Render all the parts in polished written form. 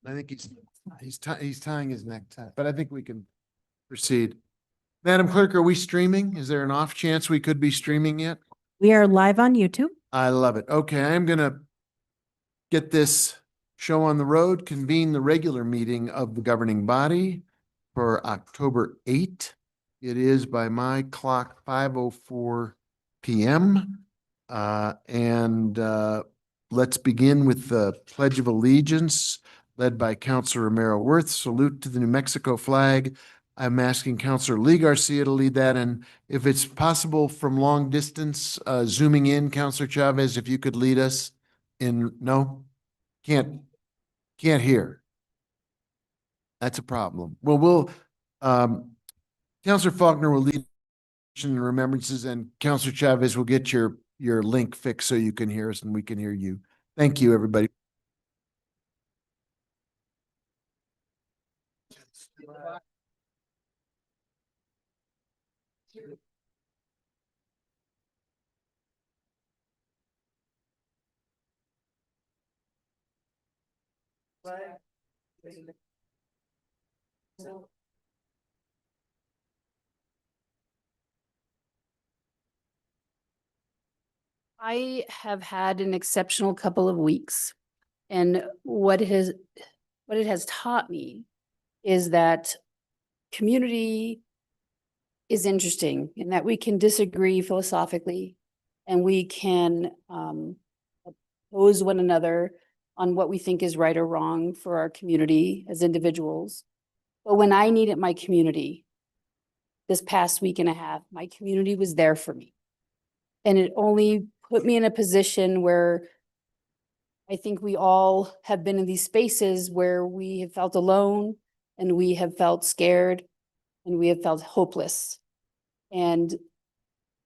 I think he's tying his necktie, but I think we can proceed. Madam Clerk, are we streaming? Is there an off chance we could be streaming yet? We are live on YouTube. I love it. Okay, I'm gonna get this show on the road, convene the regular meeting of the governing body for October 8th. It is by my clock 5:04 PM. Let's begin with the Pledge of Allegiance led by Councilor Romero Worth. Salute to the New Mexico flag. I'm asking Councilor Lee Garcia to lead that. And if it's possible from long distance, zooming in, Councilor Chavez, if you could lead us in, no? Can't hear. That's a problem. Well, Councilor Faulkner will lead and remembrances, and Councilor Chavez will get your link fixed so you can hear us and we can hear you. Thank you, everybody. I have had an exceptional couple of weeks, and what it has taught me is that community is interesting in that we can disagree philosophically and we can oppose one another on what we think is right or wrong for our community as individuals. But when I needed my community this past week and a half, my community was there for me. And it only put me in a position where I think we all have been in these spaces where we have felt alone and we have felt scared and we have felt hopeless. And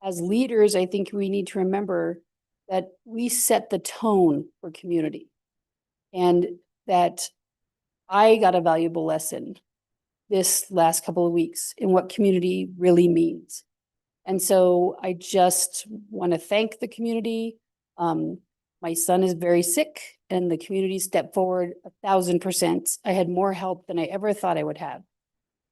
as leaders, I think we need to remember that we set the tone for community, and that I got a valuable lesson this last couple of weeks in what community really means. And so I just want to thank the community. My son is very sick and the community stepped forward 1,000%. I had more help than I ever thought I would have.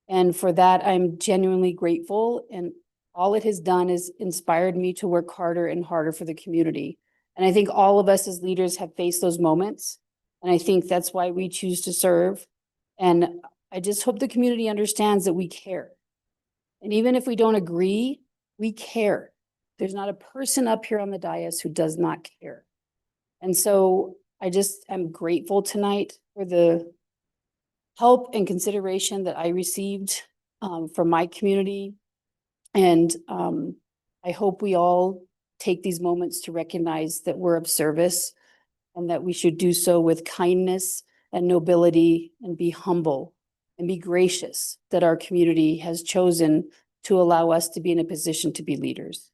And for that, I'm genuinely grateful. And all it has done is inspired me to work harder and harder for the community. And I think all of us as leaders have faced those moments. And I think that's why we choose to serve. And I just hope the community understands that we care. And even if we don't agree, we care. There's not a person up here on the dais who does not care. And so I just am grateful tonight for the help and consideration that I received from my community. And I hope we all take these moments to recognize that we're of service and that we should do so with kindness and nobility and be humble and be gracious that our community has chosen to allow us to be in a position to be leaders.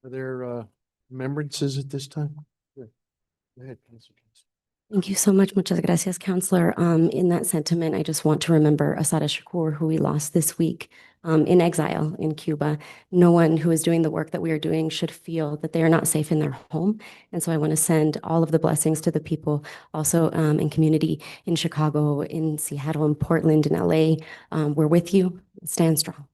Are there remembrances at this time? Sure. Go ahead, Councilor. Thank you so much. Muchas gracias, Counselor. In that sentiment, I just want to remember Asada Shakur, who we lost this week in exile in Cuba. No one who is doing the work that we are doing should feel that they are not safe in their home. And so I want to send all of the blessings to the people also in community in Chicago, in Seattle, in Portland, in LA. We're with you. Stand strong.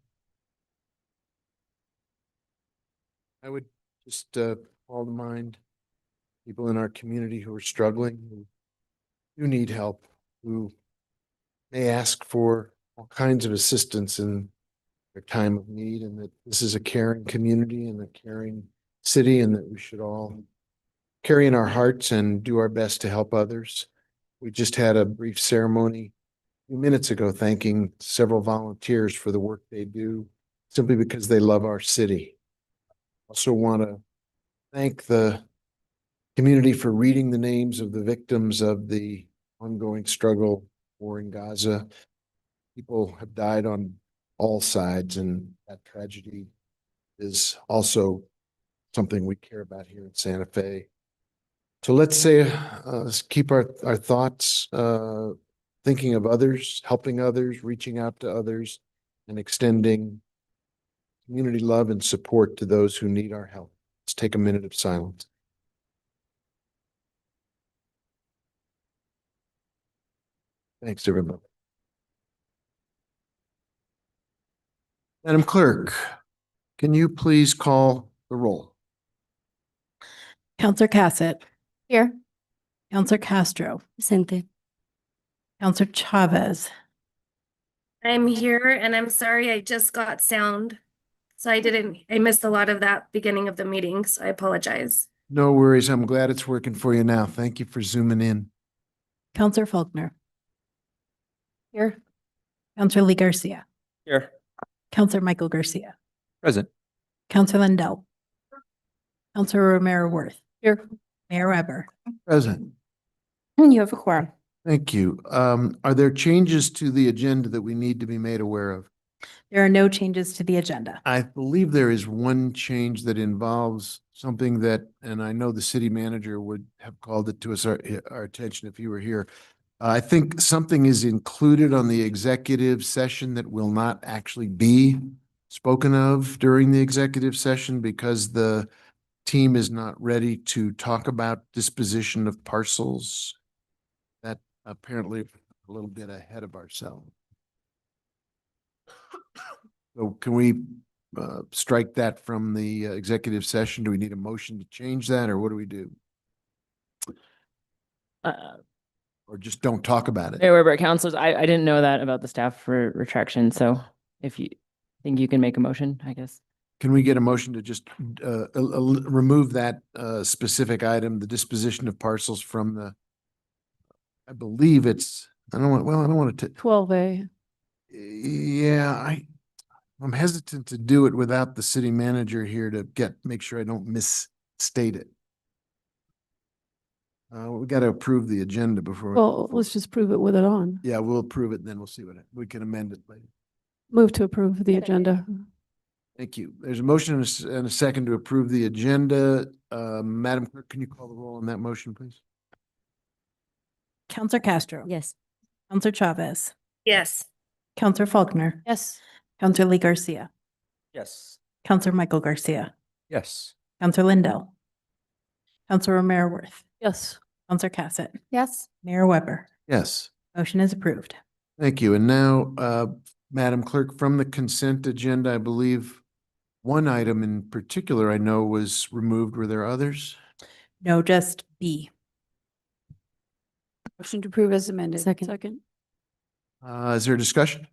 I would just call to mind people in our community who are struggling, who need help, who may ask for all kinds of assistance in their time of need, and that this is a caring community and a caring city, and that we should all carry in our hearts and do our best to help others. We just had a brief ceremony a few minutes ago thanking several volunteers for the work they do simply because they love our city. Also want to thank the community for reading the names of the victims of the ongoing struggle, war in Gaza. People have died on all sides, and that tragedy is also something we care about here in Santa Fe. So let's keep our thoughts thinking of others, helping others, reaching out to others, and extending community love and support to those who need our help. Let's take a minute of silence. Thanks, everybody. Madam Clerk, can you please call the roll? Counselor Cassett, Here. Counselor Castro, Presente. Counselor Chavez, I'm here and I'm sorry, I just got sound. So I missed a lot of that beginning of the meeting, so I apologize. No worries. I'm glad it's working for you now. Thank you for zooming in. Counselor Faulkner, Here. Counselor Lee Garcia, Here. Counselor Michael Garcia, Present. Counselor Lindell, Counselor Romero Worth. Here. Mayor Weber. Present. You have a quorum. Thank you. Are there changes to the agenda that we need to be made aware of? There are no changes to the agenda. I believe there is one change that involves something that, and I know the city manager would have called it to our attention if he were here. I think something is included on the executive session that will not actually be spoken of during the executive session because the team is not ready to talk about disposition of parcels. That apparently a little bit ahead of ourselves. So can we strike that from the executive session? Do we need a motion to change that or what do we do? Or just don't talk about it? Mayor Weber, councilors, I didn't know that about the staff for retraction, so if you think you can make a motion, I guess. Can we get a motion to just remove that specific item, the disposition of parcels from the, I believe it's, I don't want to. 12A. Yeah, I'm hesitant to do it without the city manager here to make sure I don't misstate it. We got to approve the agenda before. Well, let's just prove it with it on. Yeah, we'll approve it, then we'll see we can amend it later. Move to approve the agenda. Thank you. There's a motion and a second to approve the agenda. Madam Clerk, can you call the roll on that motion, please? Counselor Castro. Yes. Counselor Chavez, Yes. Counselor Faulkner, Yes. Counselor Lee Garcia, Yes. Counselor Michael Garcia, Yes. Counselor Lindell, Counselor Romero Worth, Yes. Counselor Cassett, Yes. Mayor Weber. Yes. Motion is approved. Thank you. And now, Madam Clerk, from the consent agenda, I believe one item in particular I know was removed. Were there others? No, just B. Motion to approve as amended. Second. Is there a discussion?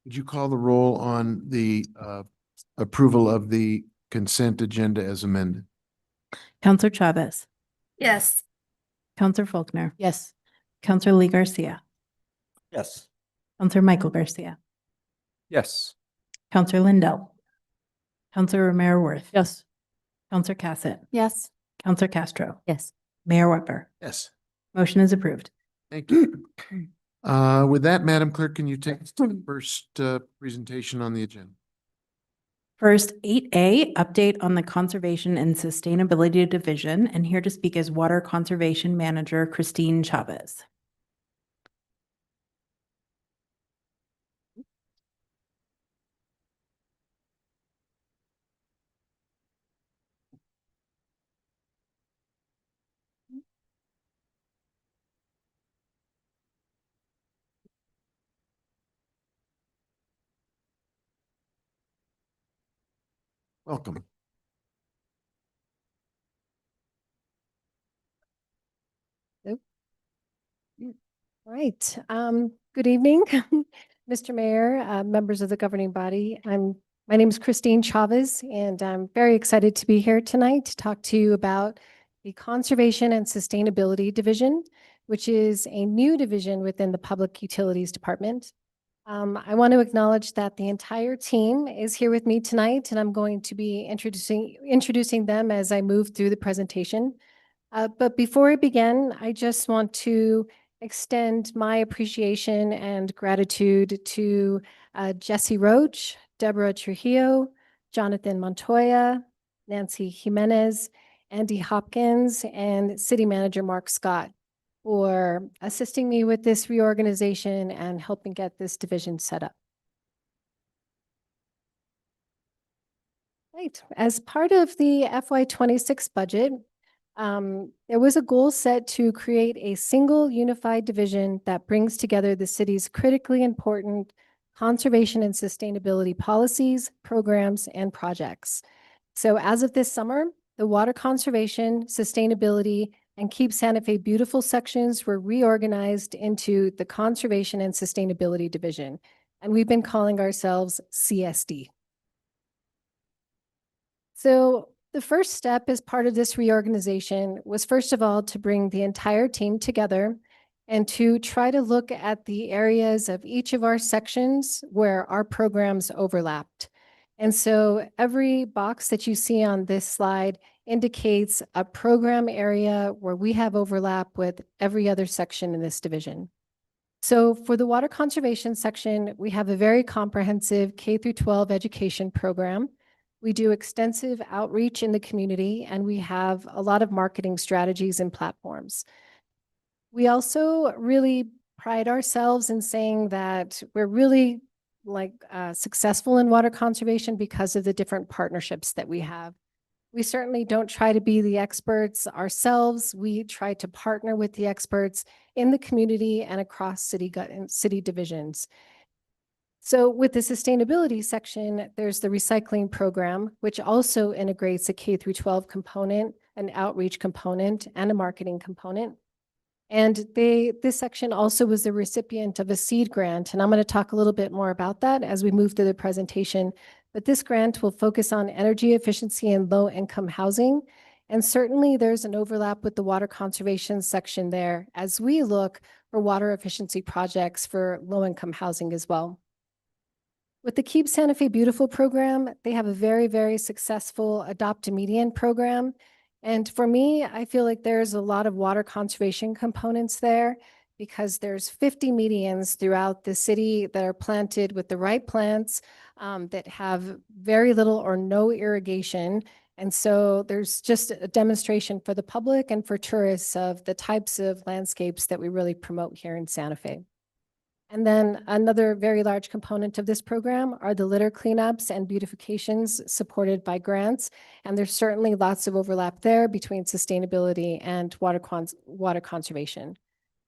Would you call the roll on the approval of the consent agenda as amended? Counselor Chavez, Yes. Counselor Faulkner, Yes. Counselor Lee Garcia, Yes. Counselor Michael Garcia, Yes. Counselor Lindell, Counselor Romero Worth. Yes. Counselor Cassett, Yes. Counselor Castro, Yes. Mayor Weber. Yes. Motion is approved. Thank you. With that, Madam Clerk, can you take us to the first presentation on the agenda? First, 8A, update on the Conservation and Sustainability Division, and here to speak is Water Conservation Manager Christine Chavez. Welcome. All right. Good evening, Mr. Mayor, members of the governing body. My name is Christine Chavez, and I'm very excited to be here tonight to talk to you about the Conservation and Sustainability Division, which is a new division within the Public Utilities Department. I want to acknowledge that the entire team is here with me tonight, and I'm going to be introducing them as I move through the presentation. But before I begin, I just want to extend my appreciation and gratitude to Jesse Roach, Deborah Trujillo, Jonathan Montoya, Nancy Jimenez, Andy Hopkins, and City Manager Mark Scott for assisting me with this reorganization and helping get this division set up. Right. As part of the FY26 budget, There was a goal set to create a single unified division that brings together the city's critically important conservation and sustainability policies, programs, and projects. So as of this summer, the water conservation, sustainability, and Keep Santa Fe Beautiful sections were reorganized into the Conservation and Sustainability Division, and we've been calling ourselves CSD. So the first step as part of this reorganization was, first of all, to bring the entire team together and to try to look at the areas of each of our sections where our programs overlapped. And so every box that you see on this slide indicates a program area where we have overlap with every other section in this division. So for the water conservation section, we have a very comprehensive K through 12 education program. We do extensive outreach in the community, and we have a lot of marketing strategies and platforms. We also really pride ourselves in saying that we're really successful in water conservation because of the different partnerships that we have. We certainly don't try to be the experts ourselves. We try to partner with the experts in the community and across city divisions. So with the sustainability section, there's the recycling program, which also integrates a K through 12 component, an outreach component, and a marketing component. And this section also was the recipient of a seed grant, and I'm going to talk a little bit more about that as we move through the presentation. But this grant will focus on energy efficiency and low-income housing. And certainly there's an overlap with the water conservation section there as we look for water efficiency projects for low-income housing as well. With the Keep Santa Fe Beautiful program, they have a very, very successful Adopt a Median program. And for me, I feel like there's a lot of water conservation components there because there's 50 medians throughout the city that are planted with the right plants that have very little or no irrigation. And so there's just a demonstration for the public and for tourists of the types of landscapes that we really promote here in Santa Fe. And then another very large component of this program are the litter cleanups and beautifications supported by grants. And there's certainly lots of overlap there between sustainability and water conservation.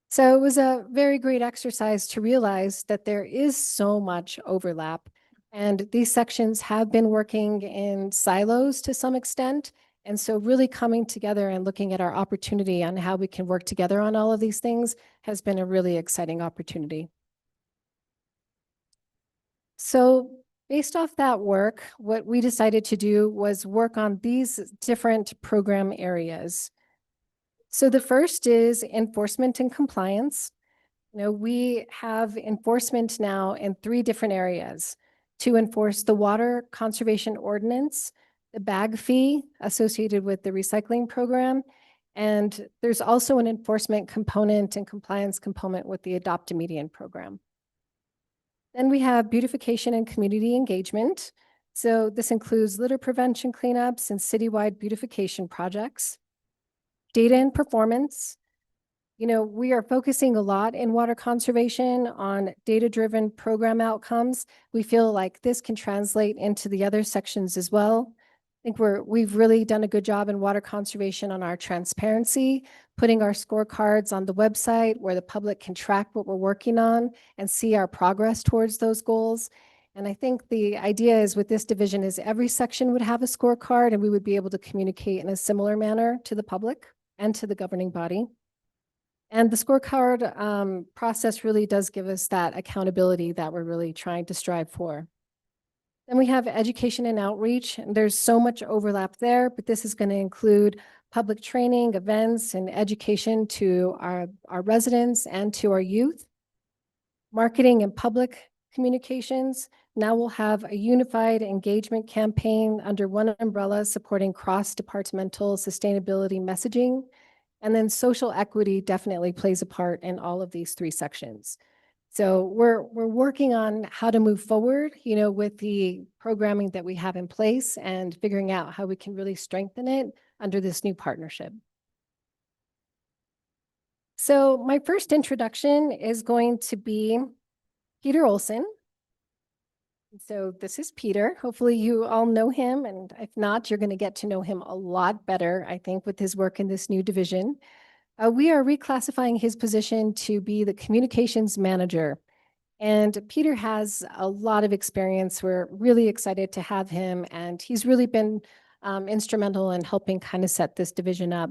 So it was a very great exercise to realize that there is so much overlap. And these sections have been working in silos to some extent. And so really coming together and looking at our opportunity on how we can work together on all of these things has been a really exciting opportunity. So based off that work, what we decided to do was work on these different program areas. So the first is enforcement and compliance. You know, we have enforcement now in 3 different areas: to enforce the water conservation ordinance, the bag fee associated with the recycling program, and there's also an enforcement component and compliance component with the Adopt a Median program. Then we have beautification and community engagement. So this includes litter prevention cleanups and citywide beautification projects. Data and performance. You know, we are focusing a lot in water conservation on data-driven program outcomes. We feel like this can translate into the other sections as well. I think we've really done a good job in water conservation on our transparency, putting our scorecards on the website where the public can track what we're working on and see our progress towards those goals. And I think the idea is with this division is every section would have a scorecard and we would be able to communicate in a similar manner to the public and to the governing body. And the scorecard process really does give us that accountability that we're really trying to strive for. Then we have education and outreach. And there's so much overlap there, but this is going to include public training, events, and education to our residents and to our youth. Marketing and public communications. Now we'll have a unified engagement campaign under one umbrella supporting cross-departmental sustainability messaging. And then social equity definitely plays a part in all of these 3 sections. So we're working on how to move forward, you know, with the programming that we have in place and figuring out how we can really strengthen it under this new partnership. So my first introduction is going to be Peter Olson. So this is Peter. Hopefully you all know him, and if not, you're going to get to know him a lot better, I think, with his work in this new division. We are reclassifying his position to be the communications manager. And Peter has a lot of experience. We're really excited to have him, and he's really been instrumental in helping kind of set this division up.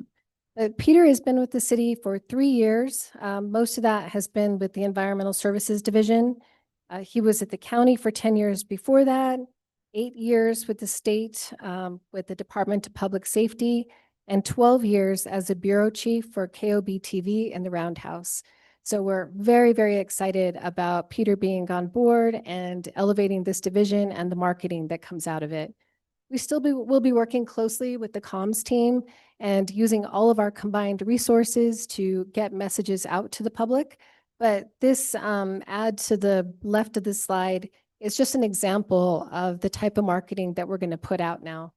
Peter has been with the city for 3 years. Most of that has been with the Environmental Services Division. He was at the county for 10 years before that, 8 years with the state, with the Department of Public Safety, and 12 years as a bureau chief for KOB TV and the Roundhouse. So we're very, very excited about Peter being on board and elevating this division and the marketing that comes out of it. We'll be working closely with the comms team and using all of our combined resources to get messages out to the public. But this ad to the left of the slide is just an example of the type of marketing that we're going to put out now.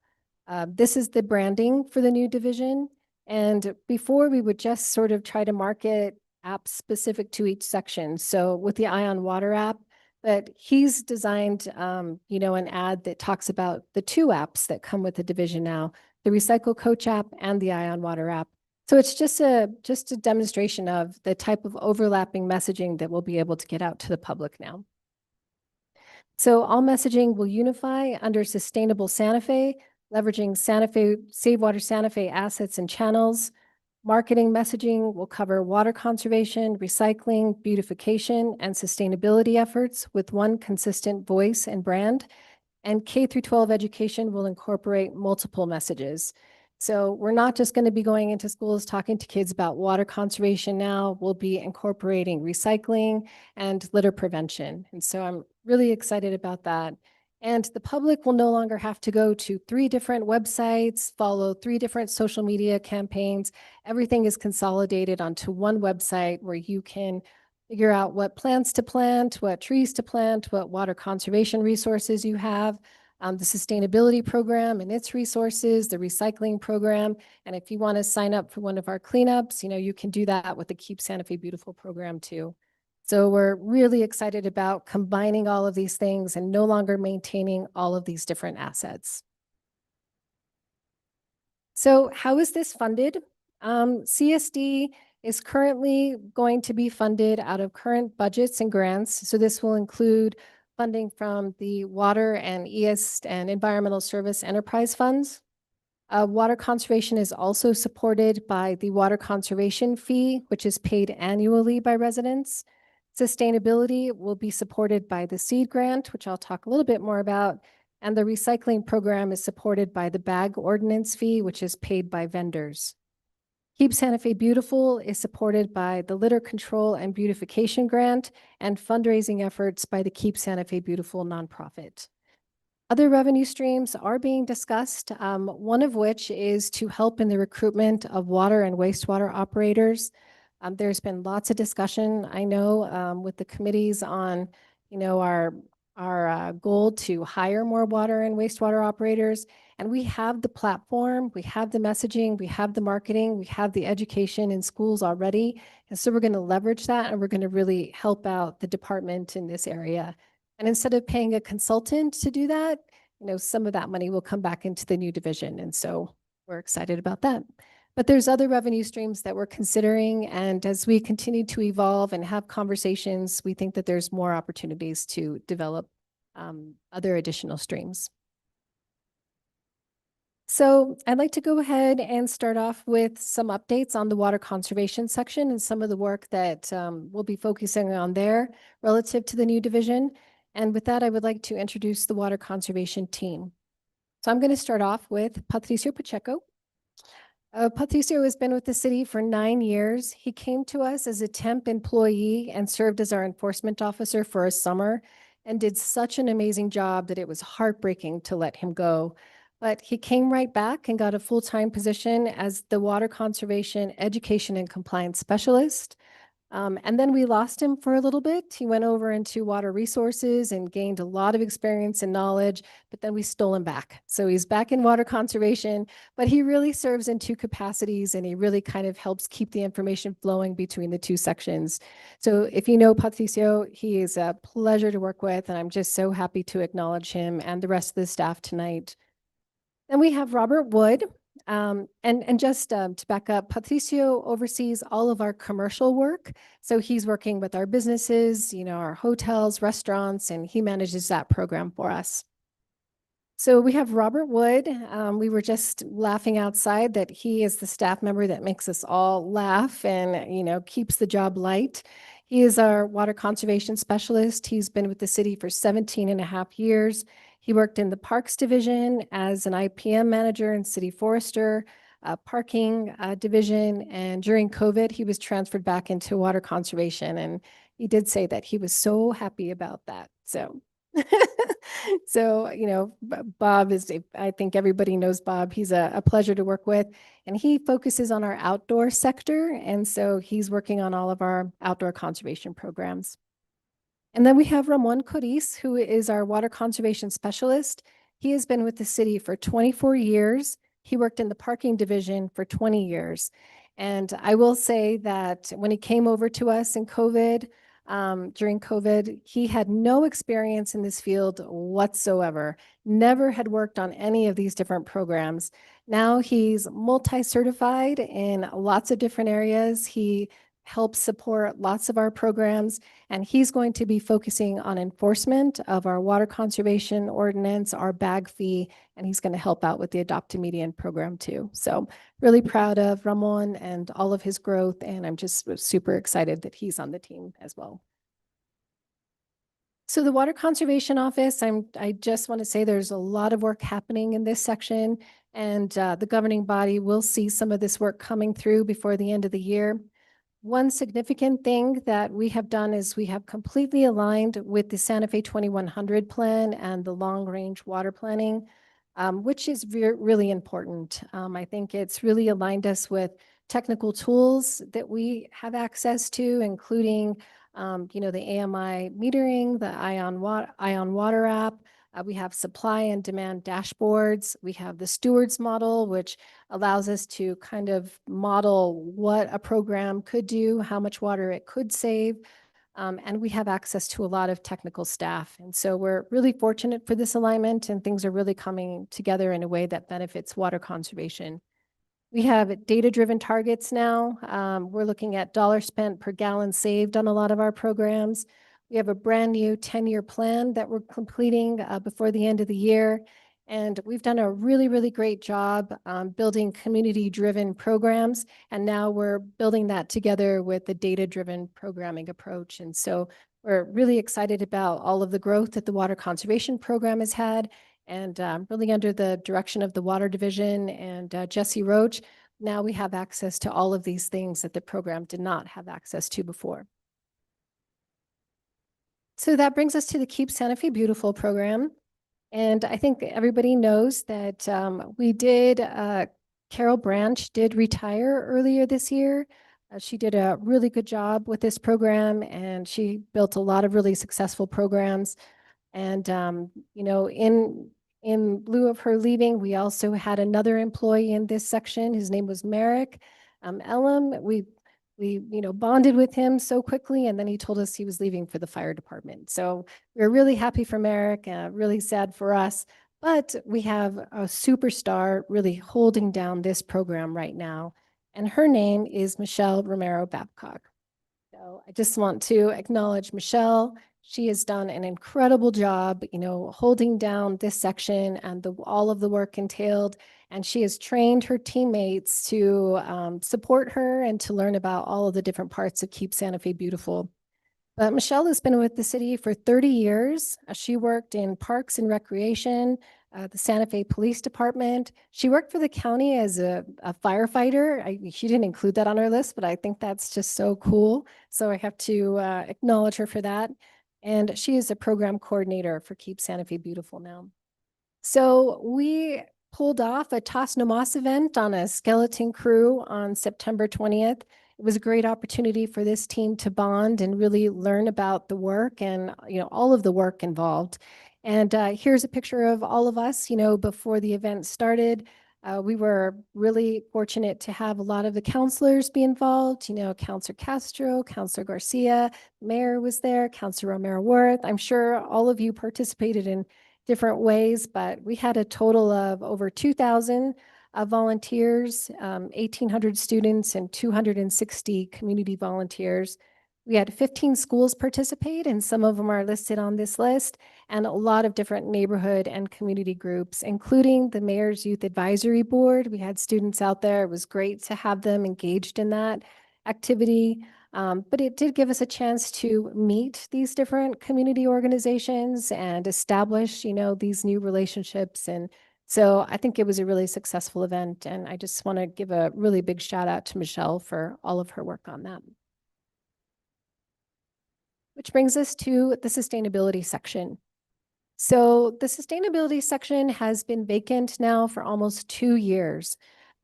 This is the branding for the new division. And before, we would just sort of try to market apps specific to each section. So with the Ion Water app, but he's designed, an ad that talks about the 2 apps that come with the division now, the Recycle Coach app and the Ion Water app. So it's just a demonstration of the type of overlapping messaging that we'll be able to get out to the public now. So all messaging will unify under Sustainable Santa Fe, leveraging Santa Fe, Save Water Santa Fe assets and channels. Marketing messaging will cover water conservation, recycling, beautification, and sustainability efforts with one consistent voice and brand. And K through 12 education will incorporate multiple messages. So we're not just going to be going into schools talking to kids about water conservation now. We'll be incorporating recycling and litter prevention. And so I'm really excited about that. And the public will no longer have to go to 3 different websites, follow 3 different social media campaigns. Everything is consolidated onto one website where you can figure out what plants to plant, what trees to plant, what water conservation resources you have, the sustainability program and its resources, the recycling program. And if you want to sign up for one of our cleanups, you can do that with the Keep Santa Fe Beautiful program too. So we're really excited about combining all of these things and no longer maintaining all of these different assets. So how is this funded? CSD is currently going to be funded out of current budgets and grants. So this will include funding from the Water and ES and Environmental Service Enterprise Funds. Water conservation is also supported by the water conservation fee, which is paid annually by residents. Sustainability will be supported by the SEED grant, which I'll talk a little bit more about. And the recycling program is supported by the bag ordinance fee, which is paid by vendors. Keep Santa Fe Beautiful is supported by the litter control and beautification grant and fundraising efforts by the Keep Santa Fe Beautiful nonprofit. Other revenue streams are being discussed, one of which is to help in the recruitment of water and wastewater operators. There's been lots of discussion, I know, with the committees on, our goal to hire more water and wastewater operators. And we have the platform, we have the messaging, we have the marketing, we have the education in schools already. And so we're going to leverage that, and we're going to really help out the department in this area. And instead of paying a consultant to do that, some of that money will come back into the new division. And so we're excited about that. But there's other revenue streams that we're considering. And as we continue to evolve and have conversations, we think that there's more opportunities to develop other additional streams. So I'd like to go ahead and start off with some updates on the water conservation section and some of the work that we'll be focusing on there relative to the new division. And with that, I would like to introduce the water conservation team. So I'm going to start off with Patricio Pacheco. Patricio has been with the city for 9 years. He came to us as a temp employee and served as our enforcement officer for a summer and did such an amazing job that it was heartbreaking to let him go. But he came right back and got a full-time position as the water conservation education and compliance specialist. And then we lost him for a little bit. He went over into water resources and gained a lot of experience and knowledge, but then we stole him back. So he's back in water conservation, but he really serves in two capacities and he really kind of helps keep the information flowing between the two sections. So if you know Patricio, he is a pleasure to work with, and I'm just so happy to acknowledge him and the rest of the staff tonight. Then we have Robert Wood. And just to back up, Patricio oversees all of our commercial work. So he's working with our businesses, our hotels, restaurants, and he manages that program for us. So we have Robert Wood. We were just laughing outside that he is the staff member that makes us all laugh and, keeps the job light. He is our water conservation specialist. He's been with the city for 17 and a half years. He worked in the Parks Division as an IPM manager and city forester, parking division, and during COVID, he was transferred back into water conservation, and he did say that he was so happy about that. So, Bob is, I think everybody knows Bob. He's a pleasure to work with, and he focuses on our outdoor sector, and so he's working on all of our outdoor conservation programs. And then we have Ramon Coriz, who is our water conservation specialist. He has been with the city for 24 years. He worked in the parking division for 20 years. And I will say that when he came over to us in COVID, during COVID, he had no experience in this field whatsoever, never had worked on any of these different programs. Now he's multi-certified in lots of different areas. He helps support lots of our programs, and he's going to be focusing on enforcement of our water conservation ordinance, our bag fee, and he's going to help out with the Adopt a Median program too. So really proud of Ramon and all of his growth, and I'm just super excited that he's on the team as well. So the Water Conservation Office, I just want to say there's a lot of work happening in this section, and the governing body will see some of this work coming through before the end of the year. One significant thing that we have done is we have completely aligned with the Santa Fe 2100 plan and the long-range water planning, which is really important. I think it's really aligned us with technical tools that we have access to, including the AMI metering, the Ion Water app. We have supply and demand dashboards. We have the stewards model, which allows us to kind of model what a program could do, how much water it could save. And we have access to a lot of technical staff. And so we're really fortunate for this alignment, and things are really coming together in a way that benefits water conservation. We have data-driven targets now. We're looking at dollars spent per gallon saved on a lot of our programs. We have a brand new 10-year plan that we're completing before the end of the year. And we've done a really, really great job building community-driven programs. And now we're building that together with the data-driven programming approach. And so we're really excited about all of the growth that the Water Conservation Program has had. And really under the direction of the Water Division and Jesse Roach, now we have access to all of these things that the program did not have access to before. So that brings us to the Keep Santa Fe Beautiful program. And I think everybody knows that Carol Branch did retire earlier this year. She did a really good job with this program, and she built a lot of really successful programs. And, in lieu of her leaving, we also had another employee in this section. His name was Merrick Elam. We bonded with him so quickly, and then he told us he was leaving for the fire department. So we're really happy for Merrick, really sad for us, but we have a superstar really holding down this program right now, and her name is Michelle Romero Babcock. So I just want to acknowledge Michelle. She has done an incredible job, holding down this section and all of the work entailed. And she has trained her teammates to support her and to learn about all of the different parts of Keep Santa Fe Beautiful. But Michelle has been with the city for 30 years. She worked in Parks and Recreation, the Santa Fe Police Department. She worked for the county as a firefighter. She didn't include that on her list, but I think that's just so cool. So I have to acknowledge her for that. And she is a program coordinator for Keep Santa Fe Beautiful now. So we pulled off a Toss No Mas event on a skeleton crew on September 20th. It was a great opportunity for this team to bond and really learn about the work and, all of the work involved. And here's a picture of all of us, before the event started. We were really fortunate to have a lot of the counselors be involved, Counselor Castro, Counselor Garcia, Mayor was there, Counselor Romero Worth. I'm sure all of you participated in different ways, but we had a total of over 2,000 volunteers, 1,800 students, and 260 community volunteers. We had 15 schools participate, and some of them are listed on this list, and a lot of different neighborhood and community groups, including the Mayor's Youth Advisory Board. We had students out there. It was great to have them engaged in that activity. But it did give us a chance to meet these different community organizations and establish, these new relationships. And so I think it was a really successful event. And I just want to give a really big shout out to Michelle for all of her work on that. Which brings us to the sustainability section. So the sustainability section has been vacant now for almost 2 years.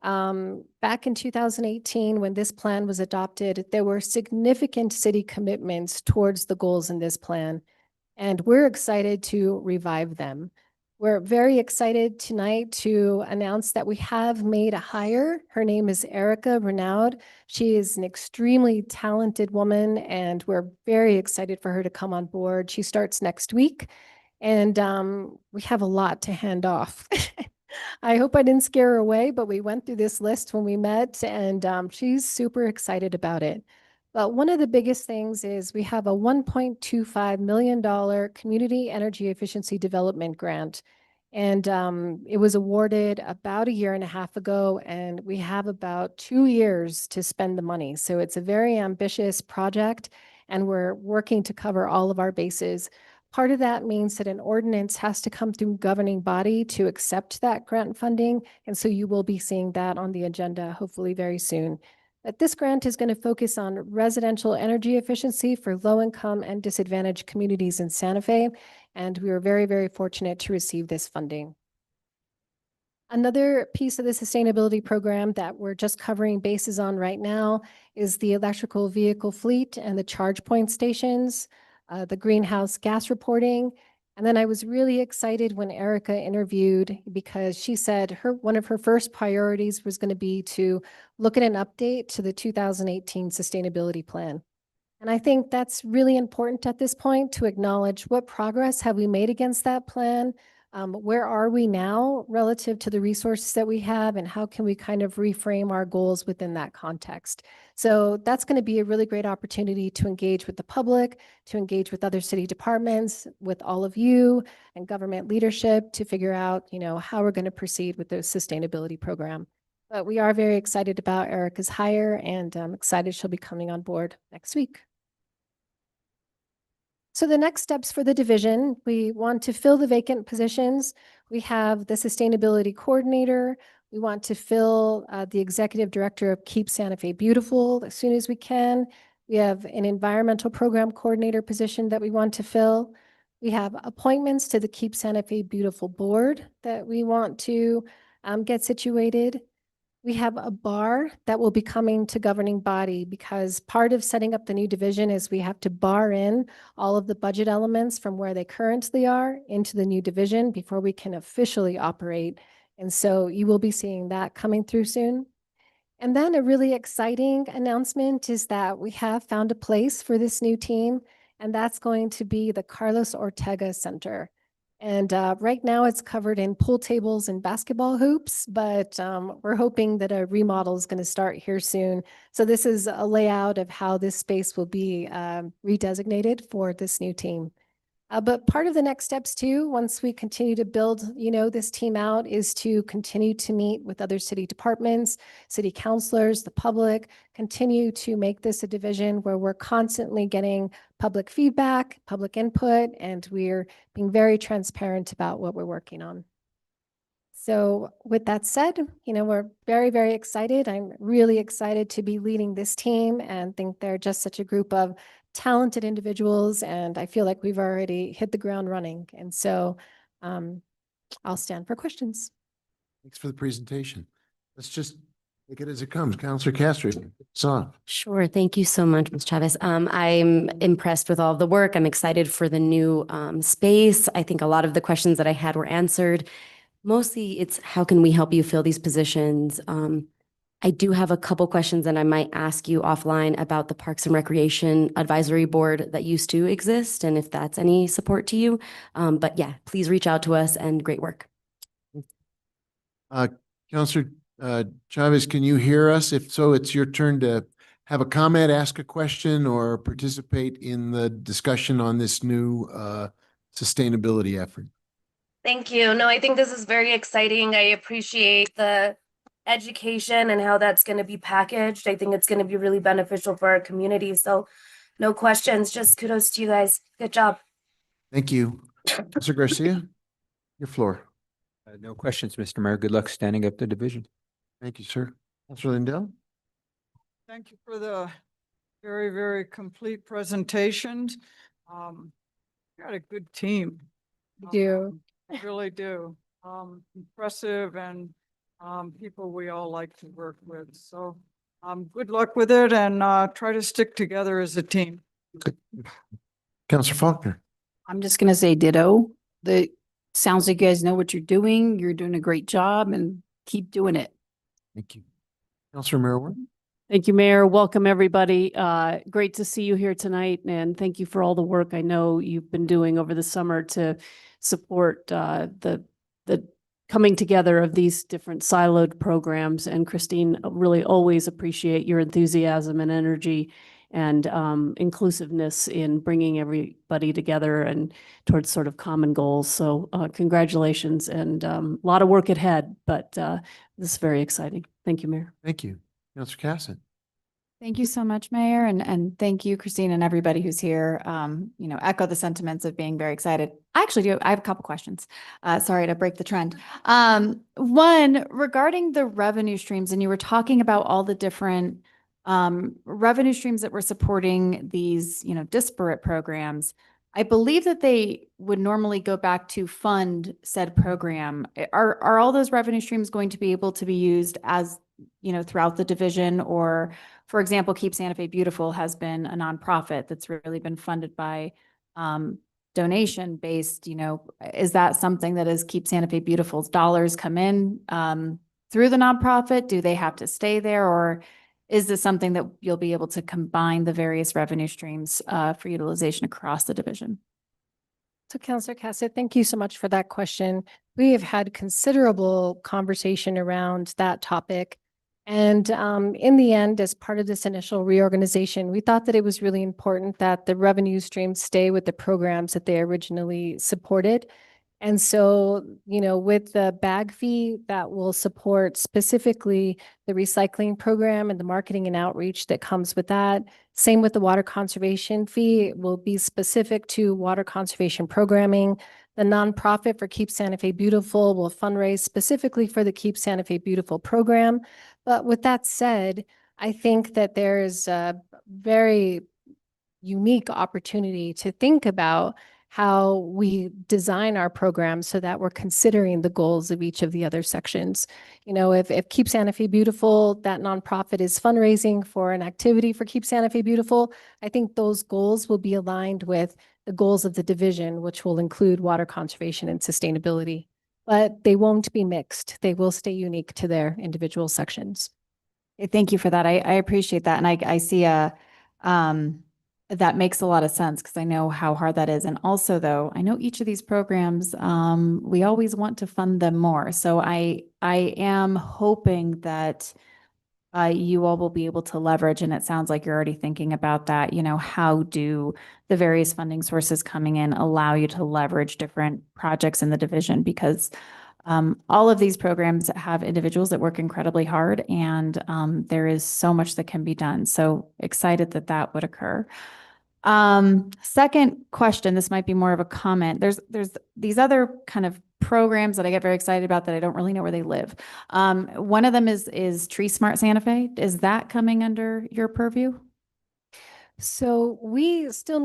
Back in 2018, when this plan was adopted, there were significant city commitments towards the goals in this plan, and we're excited to revive them. We're very excited tonight to announce that we have made a hire. Her name is Erica Renaud. She is an extremely talented woman, and we're very excited for her to come on board. She starts next week, and we have a lot to hand off. I hope I didn't scare her away, but we went through this list when we met, and she's super excited about it. But one of the biggest things is we have a $1.25 million Community Energy Efficiency Development Grant. And it was awarded about 1.5 years ago, and we have about 2 years to spend the money. So it's a very ambitious project, and we're working to cover all of our bases. Part of that means that an ordinance has to come through governing body to accept that grant funding. And so you will be seeing that on the agenda hopefully very soon. But this grant is going to focus on residential energy efficiency for low-income and disadvantaged communities in Santa Fe. And we were very, very fortunate to receive this funding. Another piece of the sustainability program that we're just covering bases on right now is the electrical vehicle fleet and the charge point stations, the greenhouse gas reporting. And then I was really excited when Erica interviewed, because she said one of her first priorities was going to be to look at an update to the 2018 sustainability plan. And I think that's really important at this point to acknowledge what progress have we made against that plan. Where are we now relative to the resources that we have, and how can we kind of reframe our goals within that context? So that's going to be a really great opportunity to engage with the public, to engage with other city departments, with all of you and government leadership to figure out, how we're going to proceed with the sustainability program. But we are very excited about Erica's hire, and I'm excited she'll be coming on board next week. So the next steps for the division, we want to fill the vacant positions. We have the sustainability coordinator. We want to fill the executive director of Keep Santa Fe Beautiful as soon as we can. We have an environmental program coordinator position that we want to fill. We have appointments to the Keep Santa Fe Beautiful board that we want to get situated. We have a bar that will be coming to governing body, because part of setting up the new division is we have to bar in all of the budget elements from where they currently are into the new division before we can officially operate. And so you will be seeing that coming through soon. And then a really exciting announcement is that we have found a place for this new team, and that's going to be the Carlos Ortega Center. And right now it's covered in pool tables and basketball hoops, but we're hoping that a remodel is going to start here soon. So this is a layout of how this space will be redesignated for this new team. But part of the next steps too, once we continue to build, this team out, is to continue to meet with other city departments, city councilors, the public, continue to make this a division where we're constantly getting public feedback, public input, and we're being very transparent about what we're working on. So with that said, we're very, very excited. I'm really excited to be leading this team and think they're just such a group of talented individuals. And I feel like we've already hit the ground running. And so I'll stand for questions. Thanks for the presentation. Let's just Take it as it comes. Counselor Castro, it's off. Sure. Thank you so much, Ms. Chavez. I'm impressed with all of the work. I'm excited for the new space. I think a lot of the questions that I had were answered. Mostly it's how can we help you fill these positions? I do have a couple questions that I might ask you offline about the Parks and Recreation Advisory Board that used to exist and if that's any support to you. But yeah, please reach out to us and great work. Counselor Chavez, can you hear us? If so, it's your turn to have a comment, ask a question, or participate in the discussion on this new sustainability effort. Thank you. No, I think this is very exciting. I appreciate the education and how that's going to be packaged. I think it's going to be really beneficial for our community. So no questions, just kudos to you guys. Good job. Thank you. Counselor Garcia, your floor. No questions, Mr. Mayor. Good luck standing up the division. Thank you, sir. Counselor Lindell? Thank you for the very, very complete presentation. You got a good team. You do. You really do. Impressive and people we all like to work with. So good luck with it and try to stick together as a team. Counselor Faulkner? I'm just gonna say ditto. Sounds like you guys know what you're doing. You're doing a great job and keep doing it. Thank you. Counselor Merrill? Thank you, Mayor. Welcome, everybody. Great to see you here tonight, and thank you for all the work I know you've been doing over the summer to support the coming together of these different siloed programs. And Christine, really always appreciate your enthusiasm and energy and inclusiveness in bringing everybody together and towards sort of common goals. So congratulations and a lot of work ahead, but this is very exciting. Thank you, Mayor. Thank you. Counselor Casson? Thank you so much, Mayor, and thank you, Christine, and everybody who's here. Echo the sentiments of being very excited. I actually do. I have a couple questions. Sorry to break the trend. One, regarding the revenue streams, and you were talking about all the different revenue streams that were supporting these, disparate programs. I believe that they would normally go back to fund said program. Are all those revenue streams going to be able to be used as, throughout the division? Or, for example, Keep Santa Fe Beautiful has been a nonprofit that's really been funded by donation based, is that something that is Keep Santa Fe Beautiful's dollars come in through the nonprofit? Do they have to stay there? Or is this something that you'll be able to combine the various revenue streams for utilization across the division? So Counselor Cassett, thank you so much for that question. We have had considerable conversation around that topic. And in the end, as part of this initial reorganization, we thought that it was really important that the revenue streams stay with the programs that they originally supported. And so, with the bag fee that will support specifically the recycling program and the marketing and outreach that comes with that. Same with the water conservation fee, it will be specific to water conservation programming. The nonprofit for Keep Santa Fe Beautiful will fundraise specifically for the Keep Santa Fe Beautiful program. But with that said, I think that there is a very unique opportunity to think about how we design our programs so that we're considering the goals of each of the other sections. If Keep Santa Fe Beautiful, that nonprofit is fundraising for an activity for Keep Santa Fe Beautiful, I think those goals will be aligned with the goals of the division, which will include water conservation and sustainability. But they won't be mixed. They will stay unique to their individual sections. Thank you for that. I appreciate that. And I see that makes a lot of sense because I know how hard that is. And also, though, I know each of these programs, we always want to fund them more. So I am hoping that you all will be able to leverage, and it sounds like you're already thinking about that, how do the various funding sources coming in allow you to leverage different projects in the division? Because all of these programs have individuals that work incredibly hard, and there is so much that can be done. So excited that that would occur. Second question, this might be more of a comment. There's these other kind of programs that I get very excited about that I don't really know where they live. One of them is Tree Smart Santa Fe. Is that coming under your purview? So we're still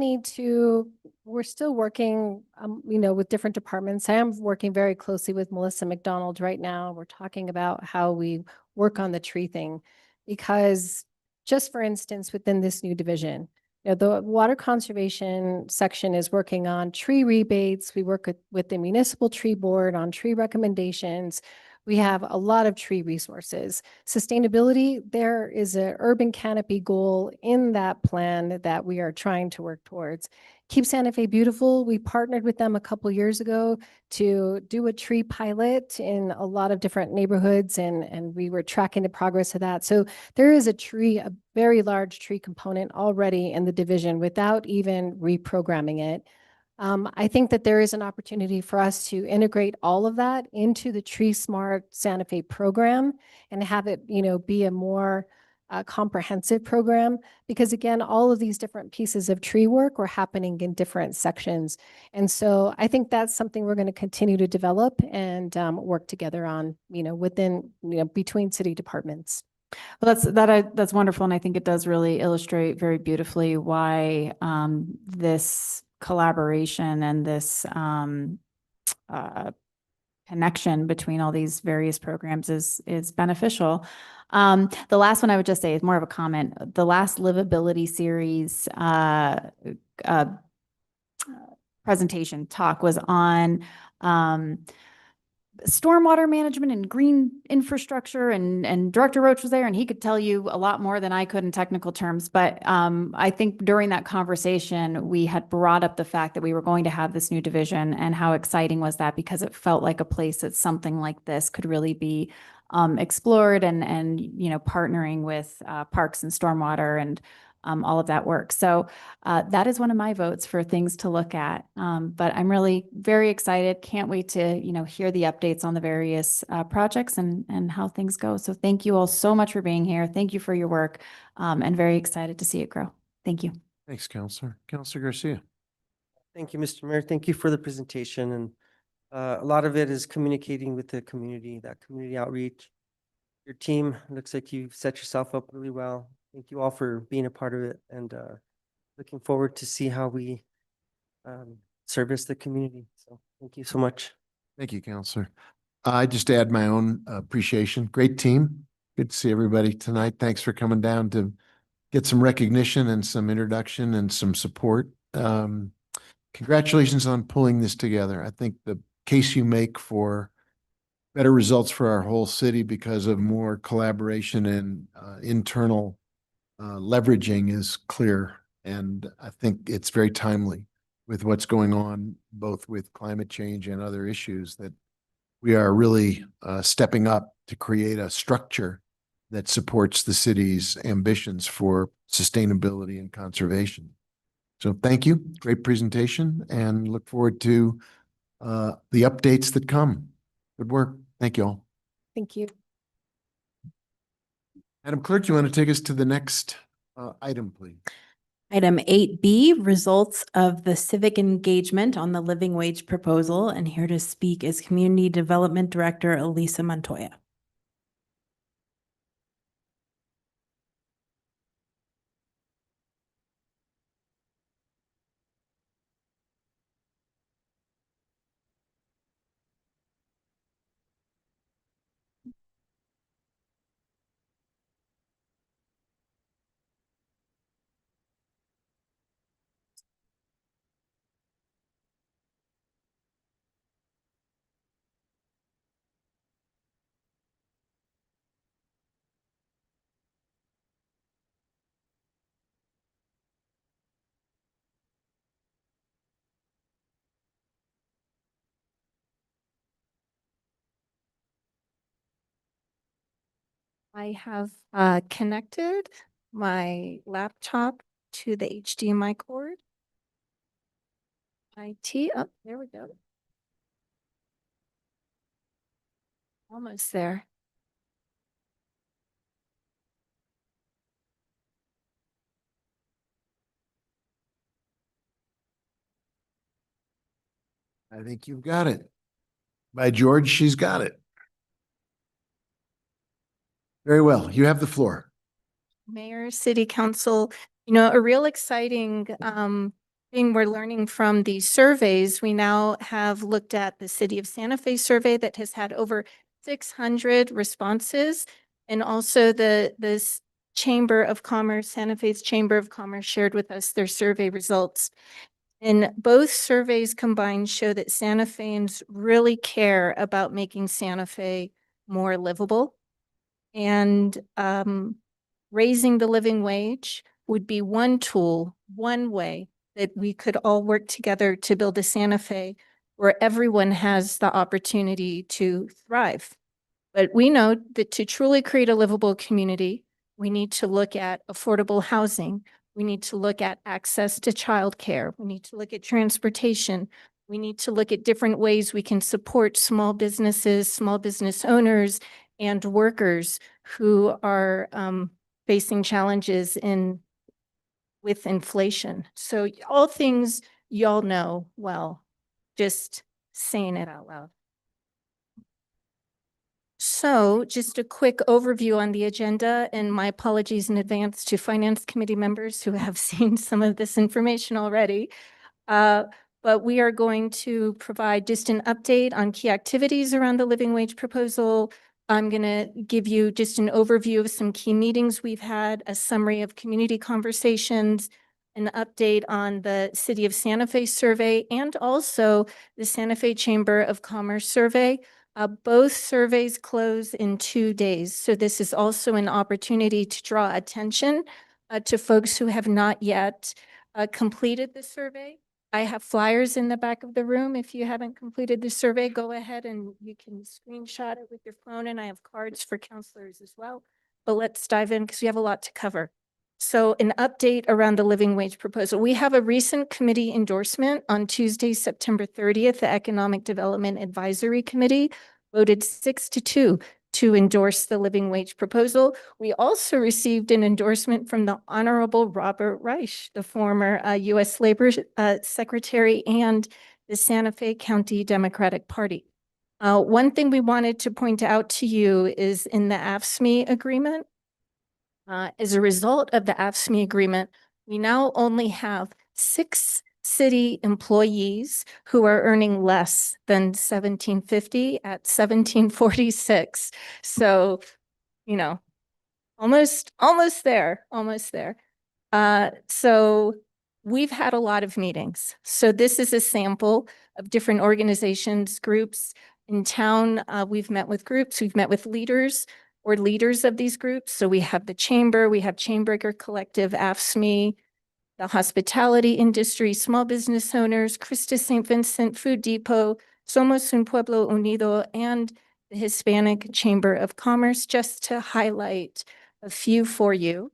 working, with different departments. I am working very closely with Melissa McDonald right now. We're talking about how we work on the tree thing. Because just for instance, within this new division, the water conservation section is working on tree rebates. We work with the municipal tree board on tree recommendations. We have a lot of tree resources. Sustainability, there is an urban canopy goal in that plan that we are trying to work towards. Keep Santa Fe Beautiful, we partnered with them a couple years ago to do a tree pilot in a lot of different neighborhoods, and we were tracking the progress of that. So there is a very large tree component already in the division without even reprogramming it. I think that there is an opportunity for us to integrate all of that into the Tree Smart Santa Fe program and have it, be a more comprehensive program. Because again, all of these different pieces of tree work were happening in different sections. And so I think that's something we're going to continue to develop and work together on, within, between city departments. Well, that's wonderful. And I think it does really illustrate very beautifully why this collaboration and this connection between all these various programs is beneficial. The last one I would just say is more of a comment. The last livability series presentation talk was on stormwater management and green infrastructure, and Director Roach was there, and he could tell you a lot more than I could in technical terms. But I think during that conversation, we had brought up the fact that we were going to have this new division, and how exciting was that, because it felt like a place that something like this could really be explored, and partnering with parks and stormwater and all of that work. So that is one of my votes for things to look at. But I'm really very excited. Can't wait to, hear the updates on the various projects and how things go. So thank you all so much for being here. Thank you for your work, and very excited to see it grow. Thank you. Thanks, Counselor. Counselor Garcia. Thank you, Mr. Mayor. Thank you for the presentation. And a lot of it is communicating with the community, that community outreach. Your team, looks like you've set yourself up really well. Thank you all for being a part of it, and looking forward to see how we service the community. So thank you so much. Thank you, Counselor. I just add my own appreciation. Great team. Good to see everybody tonight. Thanks for coming down to get some recognition and some introduction and some support. Congratulations on pulling this together. I think the case you make for better results for our whole city because of more collaboration and internal leveraging is clear. And I think it's very timely with what's going on, both with climate change and other issues, that we are really stepping up to create a structure that supports the city's ambitions for sustainability and conservation. So thank you. Great presentation, and look forward to the updates that come. Good work. Thank you all. Thank you. Madam Clerk, you want to take us to the next item, please? Item 8B, results of the civic engagement on the living wage proposal. And here to speak is Community Development Director Elisa Montoya. I have connected my laptop to the HDMI cord. IT, oh, there we go. Almost there. I think you've got it. By George, she's got it. Very well. You have the floor. Mayor, City Council, a real exciting thing we're learning from these surveys. We now have looked at the City of Santa Fe survey that has had over 600 responses. And also this Chamber of Commerce, Santa Fe's Chamber of Commerce shared with us their survey results. And both surveys combined show that Santa Feans really care about making Santa Fe more livable. And raising the living wage would be one tool, one way that we could all work together to build a Santa Fe where everyone has the opportunity to thrive. But we know that to truly create a livable community, we need to look at affordable housing. We need to look at access to childcare. We need to look at transportation. We need to look at different ways we can support small businesses, small business owners, and workers who are facing challenges with inflation. So all things y'all know well, just saying it out loud. So just a quick overview on the agenda, and my apologies in advance to Finance Committee members who have seen some of this information already. But we are going to provide just an update on key activities around the living wage proposal. I'm going to give you just an overview of some key meetings we've had, a summary of community conversations, an update on the City of Santa Fe survey, and also the Santa Fe Chamber of Commerce survey. Both surveys close in 2 days. So this is also an opportunity to draw attention to folks who have not yet completed the survey. I have flyers in the back of the room. If you haven't completed the survey, go ahead and you can screenshot it with your phone, and I have cards for counselors as well. But let's dive in because we have a lot to cover. So an update around the living wage proposal. We have a recent committee endorsement on Tuesday, September 30th. The Economic Development Advisory Committee voted 6-2 to endorse the living wage proposal. We also received an endorsement from the Honorable Robert Reich, the former U.S. Labor Secretary and the Santa Fe County Democratic Party. One thing we wanted to point out to you is in the AFSCME agreement, as a result of the AFSCME agreement, we now only have 6 city employees who are earning less than $17.50 at $17.46. So, you know, almost there. So we've had a lot of meetings. So this is a sample of different organizations, groups in town. We've met with groups, we've met with leaders or leaders of these groups. So we have the Chamber, we have Chainbreaker Collective, AFSCME, the hospitality industry, small business owners, Christus St. Vincent, Food Depot, Somos un Pueblo Unido, and the Hispanic Chamber of Commerce, just to highlight a few for you.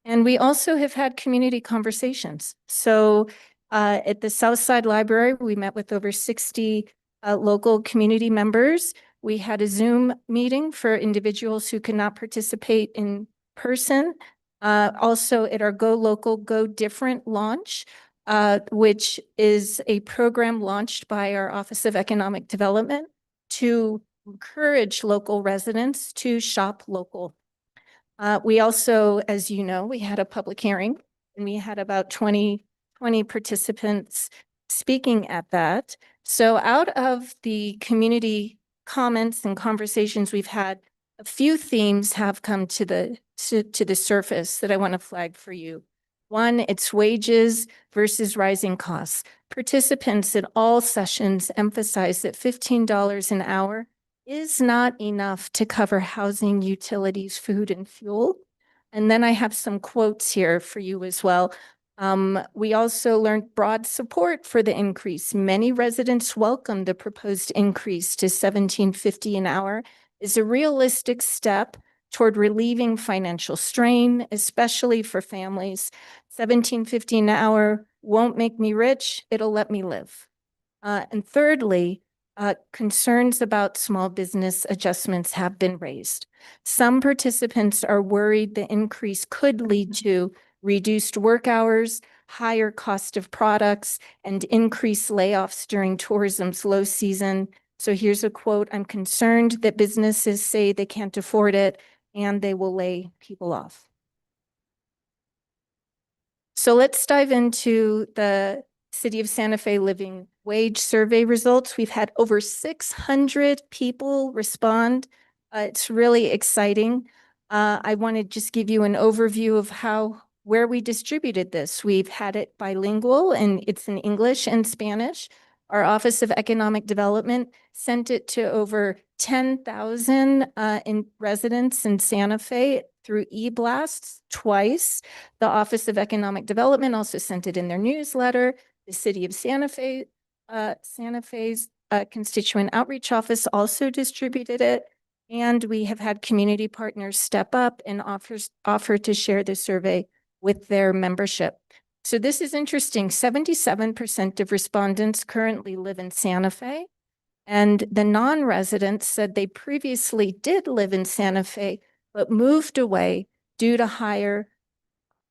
And we also have had community conversations. So at the Southside Library, we met with over 60 local community members. We had a Zoom meeting for individuals who could not participate in person. Also at our Go Local, Go Different launch, which is a program launched by our Office of Economic Development to encourage local residents to shop local. We also, as you know, we had a public hearing and we had about 20 participants speaking at that. So out of the community comments and conversations we've had, a few themes have come to the surface that I want to flag for you. One, it's wages versus rising costs. Participants in all sessions emphasize that $15 an hour is not enough to cover housing, utilities, food, and fuel. And then I have some quotes here for you as well. We also learned broad support for the increase. Many residents welcome the proposed increase to $17.50 an hour is a realistic step toward relieving financial strain, especially for families. $17.50 an hour won't make me rich, it'll let me live. And thirdly, concerns about small business adjustments have been raised. Some participants are worried the increase could lead to reduced work hours, higher cost of products, and increased layoffs during tourism's low season. So here's a quote, "I'm concerned that businesses say they can't afford it and they will lay people off." So let's dive into the City of Santa Fe living wage survey results. We've had over 600 people respond. It's really exciting. I want to just give you an overview of where we distributed this. We've had it bilingual and it's in English and Spanish. Our Office of Economic Development sent it to over 10,000 in residents in Santa Fe through e-blasts twice. The Office of Economic Development also sent it in their newsletter. The City of Santa Fe's Constituent Outreach Office also distributed it. And we have had community partners step up and offer to share the survey with their membership. So this is interesting. 77% of respondents currently live in Santa Fe. And the non-residents said they previously did live in Santa Fe, but moved away due to higher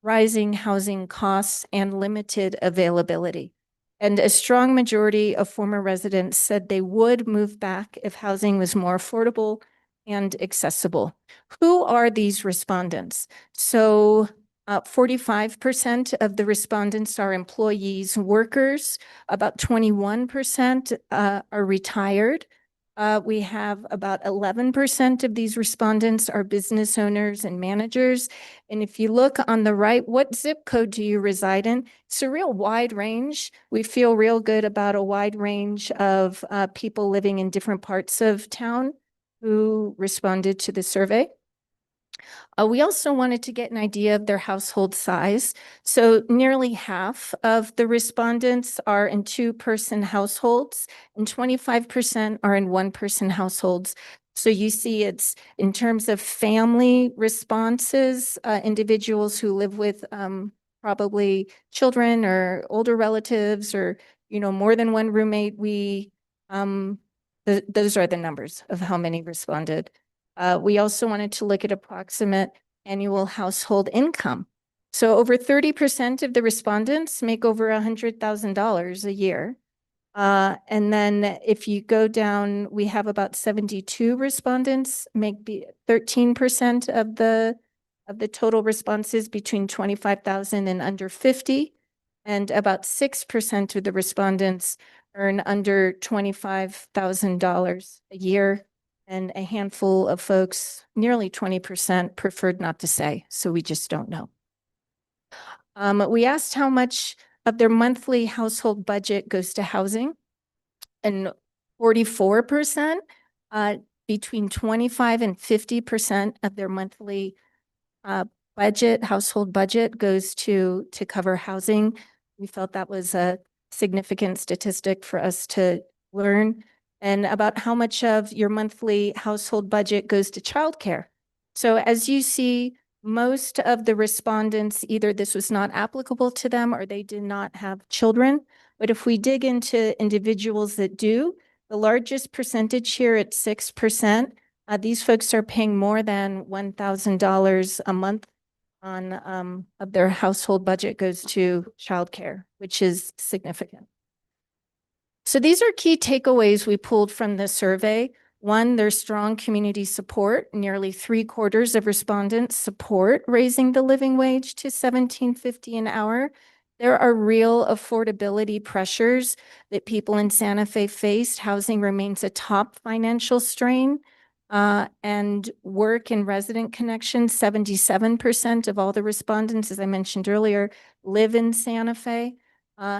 rising housing costs and limited availability. And a strong majority of former residents said they would move back if housing was more affordable and accessible. Who are these respondents? So 45% of the respondents are employees, workers. About 21% are retired. We have about 11% of these respondents are business owners and managers. And if you look on the right, what zip code do you reside in? It's a real wide range. We feel real good about a wide range of people living in different parts of town who responded to the survey. We also wanted to get an idea of their household size. So nearly half of the respondents are in two-person households and 25% are in one-person households. So you see it's in terms of family responses, individuals who live with probably children or older relatives or, more than one roommate. Those are the numbers of how many responded. We also wanted to look at approximate annual household income. So over 30% of the respondents make over $100,000 a year. And then if you go down, we have about 72 respondents, make 13% of the total responses between 25,000 and under 50. And about 6% of the respondents earn under $25,000 a year. And a handful of folks, nearly 20%, preferred not to say, so we just don't know. We asked how much of their monthly household budget goes to housing, and 44%, between 25 and 50% of their monthly household budget goes to cover housing. We felt that was a significant statistic for us to learn. And about how much of your monthly household budget goes to childcare. So as you see, most of the respondents, either this was not applicable to them or they did not have children. But if we dig into individuals that do, the largest percentage here at 6%, these folks are paying more than $1,000 a month on of their household budget goes to childcare, which is significant. So these are key takeaways we pulled from the survey. One, there's strong community support. Nearly 3/4 of respondents support raising the living wage to $17.50 an hour. There are real affordability pressures that people in Santa Fe faced. Housing remains a top financial strain. And work and resident connections, 77% of all the respondents, as I mentioned earlier, live in Santa Fe.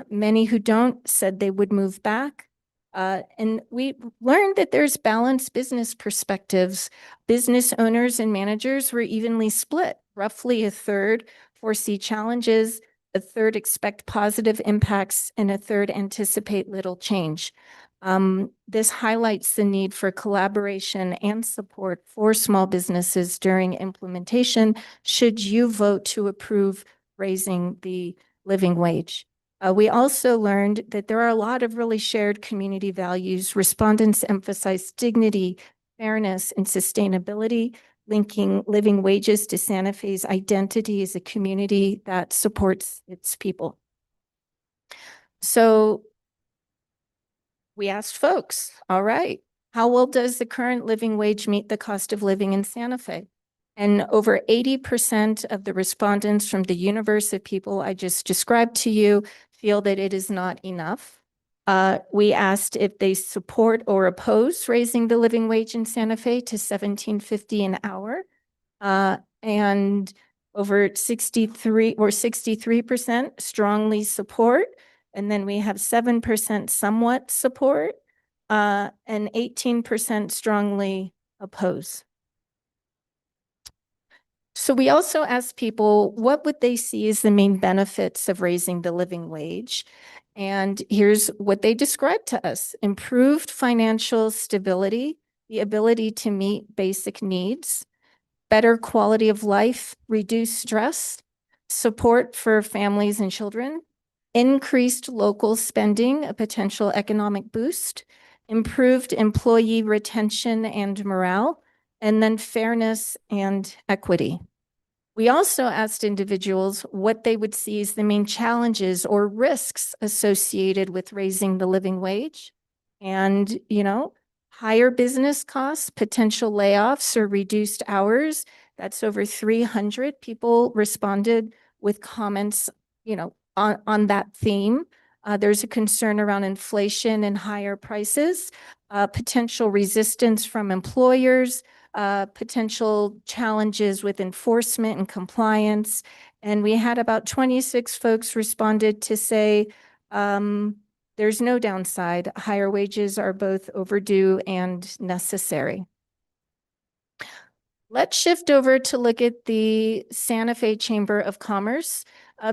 Many who don't said they would move back. And we learned that there's balanced business perspectives. Business owners and managers were evenly split. Roughly a third foresee challenges, a third expect positive impacts, and a third anticipate little change. This highlights the need for collaboration and support for small businesses during implementation should you vote to approve raising the living wage. We also learned that there are a lot of really shared community values. Respondents emphasize dignity, fairness, and sustainability, linking living wages to Santa Fe's identity as a community that supports its people. So we asked folks, all right, how well does the current living wage meet the cost of living in Santa Fe? And over 80% of the respondents from the universe of people I just described to you feel that it is not enough. We asked if they support or oppose raising the living wage in Santa Fe to $17.50 an hour. And over 63% strongly support. And then we have 7% somewhat support, and 18% strongly oppose. So we also asked people, what would they see as the main benefits of raising the living wage? And here's what they described to us: improved financial stability, the ability to meet basic needs, better quality of life, reduced stress, support for families and children, increased local spending, a potential economic boost, improved employee retention and morale, and then fairness and equity. We also asked individuals what they would see as the main challenges or risks associated with raising the living wage. And, higher business costs, potential layoffs or reduced hours. That's over 300 people responded with comments, on that theme. There's a concern around inflation and higher prices, potential resistance from employers, potential challenges with enforcement and compliance. And we had about 26 folks responded to say, there's no downside. Higher wages are both overdue and necessary. Let's shift over to look at the Santa Fe Chamber of Commerce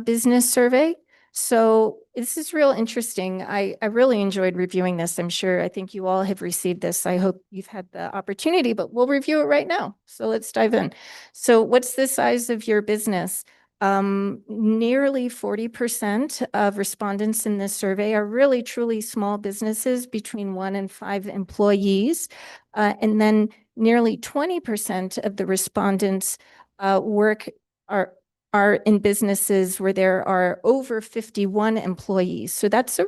business survey. So this is real interesting. I really enjoyed reviewing this. I think you all have received this. I hope you've had the opportunity, but we'll review it right now. So let's dive in. So what's the size of your business? Nearly 40% of respondents in this survey are really truly small businesses between 1 and 5 employees. And then nearly 20% of the respondents are in businesses where there are over 51 employees. So that's I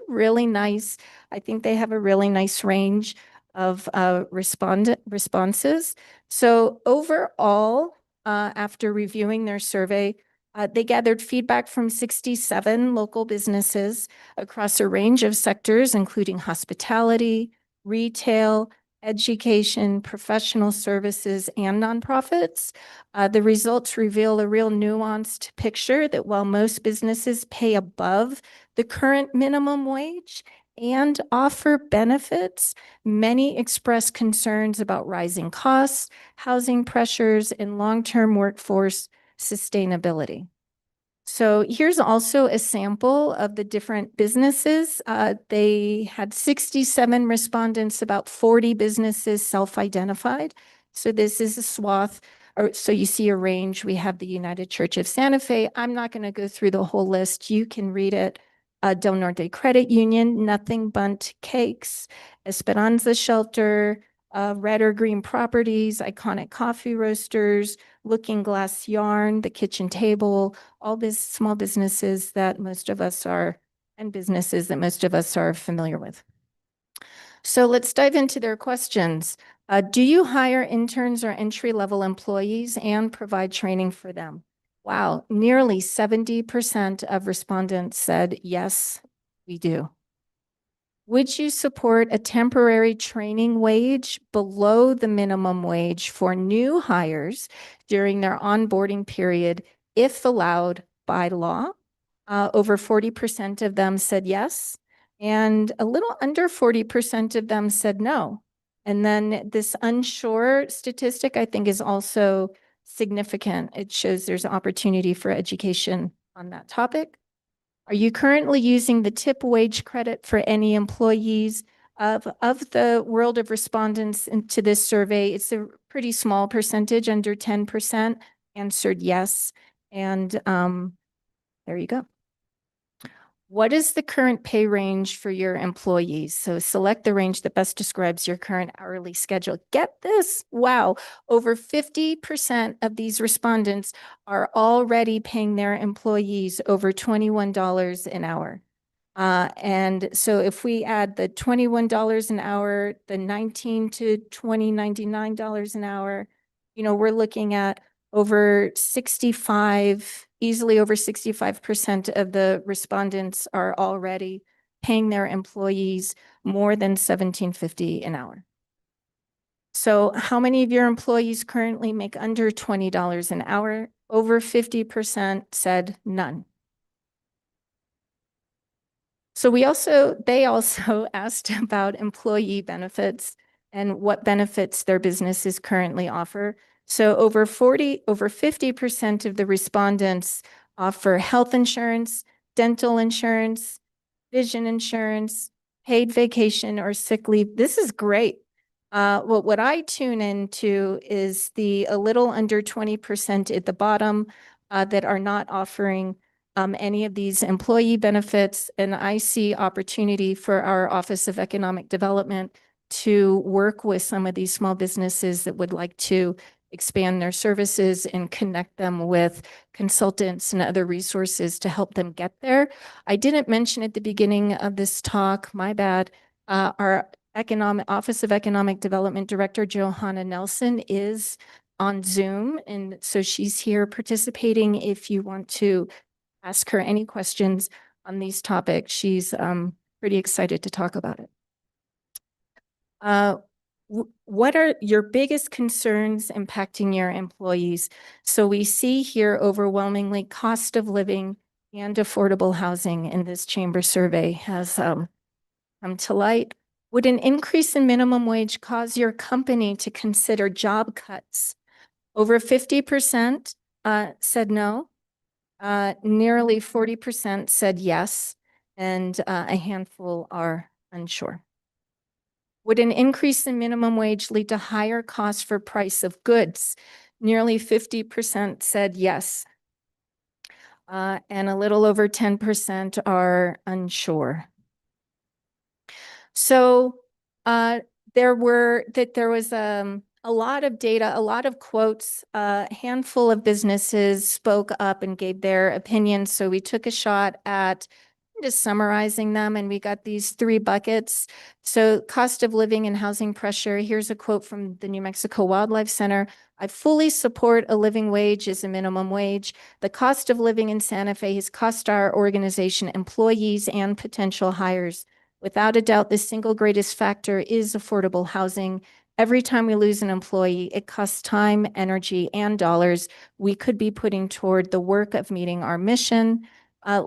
think they have a really nice range of responses. So overall, after reviewing their survey, they gathered feedback from 67 local businesses across a range of sectors, including hospitality, retail, education, professional services, and nonprofits. The results reveal a real nuanced picture that while most businesses pay above the current minimum wage and offer benefits, many express concerns about rising costs, housing pressures, and long-term workforce sustainability. So here's also a sample of the different businesses. They had 67 respondents, about 40 businesses self-identified. So this is a swath, so you see a range. We have the United Church of Santa Fe. I'm not going to go through the whole list. You can read it. Del Norte Credit Union, Nothing Bundt Cakes, Esperanza Shelter, Red or Green Properties, Iconic Coffee Roasters, Looking Glass Yarn, The Kitchen Table, all these small businesses that most of us are, and businesses that most of us are familiar with. So let's dive into their questions. Do you hire interns or entry-level employees and provide training for them? Wow, nearly 70% of respondents said, yes, we do. Would you support a temporary training wage below the minimum wage for new hires during their onboarding period, if allowed by law? Over 40% of them said yes, and a little under 40% of them said no. And then this unsure statistic, I think, is also significant. It shows there's an opportunity for education on that topic. Are you currently using the tip wage credit for any employees? Of the world of respondents into this survey, it's a pretty small percentage, under 10%, answered yes. And there you go. What is the current pay range for your employees? So select the range that best describes your current hourly schedule. Get this, wow, over 50% of these respondents are already paying their employees over $21 an hour. And so if we add the $21 an hour, the $19 to $99 an hour, we're looking at over 65, easily over 65% of the respondents are already paying their employees more than $17.50 an hour. So how many of your employees currently make under $20 an hour? Over 50% said none. So they also asked about employee benefits and what benefits their businesses currently offer. So over 50% of the respondents offer health insurance, dental insurance, vision insurance, paid vacation or sick leave. This is great. What I tune into is the a little under 20% at the bottom that are not offering any of these employee benefits. And I see opportunity for our Office of Economic Development to work with some of these small businesses that would like to expand their services and connect them with consultants and other resources to help them get there. I didn't mention at the beginning of this talk, my bad, our Office of Economic Development Director, Johanna Nelson, is on Zoom. And so she's here participating if you want to ask her any questions on these topics. She's pretty excited to talk about it. What are your biggest concerns impacting your employees? So we see here overwhelmingly cost of living and affordable housing in this chamber survey has come to light. Would an increase in minimum wage cause your company to consider job cuts? Over 50% said no. Nearly 40% said yes, and a handful are unsure. Would an increase in minimum wage lead to higher costs for price of goods? Nearly 50% said yes. And a little over 10% are unsure. So there was a lot of data, a lot of quotes, a handful of businesses spoke up and gave their opinions. So we took a shot at just summarizing them, and we got these 3 buckets. So cost of living and housing pressure. Here's a quote from the New Mexico Wildlife Center. I fully support a living wage as a minimum wage. The cost of living in Santa Fe has cost our organization employees and potential hires. Without a doubt, the single greatest factor is affordable housing. Every time we lose an employee, it costs time, energy, and dollars we could be putting toward the work of meeting our mission.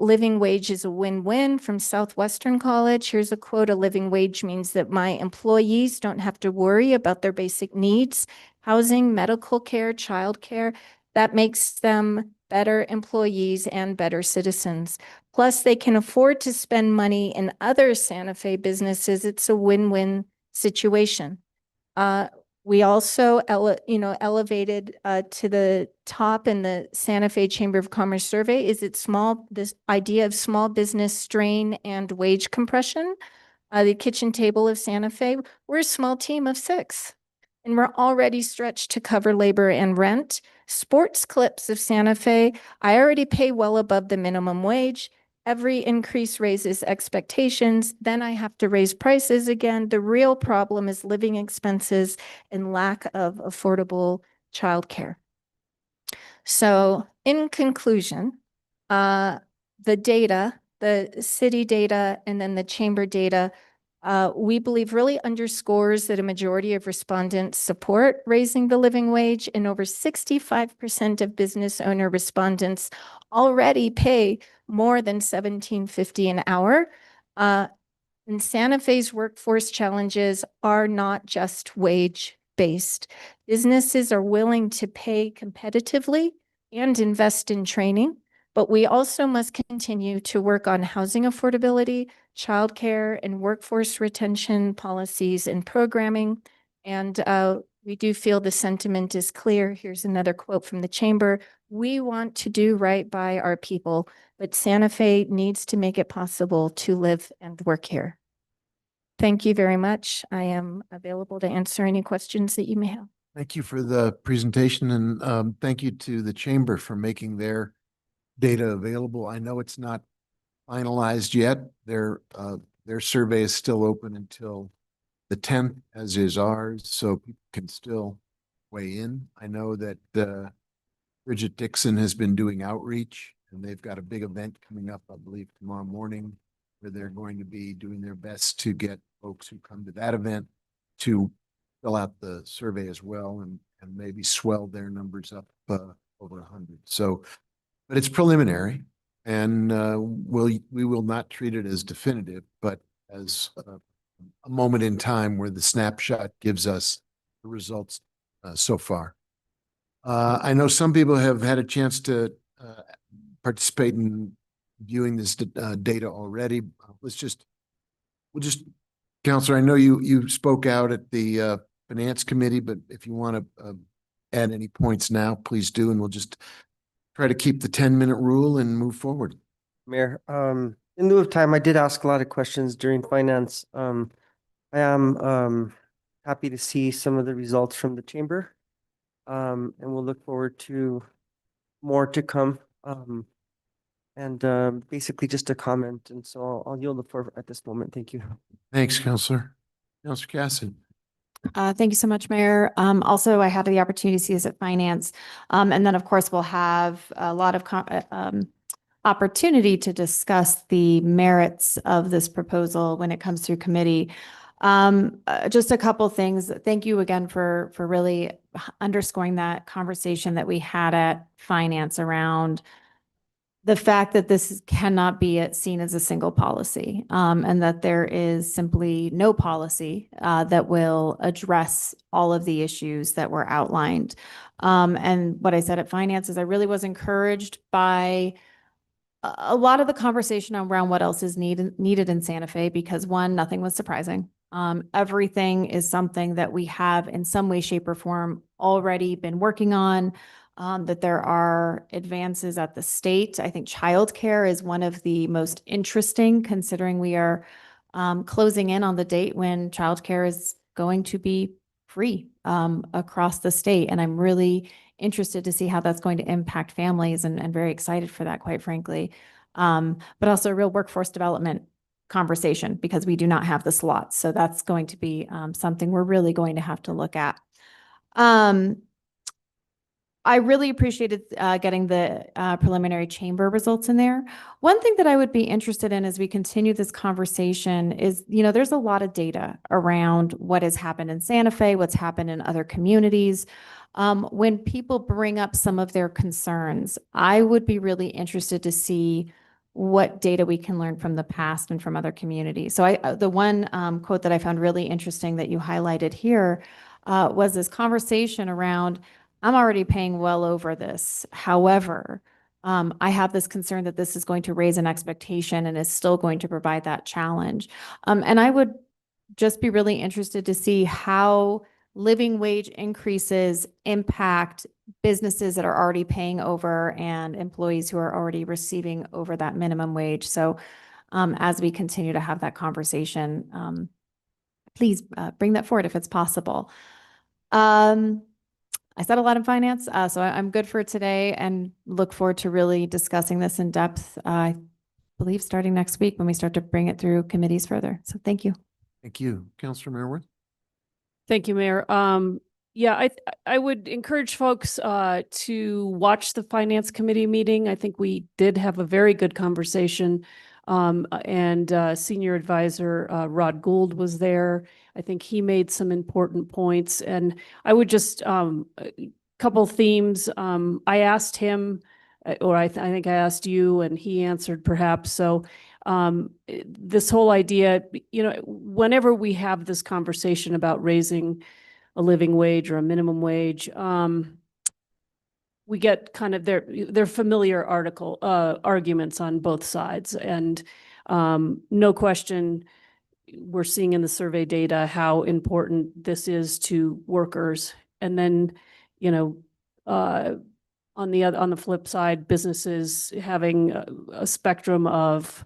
Living wage is a win-win from Southwestern College. Here's a quote: a living wage means that my employees don't have to worry about their basic needs, housing, medical care, childcare. That makes them better employees and better citizens. Plus, they can afford to spend money in other Santa Fe businesses. It's a win-win situation. We also, elevated to the top in the Santa Fe Chamber of Commerce survey is this idea of small business strain and wage compression. The kitchen table of Santa Fe, we're a small team of 6, and we're already stretched to cover labor and rent. Sports Clips of Santa Fe, I already pay well above the minimum wage. Every increase raises expectations. Then I have to raise prices again. The real problem is living expenses and lack of affordable childcare. So in conclusion, the data, the city data, and then the chamber data, we believe really underscores that a majority of respondents support raising the living wage, and over 65% of business owner respondents already pay more than $17.50 an hour. And Santa Fe's workforce challenges are not just wage-based. Businesses are willing to pay competitively and invest in training, but we also must continue to work on housing affordability, childcare, and workforce retention policies and programming. And we do feel the sentiment is clear. Here's another quote from the chamber. We want to do right by our people, but Santa Fe needs to make it possible to live and work here. Thank you very much. I am available to answer any questions that you may have. Thank you for the presentation, and thank you to the chamber for making their data available. I know it's not finalized yet. Their survey is still open until the 10th, as is ours, so people can still weigh in. I know that Bridget Dixon has been doing outreach, and they've got a big event coming up, I believe, tomorrow morning, where they're going to be doing their best to get folks who come to that event to fill out the survey as well and maybe swell their numbers up over 100. So, but it's preliminary, and we will not treat it as definitive, but as a moment in time where the snapshot gives us the results so far. I know some people have had a chance to participate in viewing this data already. Counselor, I know you spoke out at the Finance Committee, but if you want to add any points now, please do, and we'll just try to keep the 10-minute rule and move forward. Mayor, in lieu of time, I did ask a lot of questions during finance. I am happy to see some of the results from the chamber. And we'll look forward to more to come. Basically just a comment. And so I'll yield the floor at this moment. Thank you. Thanks, Counselor. Counselor Cassidy. Thank you so much, Mayor. Also, I had the opportunity to see this at Finance. And then, of course, we'll have a lot of opportunity to discuss the merits of this proposal when it comes through committee. Just a couple things. Thank you again for really underscoring that conversation that we had at Finance around the fact that this cannot be seen as a single policy, and that there is simply no policy that will address all of the issues that were outlined. And what I said at Finance is I really was encouraged by a lot of the conversation around what else is needed in Santa Fe, because one, nothing was surprising. Everything is something that we have in some way, shape, or form already been working on. That there are advances at the state. I think childcare is one of the most interesting, considering we are closing in on the date when childcare is going to be free across the state. And I'm really interested to see how that's going to impact families, and very excited for that, quite frankly. But also a real workforce development conversation, because we do not have the slots. So that's going to be something we're really going to have to look at. I really appreciated getting the preliminary chamber results in there. One thing that I would be interested in as we continue this conversation is, there's a lot of data around what has happened in Santa Fe, what's happened in other communities. When people bring up some of their concerns, I would be really interested to see what data we can learn from the past and from other communities. So the one quote that I found really interesting that you highlighted here was this conversation around, I'm already paying well over this. However, I have this concern that this is going to raise an expectation and is still going to provide that challenge. And I would just be really interested to see how living wage increases impact businesses that are already paying over and employees who are already receiving over that minimum wage. So as we continue to have that conversation, please bring that forward if it's possible. I said a lot in finance, so I'm good for today and look forward to really discussing this in depth, I believe starting next week when we start to bring it through committees further. So thank you. Thank you. Counselor Merworth. Thank you, Mayor. Yeah, I would encourage folks to watch the Finance Committee meeting. I think we did have a very good conversation. And Senior Advisor Rod Gould was there. I think he made some important points. And I would just, a couple themes. I asked him, or I think I asked you, and he answered perhaps. So this whole idea, whenever we have this conversation about raising a living wage or a minimum wage, we get kind of their familiar arguments on both sides. And no question, we're seeing in the survey data how important this is to workers. And then, on the flip side, businesses having a spectrum of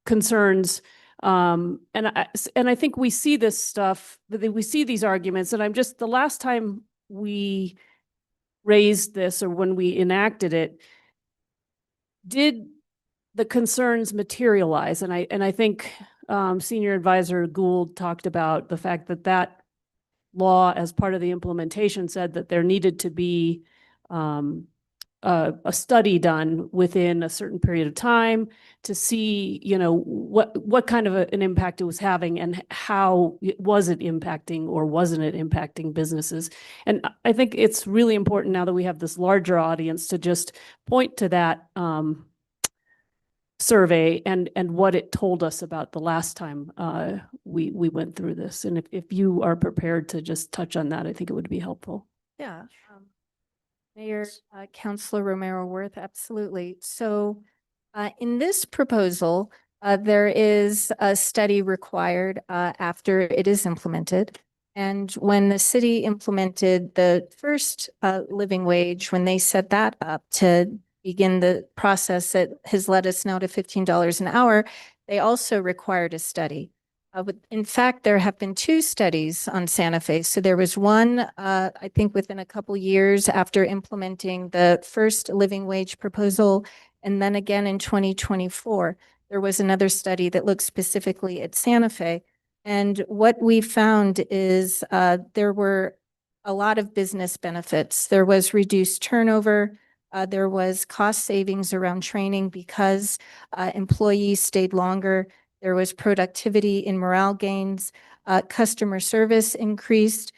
concerns. And I think we see this stuff, we see these arguments, and the last time we raised this, or when we enacted it, did the concerns materialize? And I think Senior Advisor Gould talked about the fact that law, as part of the implementation, said that there needed to be a study done within a certain period of time to see, what kind of an impact it was having and how was it impacting or wasn't it impacting businesses. And I think it's really important now that we have this larger audience to just point to that survey and what it told us about the last time we went through this. And if you are prepared to just touch on that, I think it would be helpful. Yeah. Mayor, Councilor Romero Worth, absolutely. So in this proposal, there is a study required after it is implemented. And when the city implemented the first living wage, when they set that up to begin the process that has led us now to $15 an hour, they also required a study. In fact, there have been two studies on Santa Fe. So there was one, I think within a couple years after implementing the first living wage proposal. And then again in 2024, there was another study that looked specifically at Santa Fe. And what we found is there were a lot of business benefits. There was reduced turnover. There was cost savings around training because employees stayed longer. There was productivity in morale gains. Customer service increased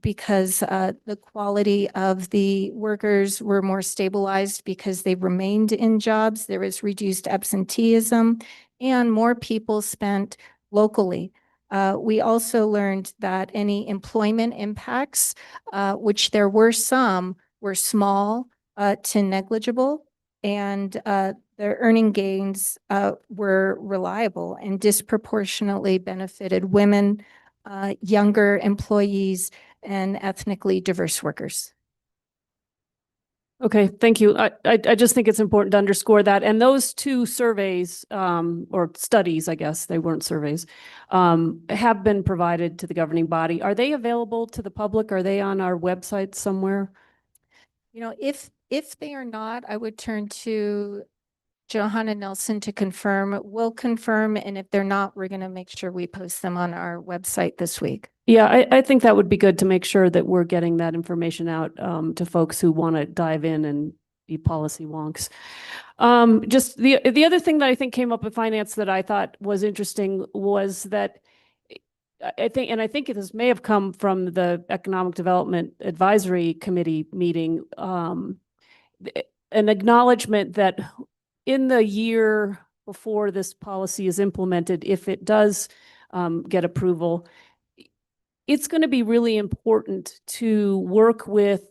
because the quality of the workers were more stabilized because they remained in jobs. There was reduced absenteeism and more people spent locally. We also learned that any employment impacts, which there were some, were small to negligible, and the earning gains were reliable and disproportionately benefited women, younger employees, and ethnically diverse workers. Okay, thank you. I just think it's important to underscore that. And those two surveys, or studies, I guess, they weren't surveys, have been provided to the governing body. Are they available to the public? Are they on our website somewhere? If they are not, I would turn to Johanna Nelson to confirm. We'll confirm, and if they're not, we're going to make sure we post them on our website this week. Yeah, I think that would be good to make sure that we're getting that information out to folks who want to dive in and be policy wonks. Just the other thing that I think came up in finance that I thought was interesting was that I think this may have come from the Economic Development Advisory Committee meeting, an acknowledgement that in the year before this policy is implemented, if it does get approval, it's going to be really important to work with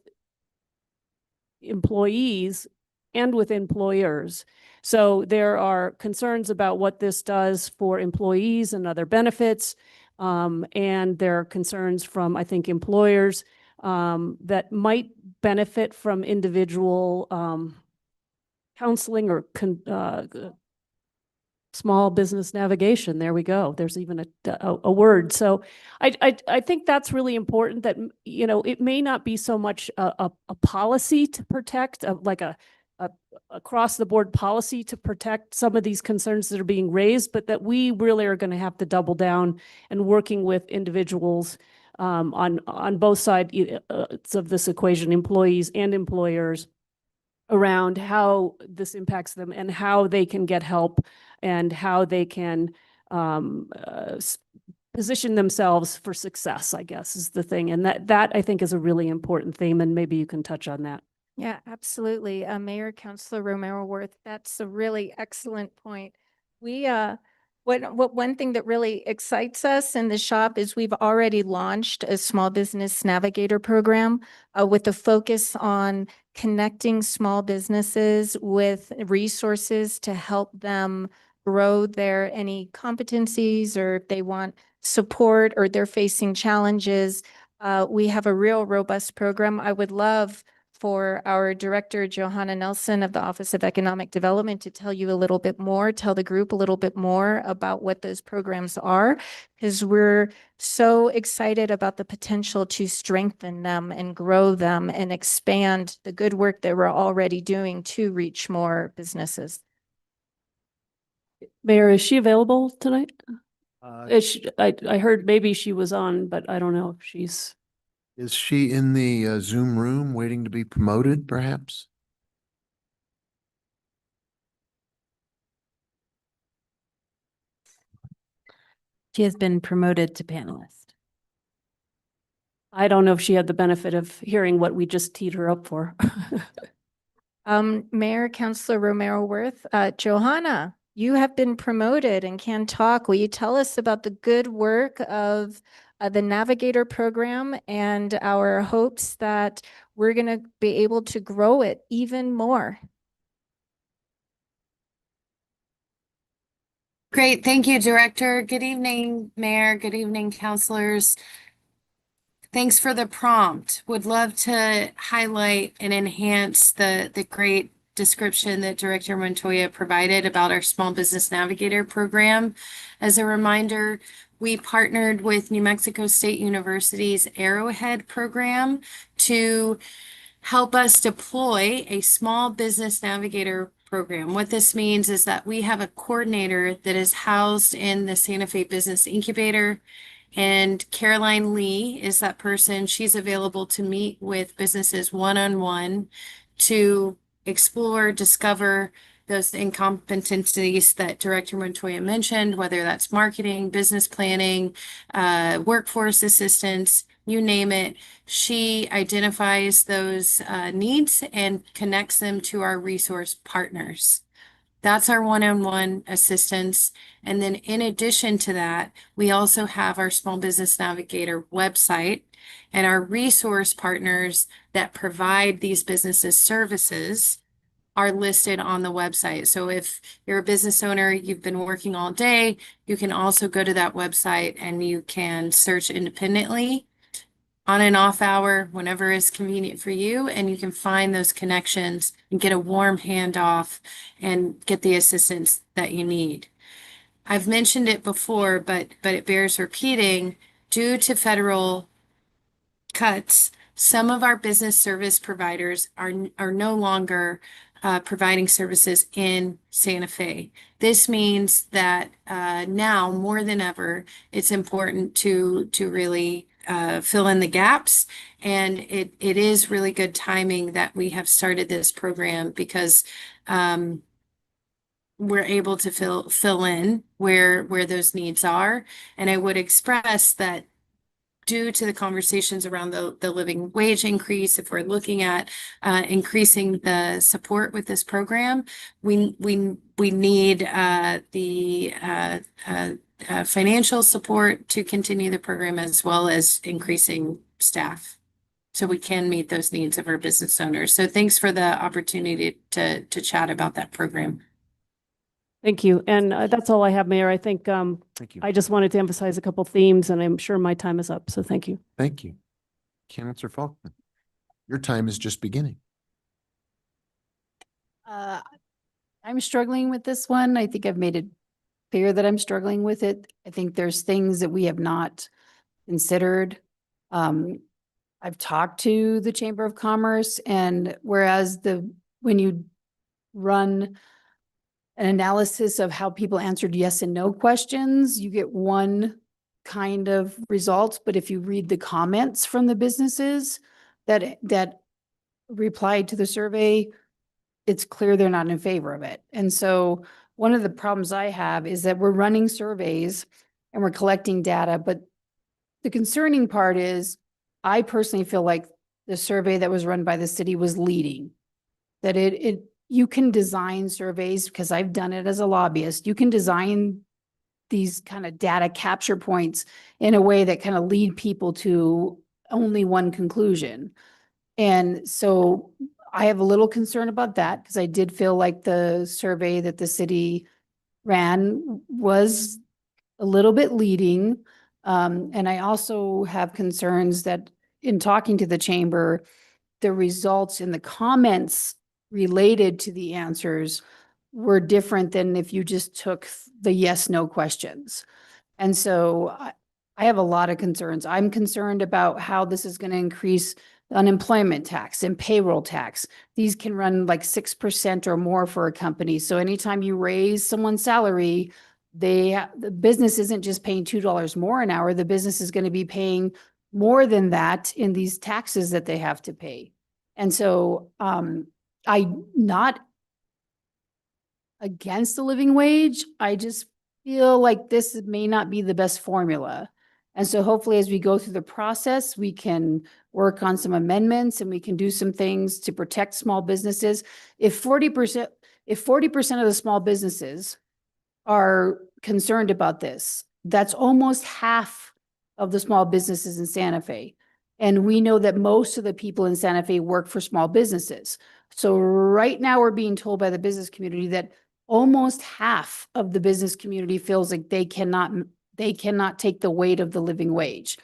employees and with employers. So there are concerns about what this does for employees and other benefits. And there are concerns from, I think, employers that might benefit from individual counseling or small business navigation. There we go. There's even a word. So I think that's really important that, it may not be so much a policy to protect, like a across the board policy to protect some of these concerns that are being raised, but that we really are going to have to double down and working with individuals on both sides of this equation, employees and employers, around how this impacts them and how they can get help and how they can position themselves for success, I guess, is the thing. And that I think is a really important theme, and maybe you can touch on that. Yeah, absolutely. Mayor, Councilor Romero Worth, that's a really excellent point. We, one thing that really excites us in the shop is we've already launched a small business navigator program with a focus on connecting small businesses with resources to help them grow their any competencies, or if they want support or they're facing challenges. We have a real robust program. I would love for our director, Johanna Nelson of the Office of Economic Development, to tell you a little bit more, tell the group a little bit more about what those programs are, because we're so excited about the potential to strengthen them and grow them and expand the good work that we're already doing to reach more businesses. Mayor, is she available tonight? I heard maybe she was on, but I don't know if she's. Is she in the Zoom room waiting to be promoted, perhaps? She has been promoted to panelist. I don't know if she had the benefit of hearing what we just teed her up for. Mayor Councilor Romero Worth, Johanna, you have been promoted and can talk. Will you tell us about the good work of the Navigator program and our hopes that we're going to be able to grow it even more? Great. Thank you, Director. Good evening, Mayor. Good evening, counselors. Thanks for the prompt. Would love to highlight and enhance the great description that Director Montoya provided about our Small Business Navigator program. As a reminder, we partnered with New Mexico State University's Arrowhead program to help us deploy a Small Business Navigator program. What this means is that we have a coordinator that is housed in the Santa Fe Business Incubator, and Caroline Lee is that person. She's available to meet with businesses one-on-one to explore, discover those incompetencies that Director Montoya mentioned, whether that's marketing, business planning, workforce assistance, you name it. She identifies those needs and connects them to our resource partners. That's our one-on-one assistance. And then in addition to that, we also have our Small Business Navigator website and our resource partners that provide these businesses services are listed on the website. So if you're a business owner, you've been working all day, you can also go to that website and you can search independently on an off hour, whenever is convenient for you, and you can find those connections and get a warm handoff and get the assistance that you need. I've mentioned it before, but it bears repeating. Due to federal cuts, some of our business service providers are no longer providing services in Santa Fe. This means that now more than ever, it's important to really fill in the gaps. And it is really good timing that we have started this program because we're able to fill in where those needs are. And I would express that due to the conversations around the living wage increase, if we're looking at increasing the support with this program, we need the financial support to continue the program as well as increasing staff so we can meet those needs of our business owners. So thanks for the opportunity to chat about that program. Thank you. And that's all I have, Mayor. I think Thank you. I just wanted to emphasize a couple themes, and I'm sure my time is up. So thank you. Thank you. Councilor Faulkner, your time is just beginning. I'm struggling with this one. I think I've made it clear that I'm struggling with it. I think there's things that we have not considered. I've talked to the Chamber of Commerce, and whereas when you run an analysis of how people answered yes and no questions, you get one kind of results. But if you read the comments from the businesses that replied to the survey, it's clear they're not in favor of it. And so one of the problems I have is that we're running surveys and we're collecting data, but the concerning part is I personally feel like the survey that was run by the city was leading, that you can design surveys, because I've done it as a lobbyist. You can design these kind of data capture points in a way that kind of lead people to only one conclusion. And so I have a little concern about that, because I did feel like the survey that the city ran was a little bit leading. And I also have concerns that in talking to the chamber, the results in the comments related to the answers were different than if you just took the yes, no questions. And so I have a lot of concerns. I'm concerned about how this is going to increase the unemployment tax and payroll tax. These can run like 6% or more for a company. So anytime you raise someone's salary, the business isn't just paying $2 more an hour. The business is going to be paying more than that in these taxes that they have to pay. And so I'm not against the living wage. I just feel like this may not be the best formula. And so hopefully as we go through the process, we can work on some amendments and we can do some things to protect small businesses. If 40% of the small businesses are concerned about this, that's almost half of the small businesses in Santa Fe. And we know that most of the people in Santa Fe work for small businesses. So right now we're being told by the business community that almost half of the business community feels like they cannot take the weight of the living wage.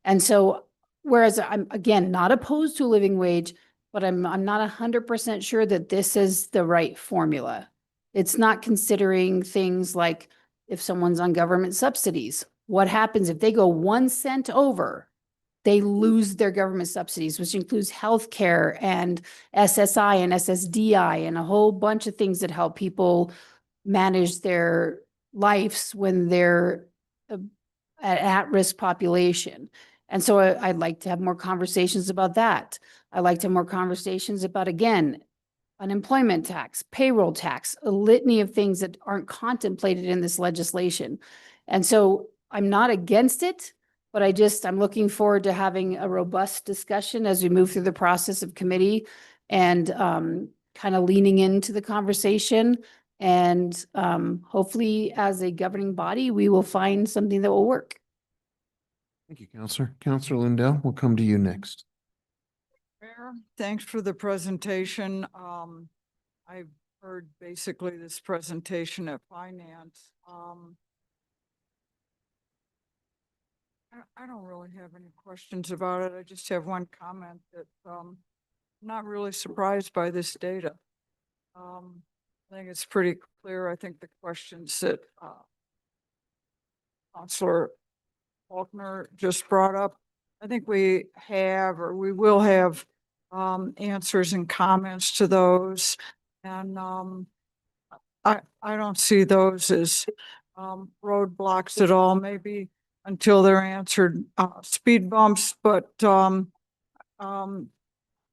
And so, whereas I'm, again, not opposed to a living wage, but I'm not 100% sure that this is the right formula. It's not considering things like if someone's on government subsidies, what happens if they go 1 cent over? They lose their government subsidies, which includes healthcare and SSI and SSDI and a whole bunch of things that help people manage their lives when they're an at-risk population. And so I'd like to have more conversations about that. I'd like to have more conversations about, again, unemployment tax, payroll tax, a litany of things that aren't contemplated in this legislation. And so I'm not against it, but I'm looking forward to having a robust discussion as we move through the process of committee and kind of leaning into the conversation. And hopefully as a governing body, we will find something that will work. Thank you, Counselor. Counselor Lindell, we'll come to you next. Mayor, thanks for the presentation. I've heard basically this presentation at finance. I don't really have any questions about it. I just have one comment that I'm not really surprised by this data. I think it's pretty clear. I think the questions that Councilor Faulkner just brought up, I think we have, or we will have answers and comments to those. And I don't see those as roadblocks at all, maybe until they're answered, speed bumps, but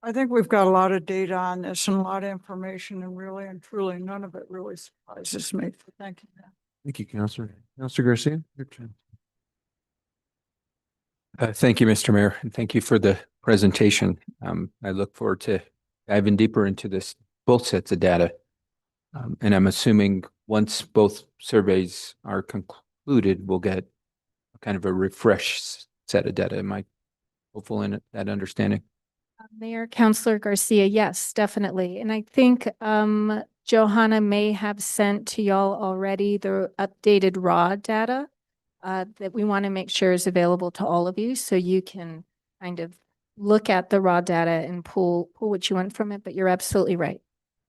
I think we've got a lot of data on this and a lot of information, and really and truly none of it really surprises me. Thank you. Thank you, Counselor. Counselor Garcia, your turn. Thank you, Mr. Mayor, and thank you for the presentation. I look forward to diving deeper into this, both sets of data. And I'm assuming once both surveys are concluded, we'll get kind of a refreshed set of data. Am I hopeful in that understanding? Mayor, Councilor Garcia, yes, definitely. And I think Johanna may have sent to y'all already the updated raw data that we want to make sure is available to all of you, so you can kind of look at the raw data and pull what you want from it. But you're absolutely right.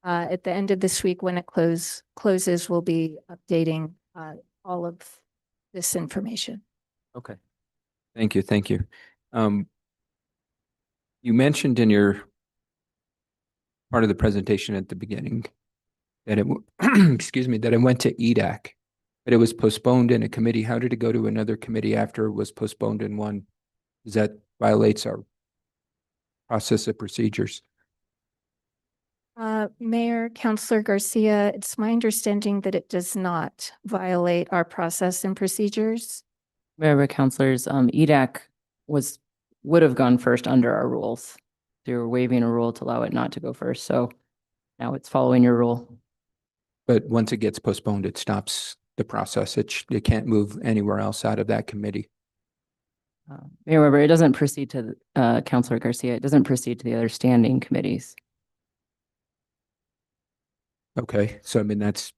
At the end of this week, when it closes, we'll be updating all of this information. Okay. Thank you. Thank you. You mentioned in your part of the presentation at the beginning that it, excuse me, that it went to EDAC, but it was postponed in a committee. How did it go to another committee after it was postponed in one? Does that violates our process of procedures? Mayor, Councilor Garcia, it's my understanding that it does not violate our process and procedures. Mayor, councilors, EDAC would have gone first under our rules. They were waiving a rule to allow it not to go first. So now it's following your rule. But once it gets postponed, it stops the process. It can't move anywhere else out of that committee. Mayor Weber, it doesn't proceed to Councilor Garcia. It doesn't proceed to the other standing committees. Okay, so I mean, that's,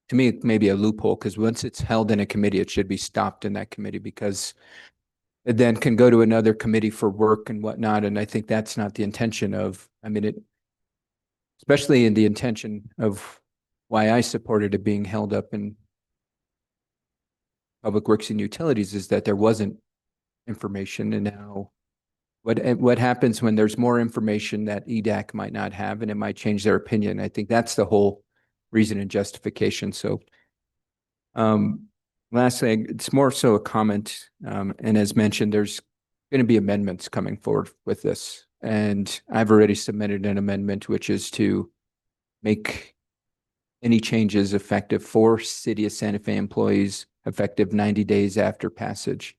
to me, it may be a loophole, because once it's held in a committee, it should be stopped in that committee, because it then can go to another committee for work and whatnot. And I think that's not the intention of, I mean, it, especially in the intention of why I supported it being held up in Public Works and Utilities, is that there wasn't information. And now what happens when there's more information that EDAC might not have, and it might change their opinion? I think that's the whole reason and justification. So lastly, it's more so a comment. And as mentioned, there's going to be amendments coming forward with this. And I've already submitted an amendment, which is to make any changes effective for City of Santa Fe employees effective 90 days after passage.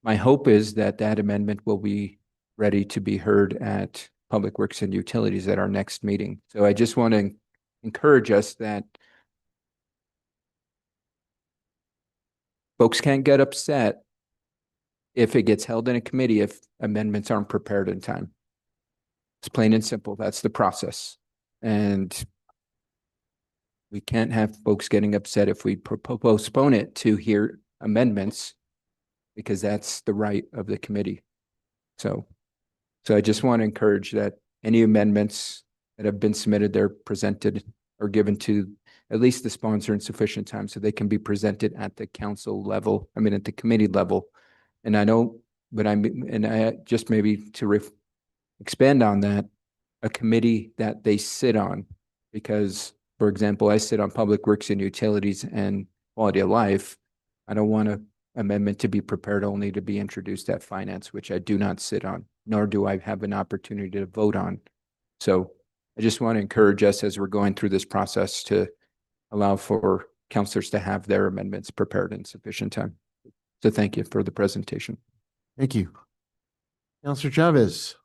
My hope is that that amendment will be ready to be heard at Public Works and Utilities at our next meeting. So I just want to encourage us that folks can't get upset if it gets held in a committee if amendments aren't prepared in time. It's plain and simple. That's the process. And we can't have folks getting upset if we postpone it to hear amendments, because that's the right of the committee. So I just want to encourage that any amendments that have been submitted, they're presented or given to at least the sponsor in sufficient time so they can be presented at the council level, at the committee level. And I know, but I just maybe to expand on that, a committee that they sit on, because, for example, I sit on Public Works and Utilities and Quality of Life. I don't want an amendment to be prepared only to be introduced at Finance, which I do not sit on, nor do I have an opportunity to vote on. So I just want to encourage us as we're going through this process to allow for counselors to have their amendments prepared in sufficient time. So thank you for the presentation. Thank you. Counselor Chavez.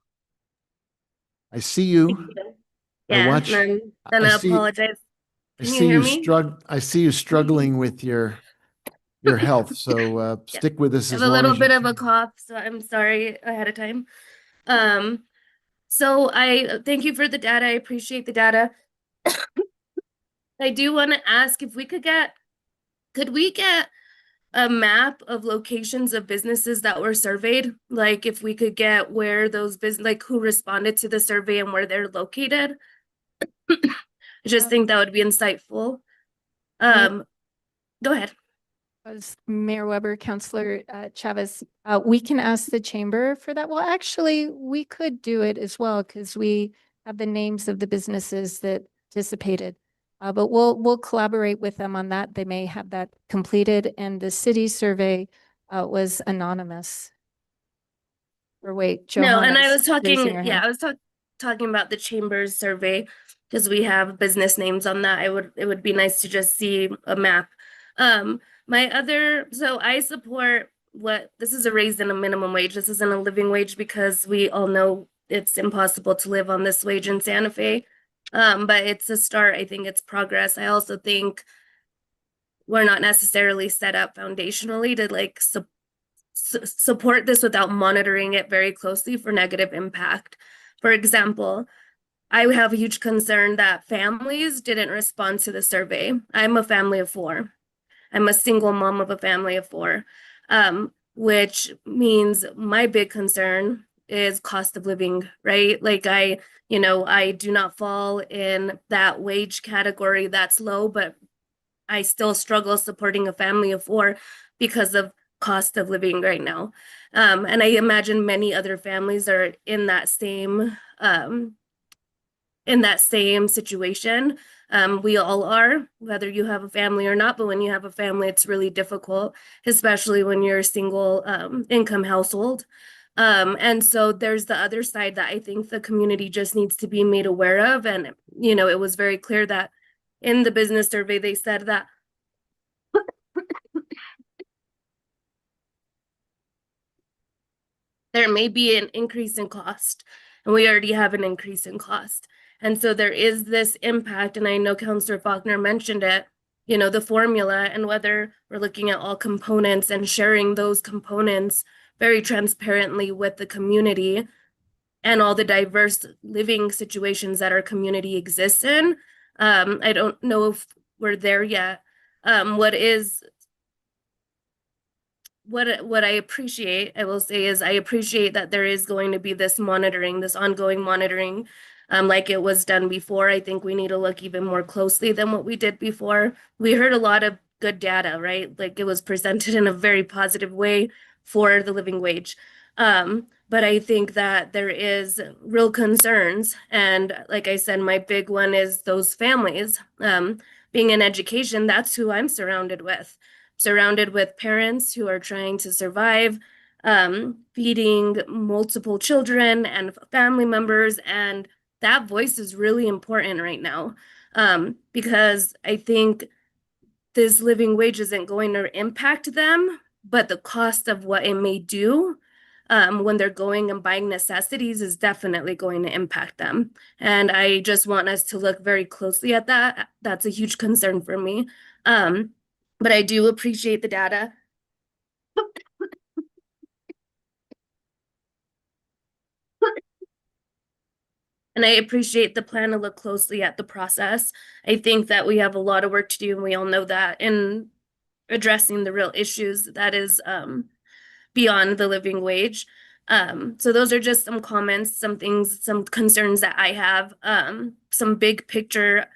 I see you. Yeah, watch- I'm gonna I see- apologize. I Can you see hear you me? I see you struggling with your health. So Yeah. stick with us I as have a long little as you bit of a can. cough, so I'm sorry ahead of time. So I thank you for the data. I appreciate the data. I do want to ask if could we get a map of locations of businesses that were surveyed? Like if we could get where those like who responded to the survey and where they're located? I just think that would be insightful. Go ahead. As Mayor Weber, Councillor Chavez, we can ask the chamber for that. Well, actually, we could do it as well because we have the names of the businesses that participated. But we'll collaborate with them on that. They may have that completed, and the city survey was anonymous. Or wait, No, and I Johanna's was talking, raising her yeah, hand. I was talking about the chamber's survey because we have business names on that. It would be nice to just see a map. So I support this is a raise in a minimum wage. This isn't a living wage because we all know it's impossible to live on this wage in Santa Fe. But it's a start. I think it's progress. I also think we're not necessarily set up foundationally to like support this without monitoring it very closely for negative impact. For example, I have a huge concern that families didn't respond to the survey. I'm a family of 4. I'm a single mom of a family of 4, which means my big concern is cost of living, right? Like I do not fall in that wage category that's low, but I still struggle supporting a family of 4 because of cost of living right now. And I imagine many other families are in that same situation. We all are, whether you have a family or not, but when you have a family, it's really difficult, especially when you're a single income household. And so there's the other side that I think the community just needs to be made aware of. And, it was very clear that in the business survey, they said that there may be an increase in cost, and we already have an increase in cost. And so there is this impact, and I know Councillor Faulkner mentioned it, the formula, and whether we're looking at all components and sharing those components very transparently with the community and all the diverse living situations that our community exists in. I don't know if we're there yet. What I appreciate, I will say, is I appreciate that there is going to be this monitoring, this ongoing monitoring, like it was done before. I think we need to look even more closely than what we did before. We heard a lot of good data, right? Like it was presented in a very positive way for the living wage. But I think that there is real concerns. And like I said, my big one is those families. Being in education, that's who I'm surrounded with parents who are trying to survive, feeding multiple children and family members. And that voice is really important right now. because I think this living wage isn't going to impact them, but the cost of what it may do when they're going and buying necessities is definitely going to impact them. And I just want us to look very closely at that. That's a huge concern for me. But I do appreciate the data. And I appreciate the plan to look closely at the process. I think that we have a lot of work to do, and we all know that, in addressing the real issues that is beyond the living wage. So those are just some comments, some things, some concerns that I have, some big picture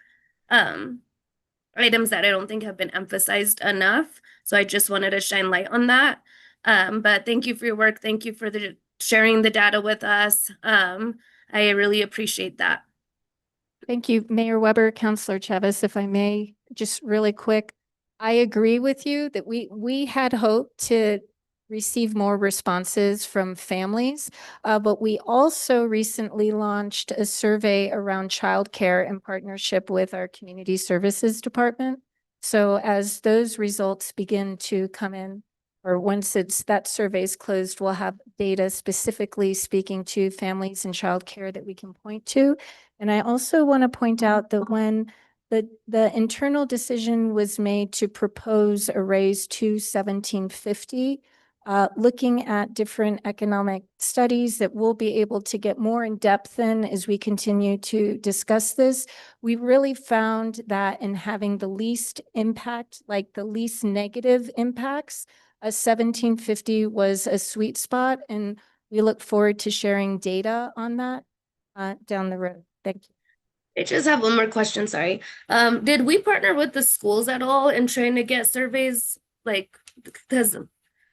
items that I don't think have been emphasized enough. So I just wanted to shine light on that. But thank you for your work. Thank you for sharing the data with us. I really appreciate that. Thank you, Mayor Weber, Councilor Chavez, if I may, just really quick. I agree with you that we had hoped to receive more responses from families, but we also recently launched a survey around childcare in partnership with our Community Services Department. So as those results begin to come in, or once that survey is closed, we'll have data specifically speaking to families and childcare that we can point to. And I also want to point out that when the internal decision was made to propose a raise to $17.50, looking at different economic studies that we'll be able to get more in depth in as we continue to discuss this, we really found that in having the least impact, like the least negative impacts, a $17.50 was a sweet spot, and we look forward to sharing data on that down the road. Thank you. I just have one more question, sorry. Did we partner with the schools at all in trying to get surveys? Like, because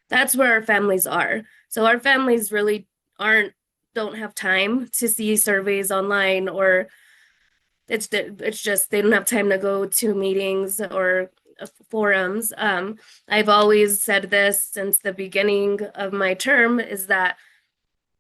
that's where our families are. So our families really don't have time to see surveys online, or it's just they don't have time to go to meetings or forums. I've always said this since the beginning of my term, is that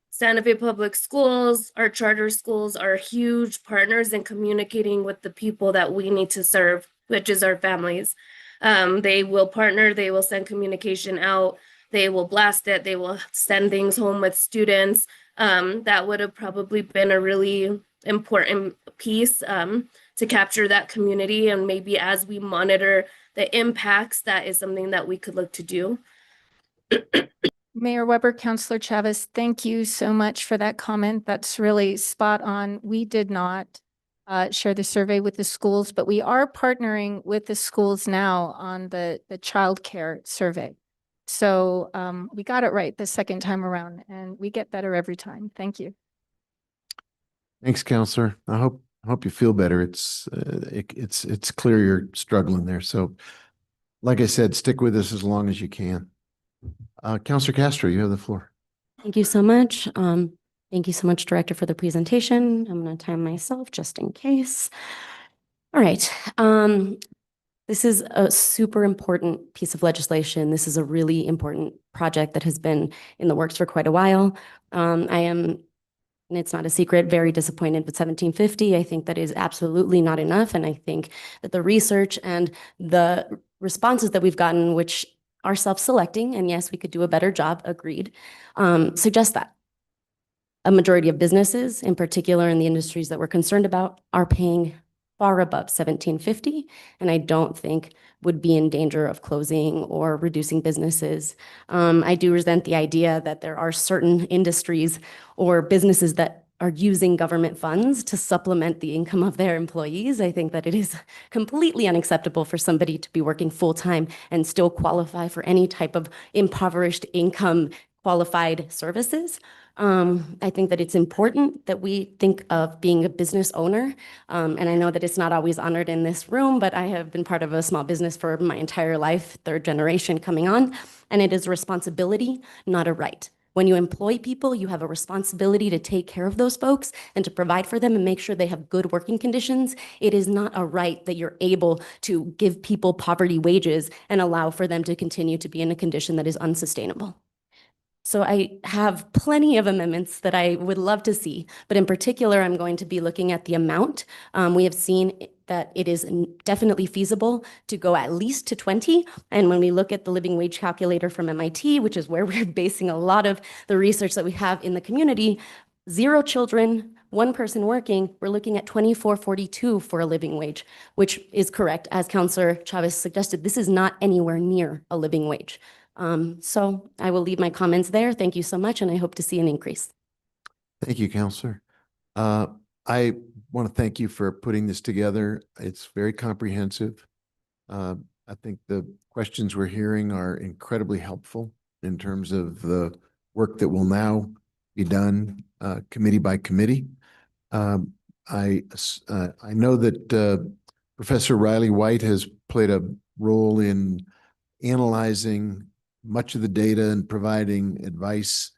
Santa Fe Public Schools, our charter schools, are huge partners in communicating with the people that we need to serve, which is our families. They will partner, they will send communication out, they will blast it, they will send things home with students. That would have probably been a really important piece to capture that community. And maybe as we monitor the impacts, that is something that we could look to do. Mayor Weber, Councilor Chavez, thank you so much for that comment. That's really spot on. We did not share the survey with the schools, but we are partnering with the schools now on the childcare survey. So we got it right the second time around, and we get better every time. Thank you. Thanks, Counselor. I hope you feel better. It's clear you're struggling there. So like I said, stick with us as long as you can. Counselor Castro, you have the floor. Thank you so much. Thank you so much, Director, for the presentation. I'm going to time myself just in case. All right. This is a super important piece of legislation. This is a really important project that has been in the works for quite a while. I am, and it's not a secret, very disappointed with $17.50. I think that is absolutely not enough. And I think that the research and the responses that we've gotten, which are self-selecting, and yes, we could do a better job, agreed, suggest that. A majority of businesses, in particular in the industries that we're concerned about, are paying far above $17.50, and I don't think would be in danger of closing or reducing businesses. I do resent the idea that there are certain industries or businesses that are using government funds to supplement the income of their employees. I think that it is completely unacceptable for somebody to be working full-time and still qualify for any type of impoverished income qualified services. I think that it's important that we think of being a business owner. And I know that it's not always honored in this room, but I have been part of a small business for my entire life, third generation coming on, and it is a responsibility, not a right. When you employ people, you have a responsibility to take care of those folks and to provide for them and make sure they have good working conditions. It is not a right that you're able to give people poverty wages and allow for them to continue to be in a condition that is unsustainable. So I have plenty of amendments that I would love to see, but in particular, I'm going to be looking at the amount. We have seen that it is definitely feasible to go at least to 20. And when we look at the living wage calculator from MIT, which is where we're basing a lot of the research that we have in the community, 0 children, 1 person working, we're looking at $24.42 for a living wage, which is correct. As Councillor Chavez suggested, this is not anywhere near a living wage. So I will leave my comments there. Thank you so much, and I hope to see an increase. Thank you, Counselor. I want to thank you for putting this together. It's very comprehensive. I think the questions we're hearing are incredibly helpful in terms of the work that will now be done committee by committee. I know that Professor Riley White has played a role in analyzing much of the data and providing advice.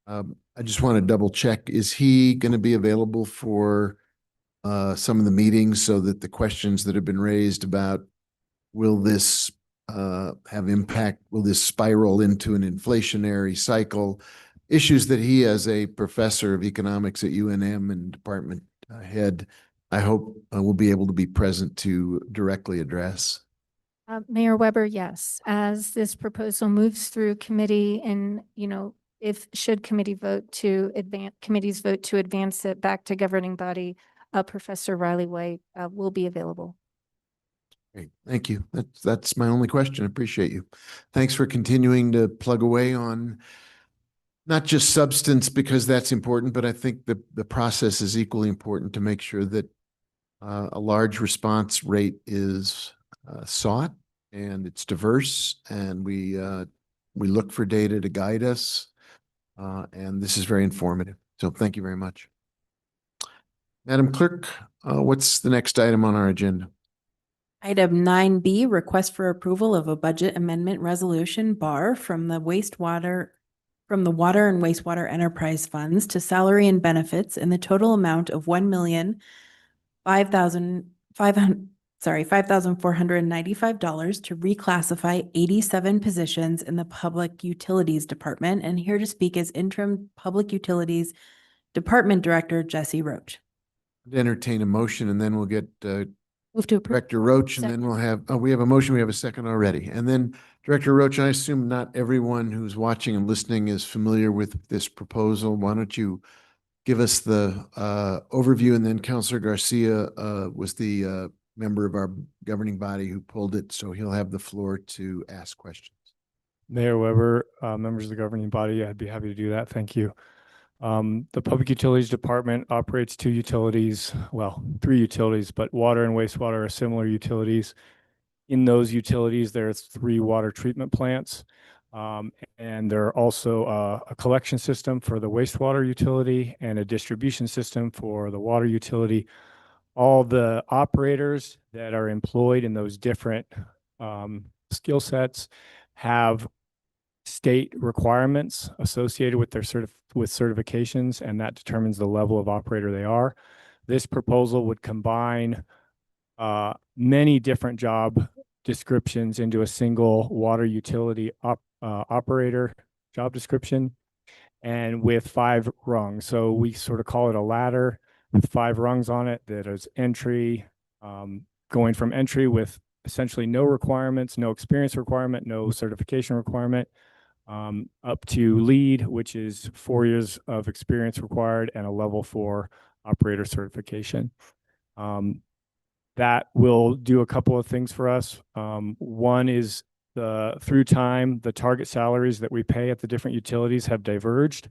I just want to double check, is he going to be available for some of the meetings so that the questions that have been raised about will this have impact, will this spiral into an inflationary cycle, issues that he as a professor of economics at UNM and department head, I hope will be able to be present to directly address. Mayor Weber, yes, as this proposal moves through committee and, if should committees vote to advance it back to governing body, Professor Riley White will be available. Great, thank you. That's my only question. I appreciate you. Thanks for continuing to plug away on not just substance, because that's important, but I think the process is equally important to make sure that a large response rate is sought and it's diverse, and we look for data to guide us, and this is very informative. So thank you very much. Madam Clerk, what's the next item on our agenda? Item 9B, request for approval of a budget amendment resolution bar from the water and wastewater enterprise funds to salary and benefits in the total amount of $5,495 to reclassify 87 positions in the Public Utilities Department. And here to speak is Interim Public Utilities Department Director Jesse Roach. Entertain a motion, and then we'll get Move to approve. Director Roach, and then we'll have, we have a motion, we have a second already. And then Director Roach, I assume not everyone who's watching and listening is familiar with this proposal. Why don't you give us the overview, and then Councilor Garcia was the member of our governing body who pulled it, so he'll have the floor to ask questions. Mayor Weber, members of the governing body, I'd be happy to do that. Thank you. The Public Utilities Department operates 2 utilities, well, 3 utilities, but water and wastewater are similar utilities. In those utilities, there's 3 water treatment plants. And there are also a collection system for the wastewater utility and a distribution system for the water utility. All the operators that are employed in those different skill sets have state requirements associated with their certifications, and that determines the level of operator they are. This proposal would combine many different job descriptions into a single water utility operator job description, and with 5 rungs. So we sort of call it a ladder with 5 rungs on it that is entry, going from entry with essentially no requirements, no experience requirement, no certification requirement, up to lead, which is 4 years of experience required and a level 4 operator certification. That will do a couple of things for us. One is through time, the target salaries that we pay at the different utilities have diverged.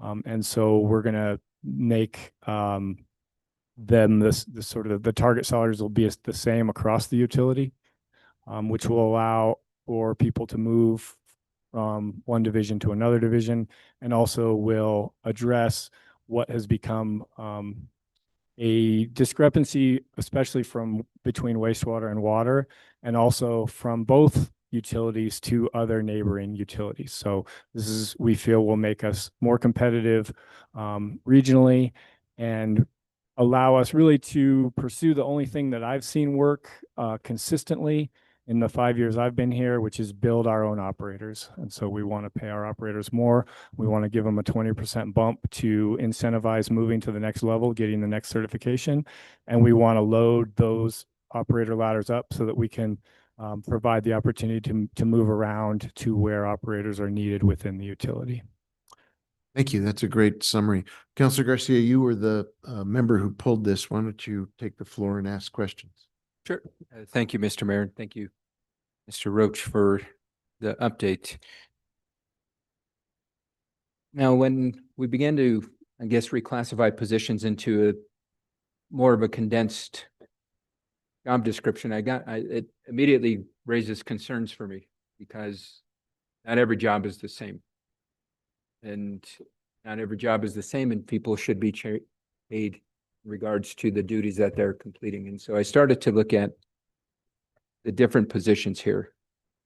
And so we're going to make them the target salaries will be the same across the utility, which will allow for people to move from one division to another division, and also will address what has become a discrepancy, especially between wastewater and water, and also from both utilities to other neighboring utilities. So we feel will make us more competitive regionally, and allow us really to pursue the only thing that I've seen work consistently in the 5 years I've been here, which is build our own operators. And so we want to pay our operators more. We want to give them a 20% bump to incentivize moving to the next level, getting the next certification. And we want to load those operator ladders up so that we can provide the opportunity to move around to where operators are needed within the utility. Thank you. That's a great summary. Councilor Garcia, you were the member who pulled this. Why don't you take the floor and ask questions? Sure. Thank you, Mr. Mayor. Thank you, Mr. Roach, for the update. Now, when we began to, I guess, reclassify positions into a more of a condensed job description, it immediately raises concerns for me because not every job is the same. And not every job is the same, and people should be paid in regards to the duties that they're completing. And so I started to look at the different positions here,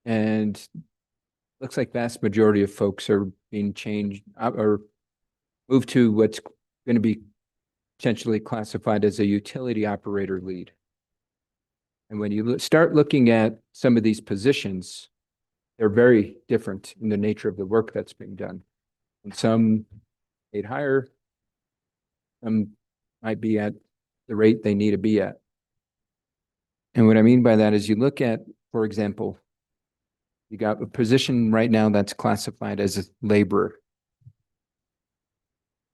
and looks like vast majority of folks are being changed or moved to what's going to be potentially classified as a utility operator lead. And when you start looking at some of these positions, they're very different in the nature of the work that's being done. And some paid higher, some might be at the rate they need to be at. And what I mean by that is you look at, for example, you got a position right now that's classified as a laborer.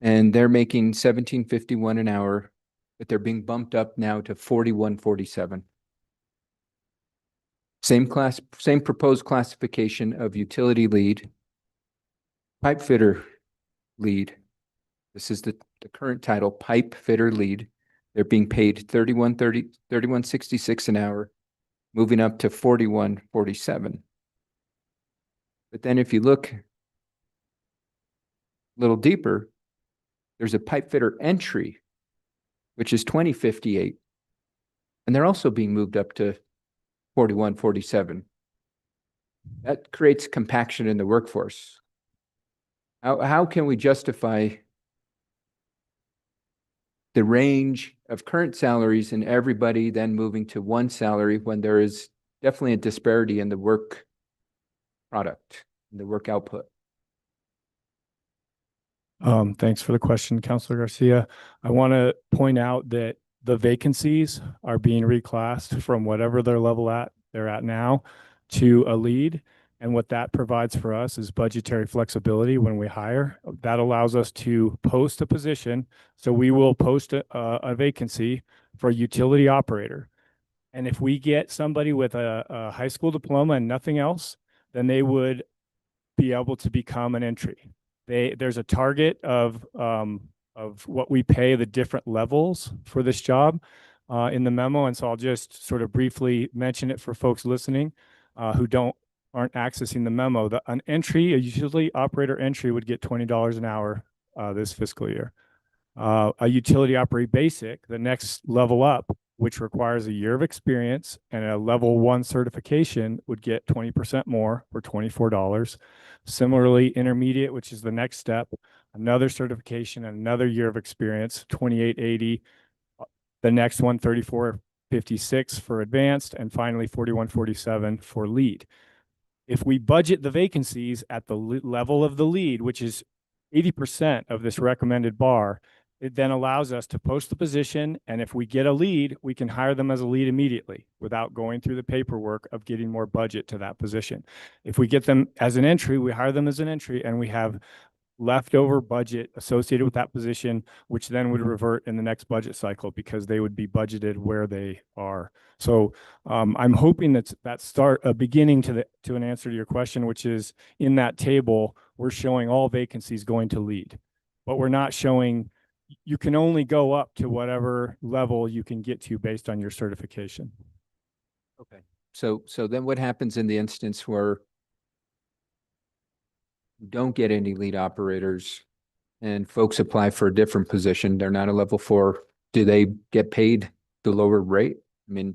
And they're making $17.51 an hour, but they're being bumped up now to $41.47. Same proposed classification of utility lead, pipe fitter lead. This is the current title, pipe fitter lead. They're being paid $31.66 an hour, moving up to $41.47. But then if you look a little deeper, there's a pipe fitter entry, which is $20.58. And they're also being moved up to $41.47. That creates compaction in the workforce. How can we justify the range of current salaries and everybody then moving to one salary when there is definitely a disparity in the work product, in the work output? Thanks for the question, Councilor Garcia. I want to point out that the vacancies are being reclassed from whatever their level they're at now to a lead. And what that provides for us is budgetary flexibility when we hire. That allows us to post a position. So we will post a vacancy for a utility operator. And if we get somebody with a high school diploma and nothing else, then they would be able to become an entry. There's a target of what we pay the different levels for this job in the memo. And so I'll just sort of briefly mention it for folks listening who aren't accessing the memo. A utility operator entry would get $20 an hour this fiscal year. A utility operator basic, the next level up, which requires a year of experience and a level 1 certification, would get 20% more for $24. Similarly, intermediate, which is the next step, another certification and another year of experience, $28.80. The next one, $34.56 for advanced, and finally $41.47 for lead. If we budget the vacancies at the level of the lead, which is 80% of this recommended bar, it then allows us to post the position. And if we get a lead, we can hire them as a lead immediately without going through the paperwork of getting more budget to that position. If we get them as an entry, we hire them as an entry, and we have leftover budget associated with that position, which then would revert in the next budget cycle because they would be budgeted where they are. So I'm hoping that a beginning to an answer to your question, which is in that table, we're showing all vacancies going to lead, but we're not showing you can only go up to whatever level you can get to based on your certification. Okay. So then what happens in the instance where you don't get any lead operators and folks apply for a different position? They're not a level 4. Do they get paid the lower rate? I mean,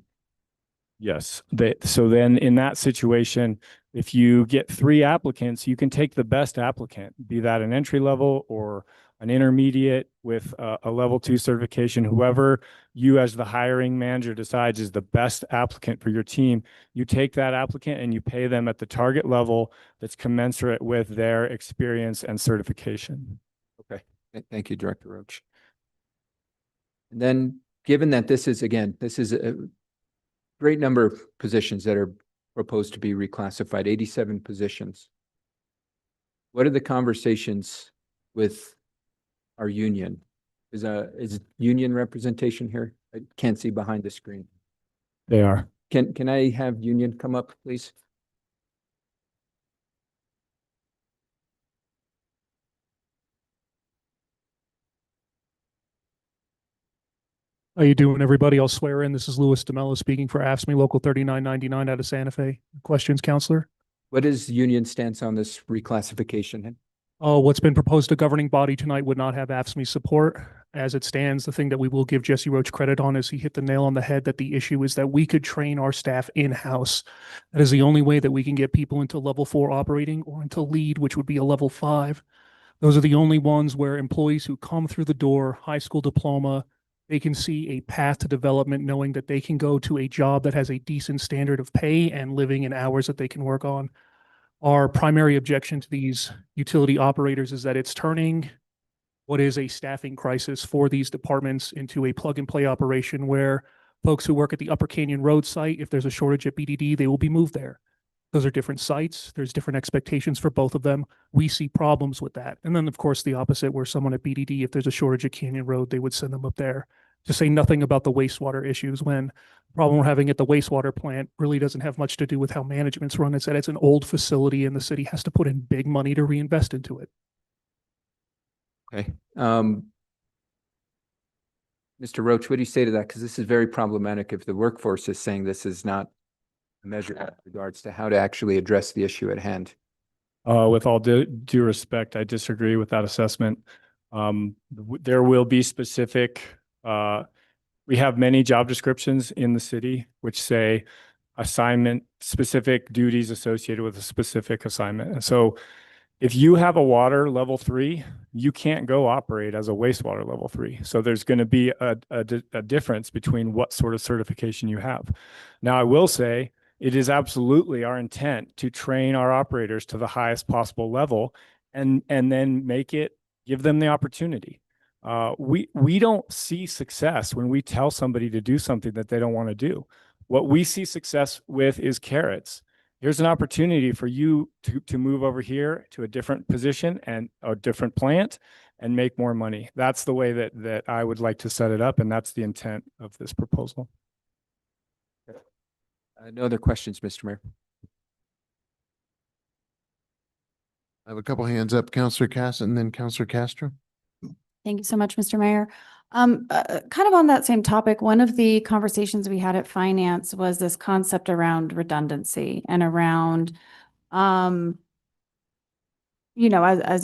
yes. So then in that situation, if you get 3 applicants, you can take the best applicant, be that an entry level or an intermediate with a level 2 certification. Whoever you as the hiring manager decides is the best applicant for your team, you take that applicant and you pay them at the target level that's commensurate with their experience and certification. Okay, thank you, Director Roach. And then, given that this is a great number of positions that are proposed to be reclassified, 87 positions. What are the conversations with our union? Is union representation here? I can't see behind the screen. They are. Can I have union come up, please? How you doing, everybody? I'll swear in. This is Louis DeMello speaking for AFSCME Local 3999 out of Santa Fe. Questions, Counselor? What is union stance on this reclassification? What's been proposed to governing body tonight would not have AFSCME support. As it stands, the thing that we will give Jesse Roach credit on is he hit the nail on the head that the issue is that we could train our staff in-house. That is the only way that we can get people into level 4 operating or into lead, which would be a level 5. Those are the only ones where employees who come through the door, high school diploma, they can see a path to development knowing that they can go to a job that has a decent standard of pay and living and hours that they can work on. Our primary objection to these utility operators is that it's turning what is a staffing crisis for these departments into a plug and play operation where folks who work at the Upper Canyon Road site, if there's a shortage at BDD, they will be moved there. Those are different sites. There's different expectations for both of them. We see problems with that. And then, of course, the opposite, where someone at BDD, if there's a shortage at Canyon Road, they would send them up there. To say nothing about the wastewater issues, when the problem we're having at the wastewater plant really doesn't have much to do with how management's run. It's that it's an old facility and the city has to put in big money to reinvest into it. Okay. Mr. Roach, what do you say to that? Because this is very problematic if the workforce is saying this is not a measure with regards to how to actually address the issue at hand. With all due respect, I disagree with that assessment. There will be specific, we have many job descriptions in the city which say assignment, specific duties associated with a specific assignment. And so if you have a water level 3, you can't go operate as a wastewater level 3. So there's going to be a difference between what sort of certification you have. Now, I will say it is absolutely our intent to train our operators to the highest possible level and then give them the opportunity. We don't see success when we tell somebody to do something that they don't want to do. What we see success with is carrots. Here's an opportunity for you to move over here to a different position and a different plant and make more money. That's the way that I would like to set it up, and that's the intent of this proposal. No other questions, Mr. Mayor. I have a couple hands up, Councillor Cass and then Councillor Castro. Thank you so much, Mr. Mayor. Kind of on that same topic, one of the conversations we had at finance was this concept around redundancy and around, as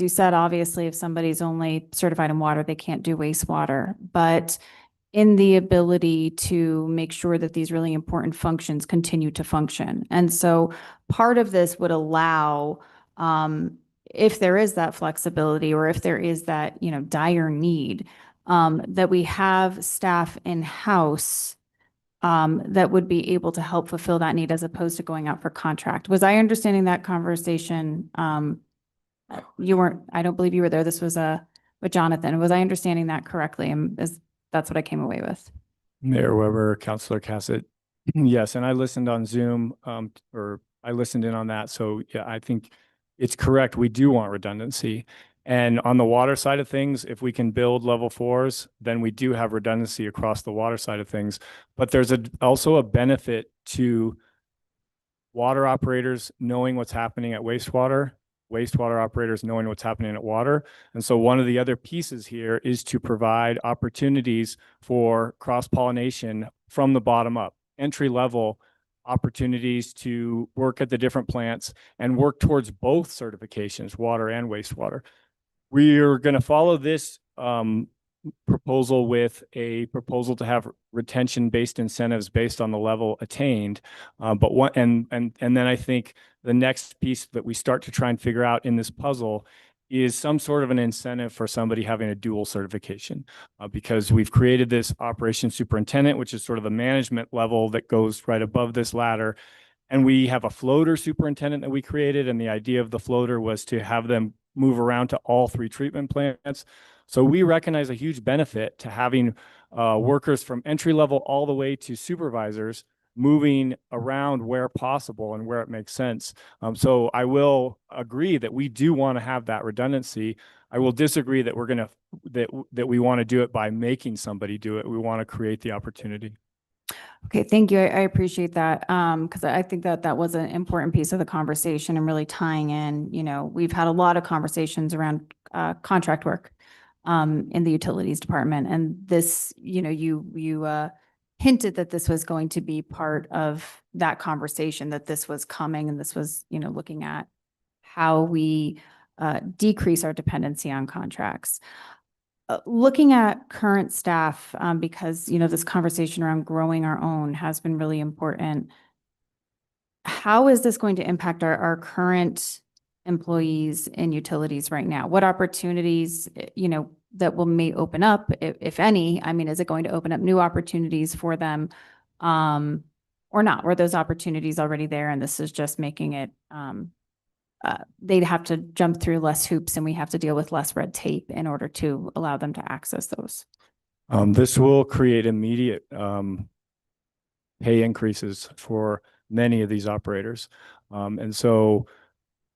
you said, obviously, if somebody's only certified in water, they can't do wastewater, but in the ability to make sure that these really important functions continue to function. And so part of this would allow, if there is that flexibility or if there is that, dire need, that we have staff in-house that would be able to help fulfill that need as opposed to going out for contract. Was I understanding that conversation? You weren't, I don't believe you were there. This was with Jonathan. Was I understanding that correctly? That's what I came away with. Mayor Weber, Councillor Cassett. Yes, and I listened on Zoom, or I listened in on that. So yeah, I think it's correct. We do want redundancy. And on the water side of things, if we can build level 4s, then we do have redundancy across the water side of things. But there's also a benefit to water operators knowing what's happening at wastewater operators knowing what's happening at water. And so one of the other pieces here is to provide opportunities for cross-pollination from the bottom up, entry-level opportunities to work at the different plants and work towards both certifications, water and wastewater. We're going to follow this proposal with a proposal to have retention-based incentives based on the level attained. And then I think the next piece that we start to try and figure out in this puzzle is some sort of an incentive for somebody having a dual certification, because we've created this operations superintendent, which is sort of the management level that goes right above this ladder. And we have a floater superintendent that we created. And the idea of the floater was to have them move around to all 3 treatment plants. So we recognize a huge benefit to having workers from entry level all the way to supervisors moving around where possible and where it makes sense. So I will agree that we do want to have that redundancy. I will disagree that we're going to, that we want to do it by making somebody do it. We want to create the opportunity. Okay, thank you. I appreciate that. Because I think that that was an important piece of the conversation and really tying in, you know, we've had a lot of conversations around contract work in the utilities department. And this, you know, you hinted that this was going to be part of that conversation, that this was coming and this was, you know, looking at how we decrease our dependency on contracts. Looking at current staff, because, you know, this conversation around growing our own has been really important. How is this going to impact our current employees in utilities right now? What opportunities, you know, that may open up, if any? I mean, is it going to open up new opportunities for them, or not? Were those opportunities already there and this is just making it, they'd have to jump through less hoops and we have to deal with less red tape in order to allow them to access those? This will create immediate pay increases for many of these operators. And so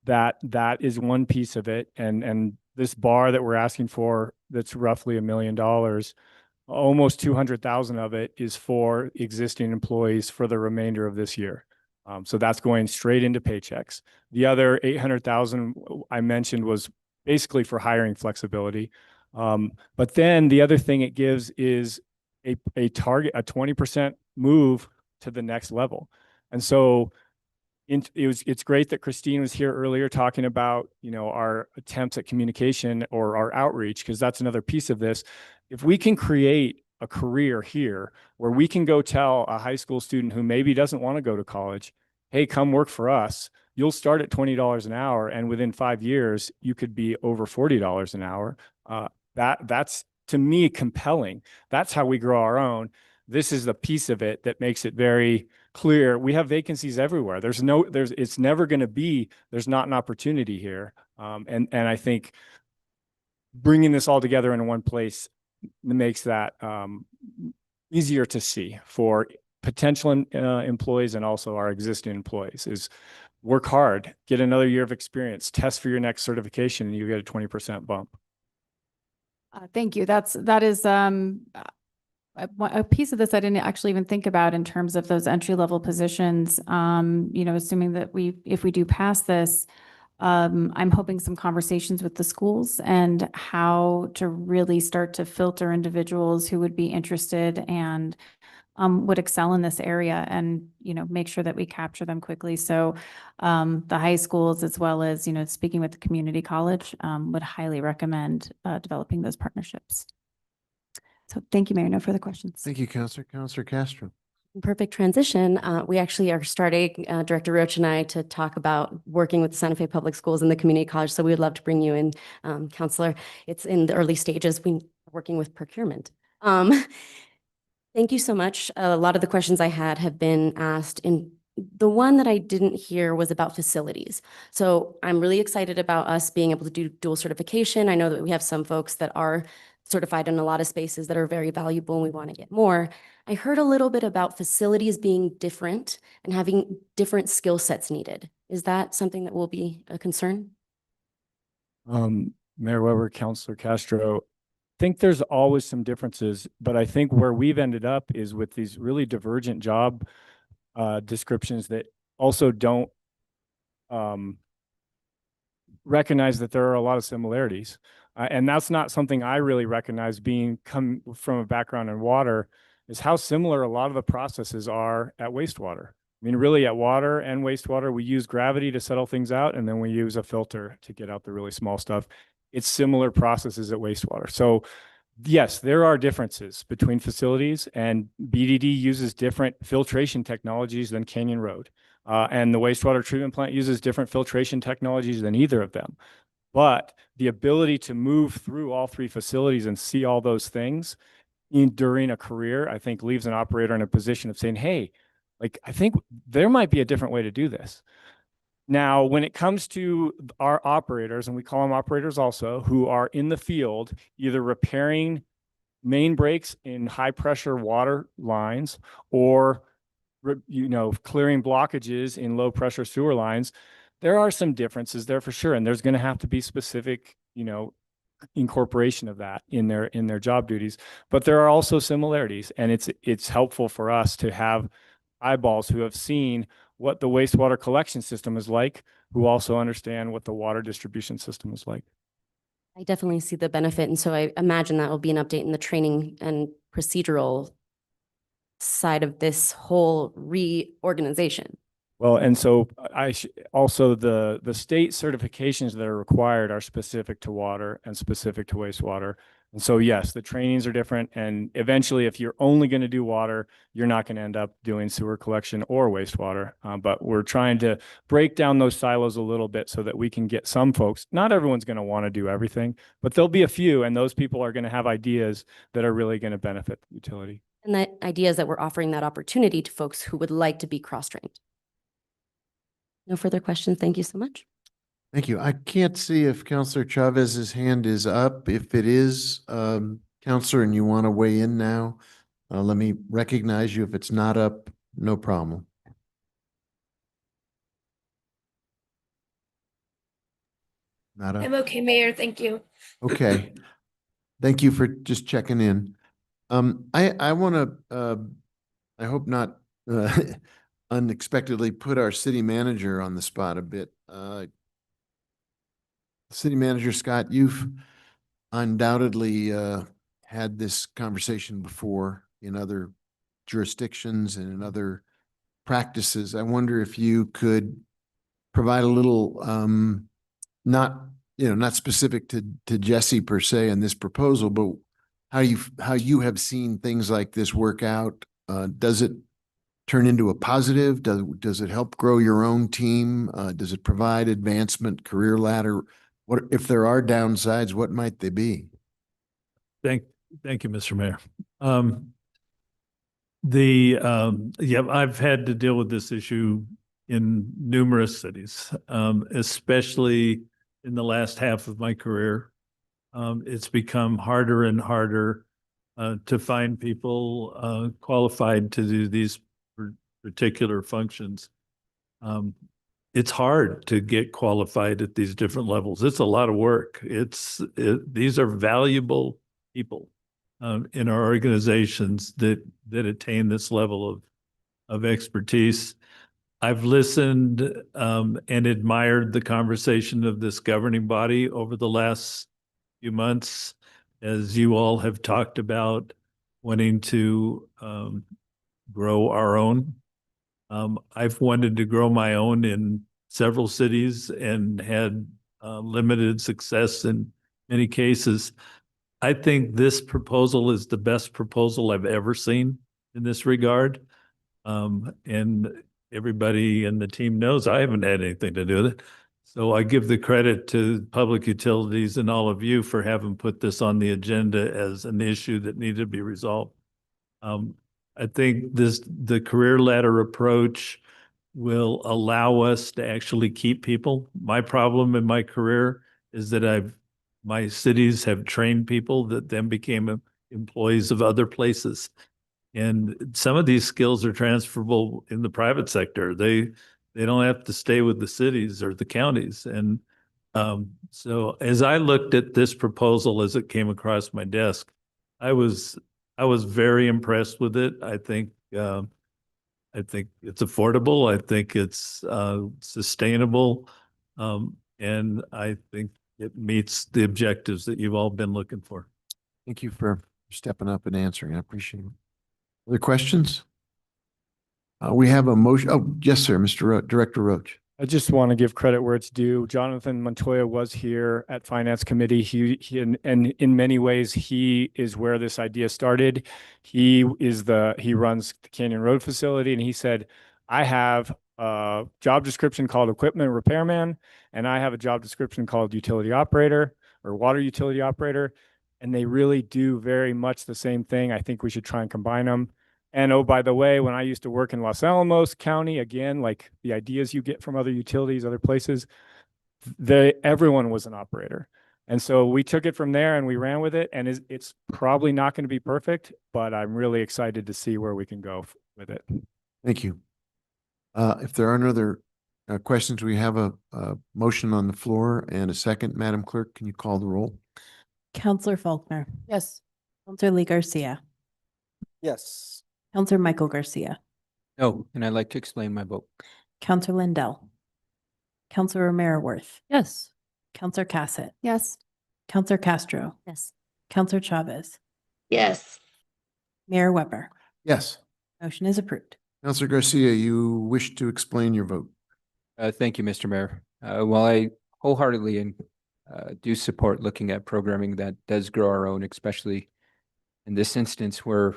that is one piece of it. And this bar that we're asking for, that's roughly $1 million, almost 200,000 of it is for existing employees for the remainder of this year. So that's going straight into paychecks. The other 800,000 I mentioned was basically for hiring flexibility. But then the other thing it gives is a target, a 20% move to the next level. And so it's great that Christine was here earlier talking about, you know, our attempts at communication or our outreach, because that's another piece of this. If we can create a career here where we can go tell a high school student who maybe doesn't want to go to college, hey, come work for us. You'll start at $20 an hour. And within 5 years, you could be over $40 an hour. That's to me compelling. That's how we grow our own. This is the piece of it that makes it very clear. We have vacancies everywhere. It's never going to be, there's not an opportunity here. And I think bringing this all together in one place makes that easier to see for potential employees and also our existing employees. Is work hard, get another year of experience, test for your next certification, and you get a 20% bump. Thank you. That is a piece of this I didn't actually even think about in terms of those entry-level positions. You know, assuming that if we do pass this, I'm hoping some conversations with the schools and how to really start to filter individuals who would be interested and would excel in this area, and, you know, make sure that we capture them quickly. So the high schools, as well as, you know, speaking with the community college, would highly recommend developing those partnerships. So thank you, Mayor. No further questions. Thank you, Counselor. Counselor Castro. Perfect transition. We actually are starting, Director Roach and I, to talk about working with the Santa Fe Public Schools and the community college. So we would love to bring you in, Counselor. It's in the early stages. We're working with procurement. Thank you so much. A lot of the questions I had have been asked. And the one that I didn't hear was about facilities. So I'm really excited about us being able to do dual certification. I know that we have some folks that are certified in a lot of spaces that are very valuable and we want to get more. I heard a little bit about facilities being different and having different skill sets needed. Is that something that will be a concern? Mayor Weber, Counselor Castro, I think there's always some differences, but I think where we've ended up is with these really divergent job descriptions that also don't recognize that there are a lot of similarities. And that's not something I really recognize, come from a background in water, is how similar a lot of the processes are at wastewater. I mean, really at water and wastewater, we use gravity to settle things out, and then we use a filter to get out the really small stuff. It's similar processes at wastewater. So yes, there are differences between facilities, and BDD uses different filtration technologies than Canyon Road. And the wastewater treatment plant uses different filtration technologies than either of them. But the ability to move through all three facilities and see all those things during a career, I think leaves an operator in a position of saying, hey, like, I think there might be a different way to do this. Now, when it comes to our operators, and we call them operators also, who are in the field, either repairing main breaks in high pressure water lines or, clearing blockages in low pressure sewer lines, there are some differences there for sure. And there's going to have to be specific, incorporation of that in their job duties. But there are also similarities, and it's helpful for us to have eyeballs who have seen what the wastewater collection system is like, who also understand what the water distribution system is like. I definitely see the benefit. And so I imagine that will be an update in the training and procedural side of this whole reorganization. Well, and so also the state certifications that are required are specific to water and specific to wastewater. And so, yes, the trainings are different. And eventually, if you're only going to do water, you're not going to end up doing sewer collection or wastewater. But we're trying to break down those silos a little bit so that we can get some folks. Not everyone's going to want to do everything, but there'll be a few. And those people are going to have ideas that are really going to benefit the utility. And the idea is that we're offering that opportunity to folks who would like to be cross-trained. No further questions. Thank you so much. Thank you. I can't see if Counselor Chavez's hand is up. If it is, Counselor, and you want to weigh in now, let me recognize you. If it's not up, no problem. Not up. I'm okay, Mayor. Thank you. Okay. Thank you for just checking in. I want to, I hope not unexpectedly put our city manager on the spot a bit. City Manager Scott, you've undoubtedly had this conversation before in other jurisdictions and in other practices. I wonder if you could provide a little, not specific to Jesse per se in this proposal, but how you have seen things like this work out. Does it turn into a positive? Does it help grow your own team? Does it provide advancement, career ladder? What if there are downsides? What might they be? Thank you, Mr. Mayor. I've had to deal with this issue in numerous cities, especially in the last half of my career. It's become harder and harder to find people qualified to do these particular functions. It's hard to get qualified at these different levels. It's a lot of work. These are valuable people in our organizations that attain this level of expertise. I've listened and admired the conversation of this governing body over the last few months, as you all have talked about wanting to grow our own. I've wanted to grow my own in several cities and had limited success in many cases. I think this proposal is the best proposal I've ever seen in this regard. And everybody in the team knows I haven't had anything to do with it. So I give the credit to Public Utilities and all of you for having put this on the agenda as an issue that needed to be resolved. I think the career ladder approach will allow us to actually keep people. My problem in my career is that my cities have trained people that then became employees of other places. And some of these skills are transferable in the private sector. They don't have to stay with the cities or the counties. And so as I looked at this proposal as it came across my desk, I was very impressed with it. I think it's affordable. I think it's sustainable. And I think it meets the objectives that you've all been looking for. Thank you for stepping up and answering. I appreciate it. Other questions? We have a motion. Oh, yes, sir, Director Roach. I just want to give credit where it's due. Jonathan Montoya was here at Finance Committee. He and in many ways, he is where this idea started. He runs the Canyon Road facility, and he said, I have job description called equipment repairman, and I have a job description called utility operator or water utility operator. And they really do very much the same thing. I think we should try and combine them. And oh, by the way, when I used to work in Los Alamos County, again, like the ideas you get from other utilities, other places, everyone was an operator. And so we took it from there and we ran with it. And it's probably not going to be perfect, but I'm really excited to see where we can go with it. Thank you. If there are no other questions, we have a motion on the floor and a second. Madam Clerk, can you call the roll? Counselor Faulkner, Yes. Counselor Lee Garcia, Yes. Counselor Michael Garcia, No, and I'd like to explain my vote. Counselor Lindell, Counselor Romero Worth, Yes. Counselor Cassett, Yes. Counselor Castro, Yes. Counselor Chavez, Yes. Mayor Weber. Yes. Motion is approved. Counselor Garcia, you wish to explain your vote? Thank you, Mr. Mayor. While I wholeheartedly do support looking at programming that does grow our own, especially in this instance where,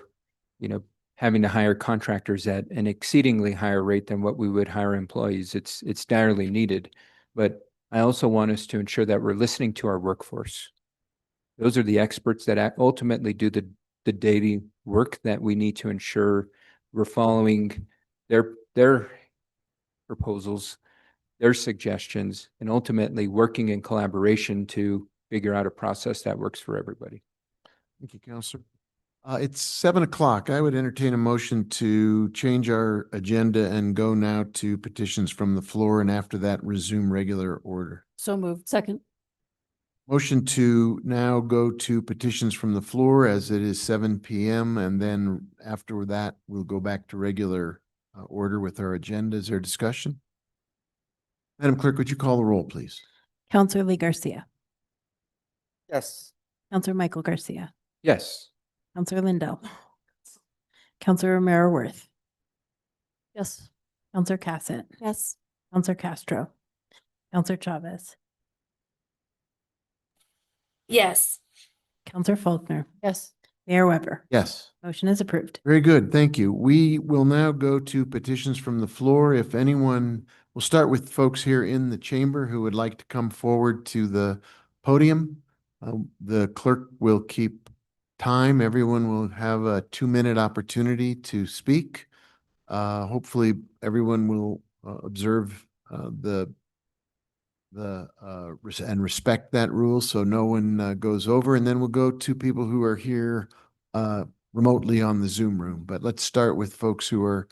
having to hire contractors at an exceedingly higher rate than what we would hire employees, it's direly needed. But I also want us to ensure that we're listening to our workforce. Those are the experts that ultimately do the daily work that we need to ensure we're following their proposals, their suggestions, and ultimately working in collaboration to figure out a process that works for everybody. Thank you, Counselor. It's 7 o'clock. I would entertain a motion to change our agenda and go now to petitions from the floor, and after that resume regular order. So moved. Second. Motion to now go to petitions from the floor as it is 7 p.m. And then after that, we'll go back to regular order with our agenda. Is there discussion? Madam Clerk, would you call the roll, please? Counselor Lee Garcia, Yes. Counselor Michael Garcia, Yes. Counselor Lindell, Counselor Romero Worth, Yes. Counselor Cassett, Yes. Counselor Castro, Counselor Chavez, Yes. Counselor Faulkner, Yes. Mayor Weber. Yes. Motion is approved. Very good. Thank you. We will now go to petitions from the floor. If anyone, we'll start with folks here in the chamber who would like to come forward to the podium. The clerk will keep time. Everyone will have a 2-minute opportunity to speak. Hopefully everyone will observe and respect that rule so no one goes over. And then we'll go to people who are here remotely on the Zoom room. But let's start with folks who are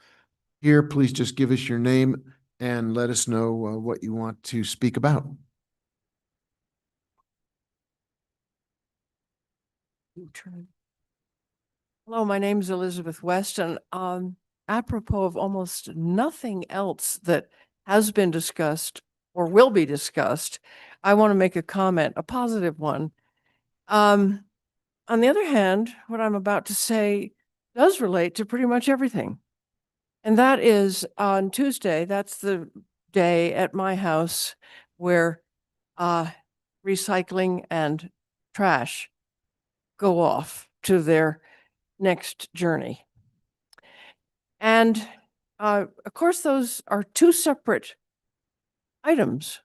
here. Please just give us your name and let us know what you want to speak about. Hello, my name is Elizabeth West, and apropos of almost nothing else that has been discussed or will be discussed, I want to make a comment, a positive one. On the other hand, what I'm about to say does relate to pretty much everything. And that is on Tuesday, that's the day at my house where recycling and trash go off to their next journey. And of course, those are two separate items.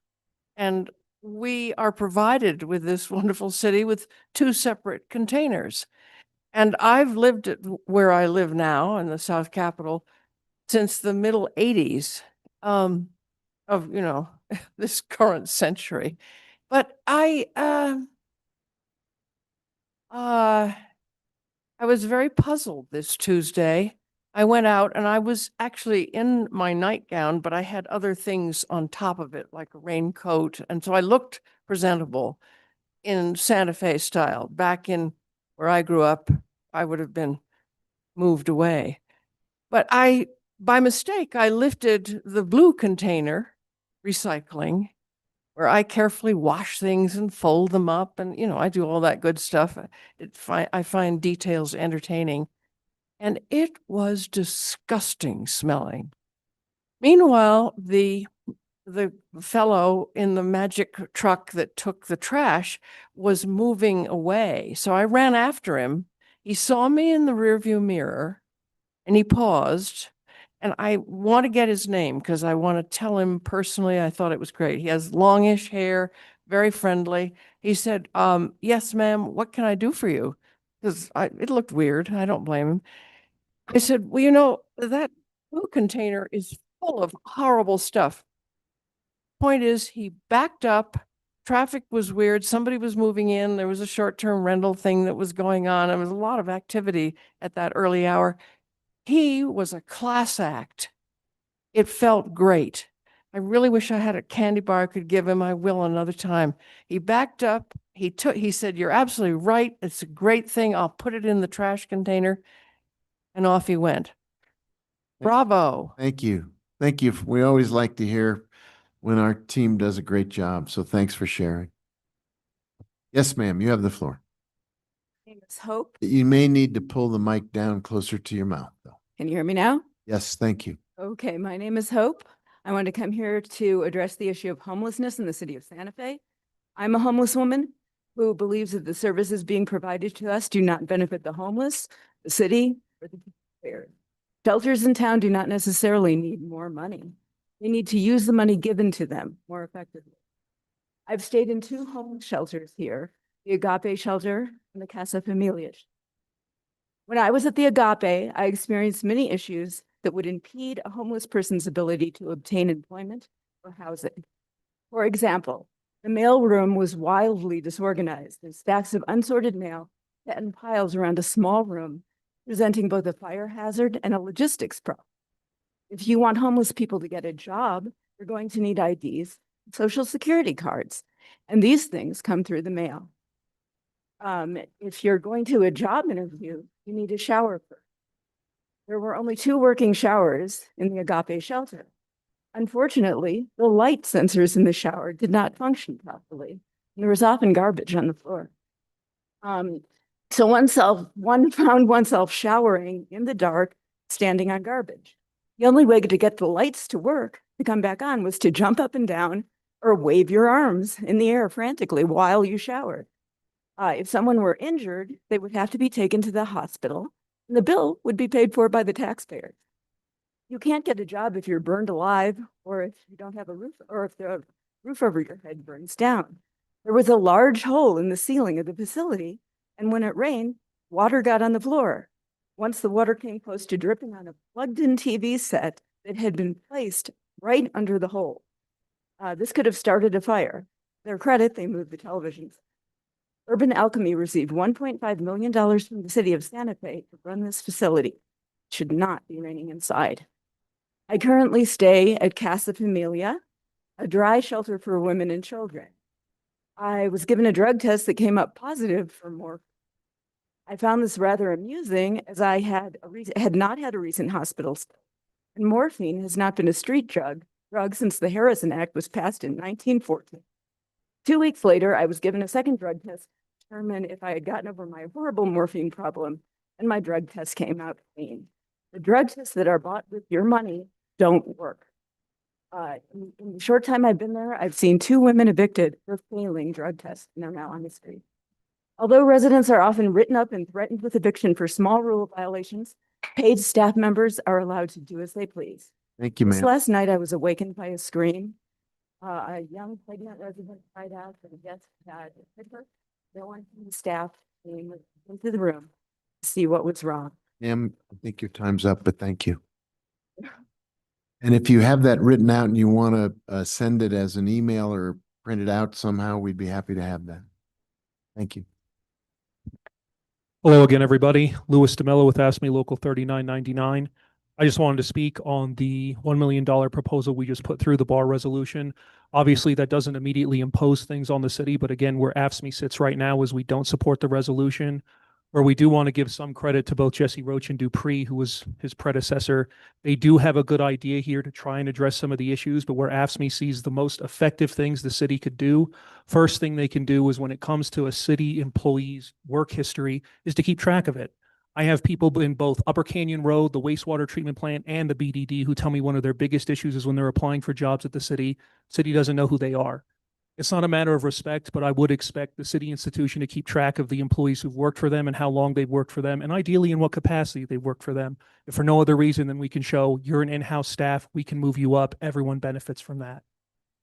And we are provided with this wonderful city with two separate containers. And I've lived at where I live now in the South Capitol since the middle 80s of, this current century. But I was very puzzled this Tuesday. I went out and I was actually in my nightgown, but I had other things on top of it, like a raincoat. And so I looked presentable in Santa Fe style. Back in where I grew up, I would have been moved away. But by mistake, I lifted the blue container, recycling, where I carefully wash things and fold them up. And, I do all that good stuff. I find details entertaining. And it was disgusting smelling. Meanwhile, the fellow in the magic truck that took the trash was moving away. So I ran after him. He saw me in the rearview mirror and he paused And I want to get his name because I want to tell him personally, I thought it was great. He has longish hair, very friendly. He said, yes, ma'am, what can I do for you? Because it looked weird. I don't blame him. I said, well, you know, that food container is full of horrible stuff. Point is, he backed up. Traffic was weird. Somebody was moving in. There was a short-term rental thing that was going on. There was a lot of activity at that early hour. He was a class act. It felt great. I really wish I had a candy bar I could give him. I will another time. He backed up. He said, you're absolutely right. It's a great thing. I'll put it in the trash container. And off he went. Bravo. Thank you. Thank you. We always like to hear when our team does a great job. So thanks for sharing. Yes, ma'am, you have the floor. My name is Hope. You may need to pull the mic down closer to your mouth, though. Can you hear me now? Yes, thank you. Okay, my name is Hope. I want to come here to address the issue of homelessness in the city of Santa Fe. I'm a homeless woman who believes that the services being provided to us do not benefit the homeless, the city, or the taxpayers. Shelters in town do not necessarily need more money. They need to use the money given to them more effectively. I've stayed in 2 homeless shelters here, the Agape shelter and the Casa Familia. When I was at the Agape, I experienced many issues that would impede a homeless person's ability to obtain employment or housing. For example, the mail room was wildly disorganized and stacks of unsorted mail sat in piles around a small room, presenting both a fire hazard and a logistics problem. If you want homeless people to get a job, you're going to need IDs, social security cards, and these things come through the mail. If you're going to a job interview, you need a shower first. There were only 2 working showers in the Agape shelter. Unfortunately, the light sensors in the shower did not function properly. And there was often garbage on the floor. So one found oneself showering in the dark, standing on garbage. The only way to get the lights to work, to come back on, was to jump up and down or wave your arms in the air frantically while you showered. If someone were injured, they would have to be taken to the hospital, and the bill would be paid for by the taxpayers. You can't get a job if you're burned alive, or if you don't have a roof, or if the roof over your head burns down. There was a large hole in the ceiling of the facility, and when it rained, water got on the floor. Once the water came close to dripping on a plugged-in TV set that had been placed right under the hole. This could have started a fire. To their credit, they moved the televisions. Urban Alchemy received $1.5 million from the city of Santa Fe to run this facility. It should not be raining inside. I currently stay at Casa Familia, a dry shelter for women and children. I was given a drug test that came up positive for morphine. I found this rather amusing as I had not had a recent hospital stay. And morphine has not been a street drug since the Harrison Act was passed in 1914. 2 weeks later, I was given a second drug test to determine if I had gotten over my horrible morphine problem, and my drug test came out clean. The drug tests that are bought with your money don't work. In the short time I've been there, I've seen 2 women evicted for failing drug tests, and they're now on the street. Although residents are often written up and threatened with eviction for small rule violations, paid staff members are allowed to do as they please. Thank you, This ma'am. last night, I was awakened by a scream. A young pregnant resident cried out and yes, had hit her. No one from the staff came into the room to see what was wrong. Ma'am, I think your time's up, but thank you. And if you have that written out and you want to send it as an email or print it out somehow, we'd be happy to have that. Thank you. Hello again, everybody. Louis DeMello with Ask Me Local 3999. I just wanted to speak on the $1 million proposal we just put through the bar resolution. Obviously, that doesn't immediately impose things on the city, but again, where AFSCME sits right now is we don't support the resolution. Where we do want to give some credit to both Jesse Roach and Dupree, who was his predecessor. They do have a good idea here to try and address some of the issues, but where AFSCME sees the most effective things the city could do, first thing they can do is when it comes to a city employee's work history is to keep track of it. I have people in both Upper Canyon Road, the wastewater treatment plant, and the BDD who tell me one of their biggest issues is when they're applying for jobs at the city doesn't know who they are. It's not a matter of respect, but I would expect the city institution to keep track of the employees who've worked for them and how long they've worked for them, and ideally in what capacity they've worked for them. If for no other reason than we can show you're an in-house staff, we can move you up, everyone benefits from that.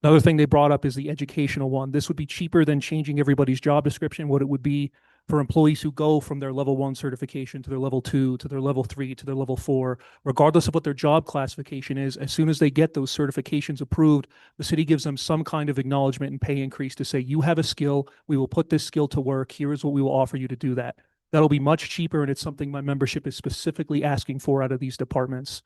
Another thing they brought up is the educational one. This would be cheaper than changing everybody's job description. What it would be for employees who go from their level 1 certification to their level 2, to their level 3, to their level 4, regardless of what their job classification is, as soon as they get those certifications approved, the city gives them some kind of acknowledgement and pay increase to say, you have a skill, we will put this skill to work, here is what we will offer you to do that. That'll be much cheaper, and it's something my membership is specifically asking for out of these departments.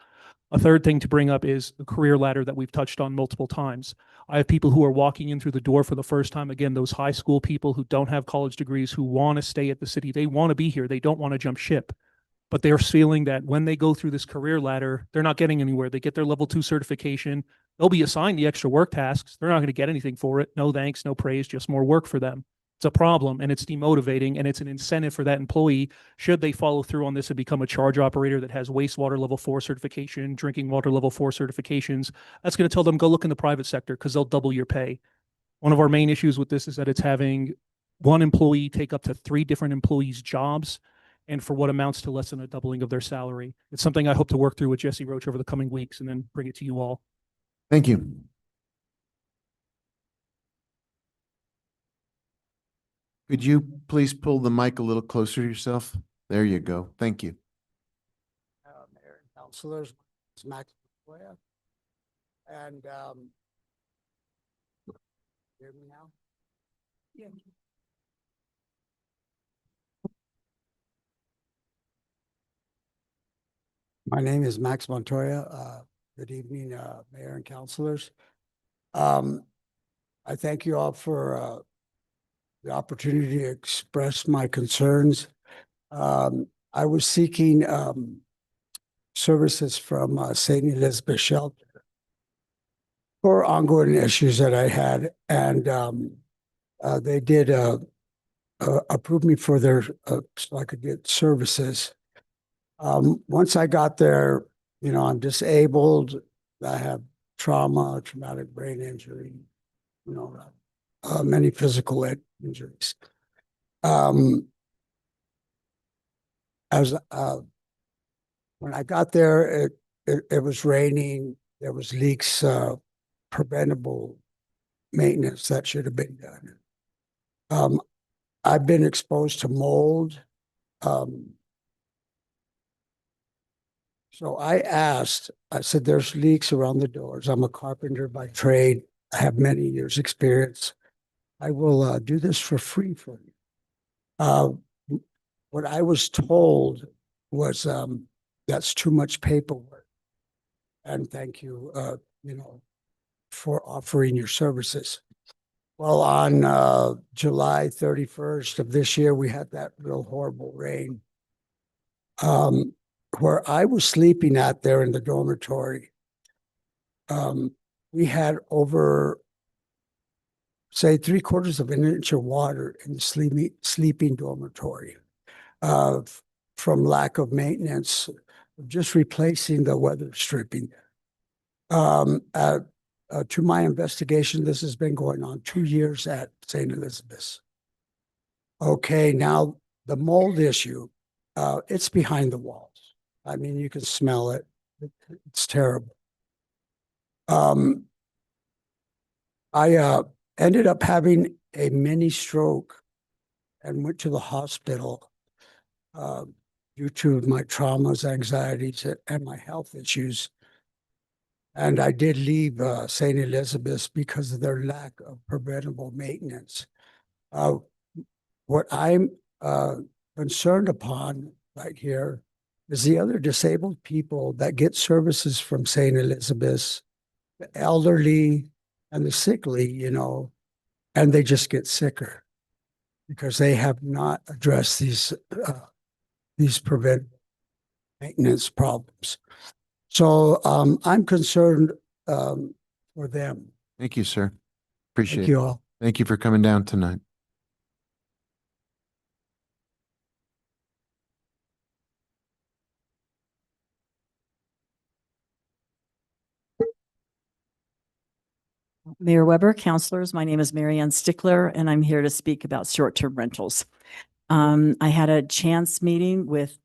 A third thing to bring up is the career ladder that we've touched on multiple times. I have people who are walking in through the door for the first time. Again, those high school people who don't have college degrees, who want to stay at the city. They want to be here. They don't want to jump ship. But they're feeling that when they go through this career ladder, they're not getting anywhere. They get their level 2 certification. They'll be assigned the extra work tasks. They're not going to get anything for it. No thanks, no praise, just more work for them. It's a problem, and it's demotivating, and it's an incentive for that employee, should they follow through on this and become a charge operator that has wastewater level 4 certification, drinking water level 4 certifications. That's going to tell them, go look in the private sector, because they'll double your pay. One of our main issues with this is that it's having one employee take up to 3 different employees' jobs, and for what amounts to less than a doubling of their salary. It's something I hope to work through with Jesse Roach over the coming weeks and then bring it to you all. Thank you. Could you please pull the mic a little closer to yourself? There you go. Thank you. Mayor and councilors, it's Max Montoya. And hear me now? Yeah. My name is Max Montoya. Good evening, Mayor and councilors. I thank you all for the opportunity to express my concerns. I was seeking services from St. Elizabeth Shelter for ongoing issues that I had, and they did approve me for their so I could get services. Once I got there, you know, I'm disabled. I have trauma, traumatic brain injury, you know, many physical injuries. As when I got there, it was raining. There was leaks, preventable maintenance that should have been done. I've been exposed to mold. So I said, there's leaks around the doors. I'm a carpenter by trade. I have many years' experience. I will do this for free for you. What I was told was that's too much paperwork. And thank you, you know, for offering your services. Well, on July 31st of this year, we had that real horrible rain. Where I was sleeping at there in the dormitory, we had over, say, 3/4 of an inch of water in the sleeping dormitory from lack of maintenance, just replacing the weather stripping. To my investigation, this has been going on 2 years at St. Elizabeth's. Okay, now the mold issue, it's behind the walls. I mean, you can smell it. It's terrible. I ended up having a mini stroke and went to the hospital due to my traumas, anxieties, and my health issues. And I did leave St. Elizabeth's because of their lack of preventable maintenance. What I'm concerned upon right here is the other disabled people that get services from St. Elizabeth's, the elderly and the sickly, you know, and they just get sicker because they have not addressed these prevent maintenance problems. So I'm concerned for them. Thank you, sir. Appreciate it. Thank you all. Thank you for coming down tonight. Mayor Weber, councilors, my name is Mary Ann Stickler, and I'm here to speak about short-term rentals. I had a chance meeting with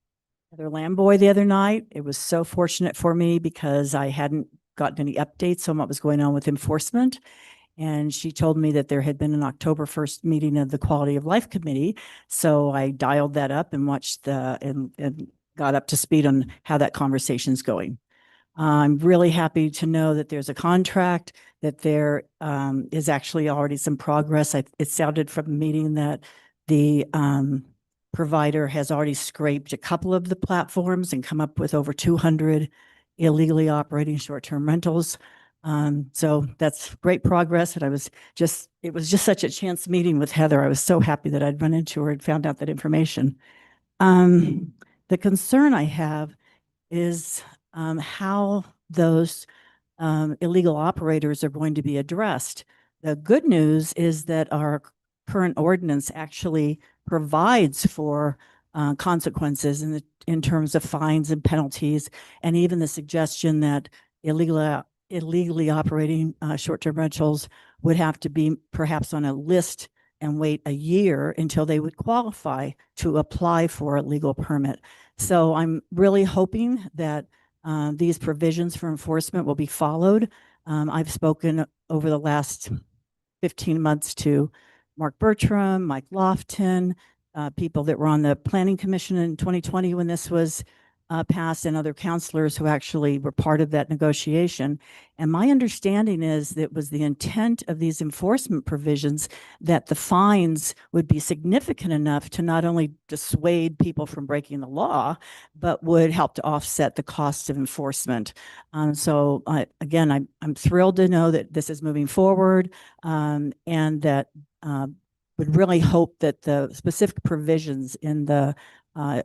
Heather Lamboy the other night. It was so fortunate for me because I hadn't gotten any updates on what was going on with enforcement. And she told me that there had been an October 1st meeting of the Quality of Life Committee. So I dialed that up and watched and got up to speed on how that conversation's going. I'm really happy to know that there's a contract, that there is actually already some progress. It sounded from the meeting that the provider has already scraped a couple of the platforms and come up with over 200 illegally operating short-term rentals. So that's great progress. And it was just such a chance meeting with Heather. I was so happy that I'd run into her and found out that information. The concern I have is how those illegal operators are going to be addressed. The good news is that our current ordinance actually provides for consequences in terms of fines and penalties, and even the suggestion that illegally operating short-term rentals would have to be perhaps on a list and wait a year until they would qualify to apply for a legal permit. So I'm really hoping that these provisions for enforcement will be followed. I've spoken over the last 15 months to Mark Bertram, Mike Lofton, people that were on the Planning Commission in 2020 when this was passed, and other counselors who actually were part of that negotiation. And my understanding is that it was the intent of these enforcement provisions that the fines would be significant enough to not only dissuade people from breaking the law, but would help to offset the costs of enforcement. So again, I'm thrilled to know that this is moving forward, and that would really hope that the specific provisions in the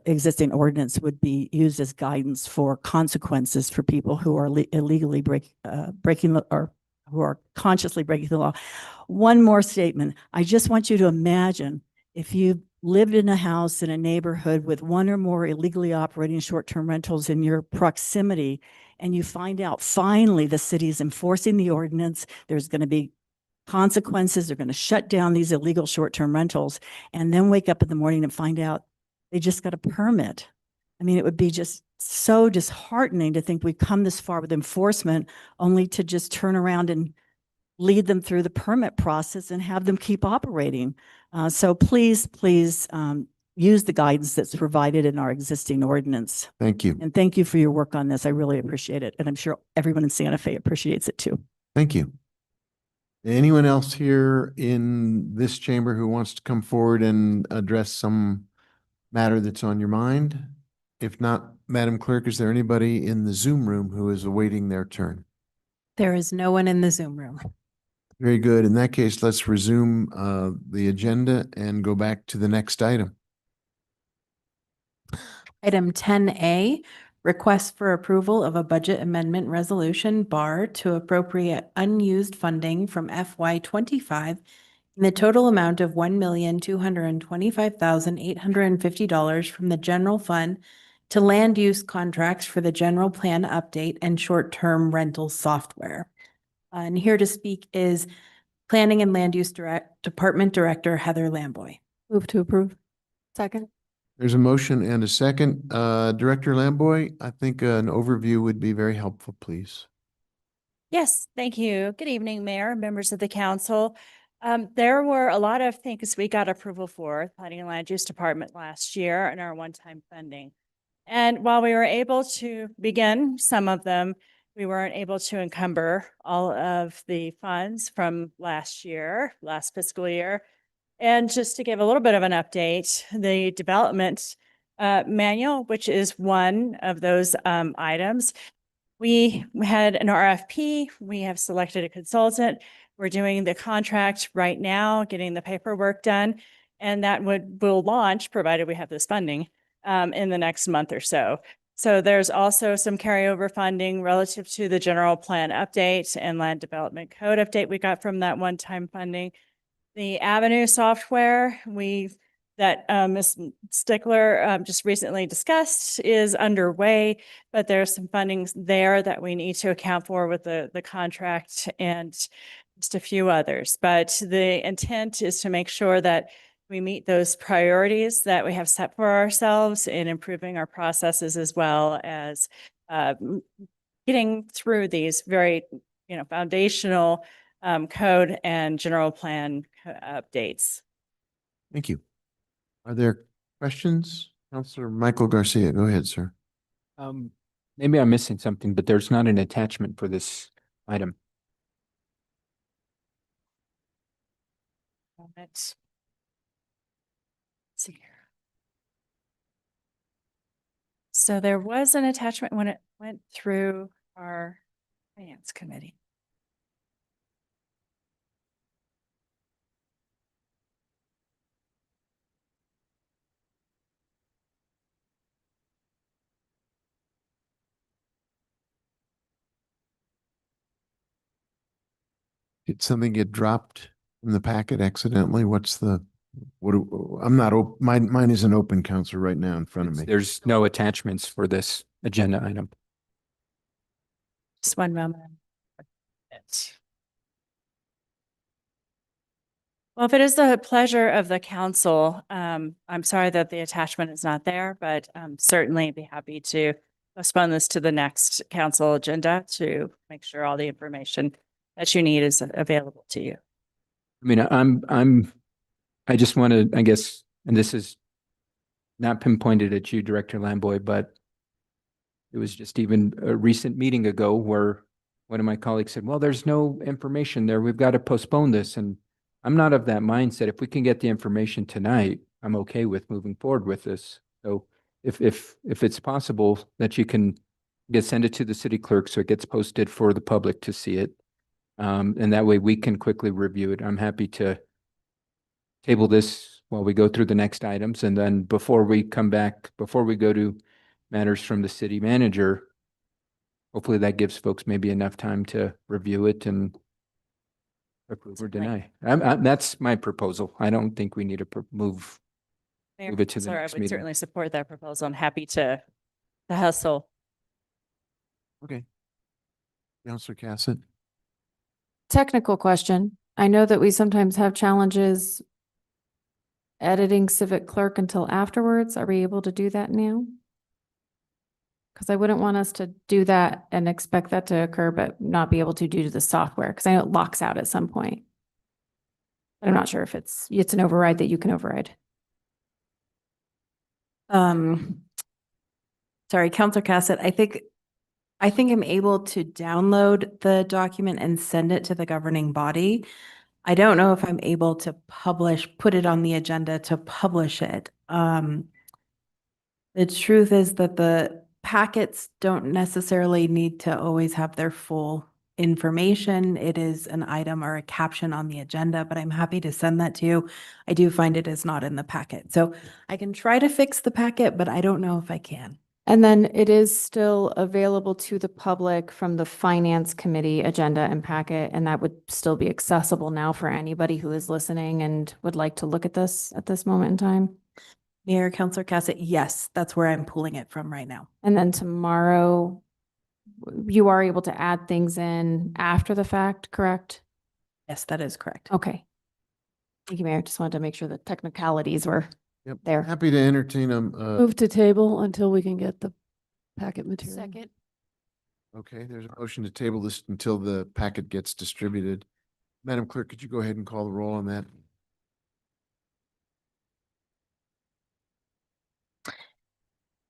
existing ordinance would be used as guidance for consequences for people who are illegally breaking or who are consciously breaking the law. One more statement. I just want you to imagine if you lived in a house in a neighborhood with one or more illegally operating short-term rentals in your proximity, and you find out finally the city is enforcing the ordinance, there's going to be consequences, they're going to shut down these illegal short-term rentals, and then wake up in the morning and find out they just got a permit. I mean, it would be just so disheartening to think we've come this far with enforcement only to just turn around and lead them through the permit process and have them keep operating. So please use the guidance that's provided in our existing ordinance. Thank you. And thank you for your work on this. I really appreciate it. And I'm sure everyone in Santa Fe appreciates it too. Thank you. Anyone else here in this chamber who wants to come forward and address some matter that's on your mind? If not, Madam Clerk, is there anybody in the Zoom room who is awaiting their turn? There is no one in the Zoom room. Very good. In that case, let's resume the agenda and go back to the next item. Item 10A, request for approval of a budget amendment resolution BAR to appropriate unused funding from FY25 in the total amount of $1,225,850 from the general fund to land use contracts for the general plan update and short-term rental software. And here to speak is Planning and Land Use Department Director Heather Lamboy. Move to approve. Second. There's a motion and a second. Director Lamboy, I think an overview would be very helpful, please. Yes, thank you. Good evening, Mayor, members of the council. There were a lot of things we got approval for, Planning and Land Use Department last year and our one-time funding. And while we were able to begin some of them, we weren't able to encumber all of the funds from last fiscal year. And just to give a little bit of an update, the development manual, which is one of those items, we had an RFP, we have selected a consultant. We're doing the contract right now, getting the paperwork done, and that will launch, provided we have this funding, in the next month or so. So there's also some carryover funding relative to the general plan update and land development code update we got from that one-time funding. The Avenue software that Ms. Stickler just recently discussed is underway, but there's some funding there that we need to account for with the contract and just a few others, but the intent is to make sure that we meet those priorities that we have set for ourselves in improving our processes as well as getting through these very, foundational code and general plan updates. Thank you. Are there questions? Counselor Michael Garcia, go ahead, sir. Maybe I'm missing something, but there's not an attachment for this item. Let's see here. So there was an attachment when it went through our finance committee. Did something get dropped from the packet accidentally? What's the, I'm not, mine isn't open, Counselor, right now in front of me. There's no attachments for this agenda item. Just one moment. Well, if it is the pleasure of the council, I'm sorry that the attachment is not there, but certainly be happy to postpone this to the next council agenda to make sure all the information that you need is available to you. I mean, I just want to, I guess, and this is not pinpointed at you, Director Lamboy, but it was just even a recent meeting ago where one of my colleagues said, well, there's no information there. We've got to postpone this. And I'm not of that mindset. If we can get the information tonight, I'm okay with moving forward with this. So if it's possible that you can send it to the city clerk so it gets posted for the public to see it. And that way we can quickly review it. I'm happy to table this while we go through the next items. And then before we come back, before we go to matters from the city manager, hopefully that gives folks maybe enough time to review it and approve or deny. That's my proposal. I don't think we need to move it to the Sorry, I next would meeting. certainly support that proposal. I'm happy to hustle. Okay. Counselor Cassett? Technical question. I know that we sometimes have challenges editing Civic Clerk until afterwards. Are we able to do that now? Because I wouldn't want us to do that and expect that to occur, but not be able to due to the software, because I know it locks out at some point. But I'm not sure if it's an override that you can override. Sorry, Counselor Cassett, I think I'm able to download the document and send it to the governing body. I don't know if I'm able to put it on the agenda to publish it. The truth is that the packets don't necessarily need to always have their full information. It is an item or a caption on the agenda, but I'm happy to send that to you. I do find it is not in the packet. So I can try to fix the packet, but I don't know if I can. And then it is still available to the public from the Finance Committee agenda and packet, and that would still be accessible now for anybody who is listening and would like to look at this moment in time. Mayor, Counselor Cassett, yes, that's where I'm pulling it from right now. And then tomorrow, you are able to add things in after the fact, correct? Yes, that is correct. Okay. Thank you, Mayor. Just wanted to make sure the technicalities were Yep. there. Happy to entertain them. Move to table until we can get the packet material. Second. Okay, there's a motion to table this until the packet gets distributed. Madam Clerk, could you go ahead and call the roll on that?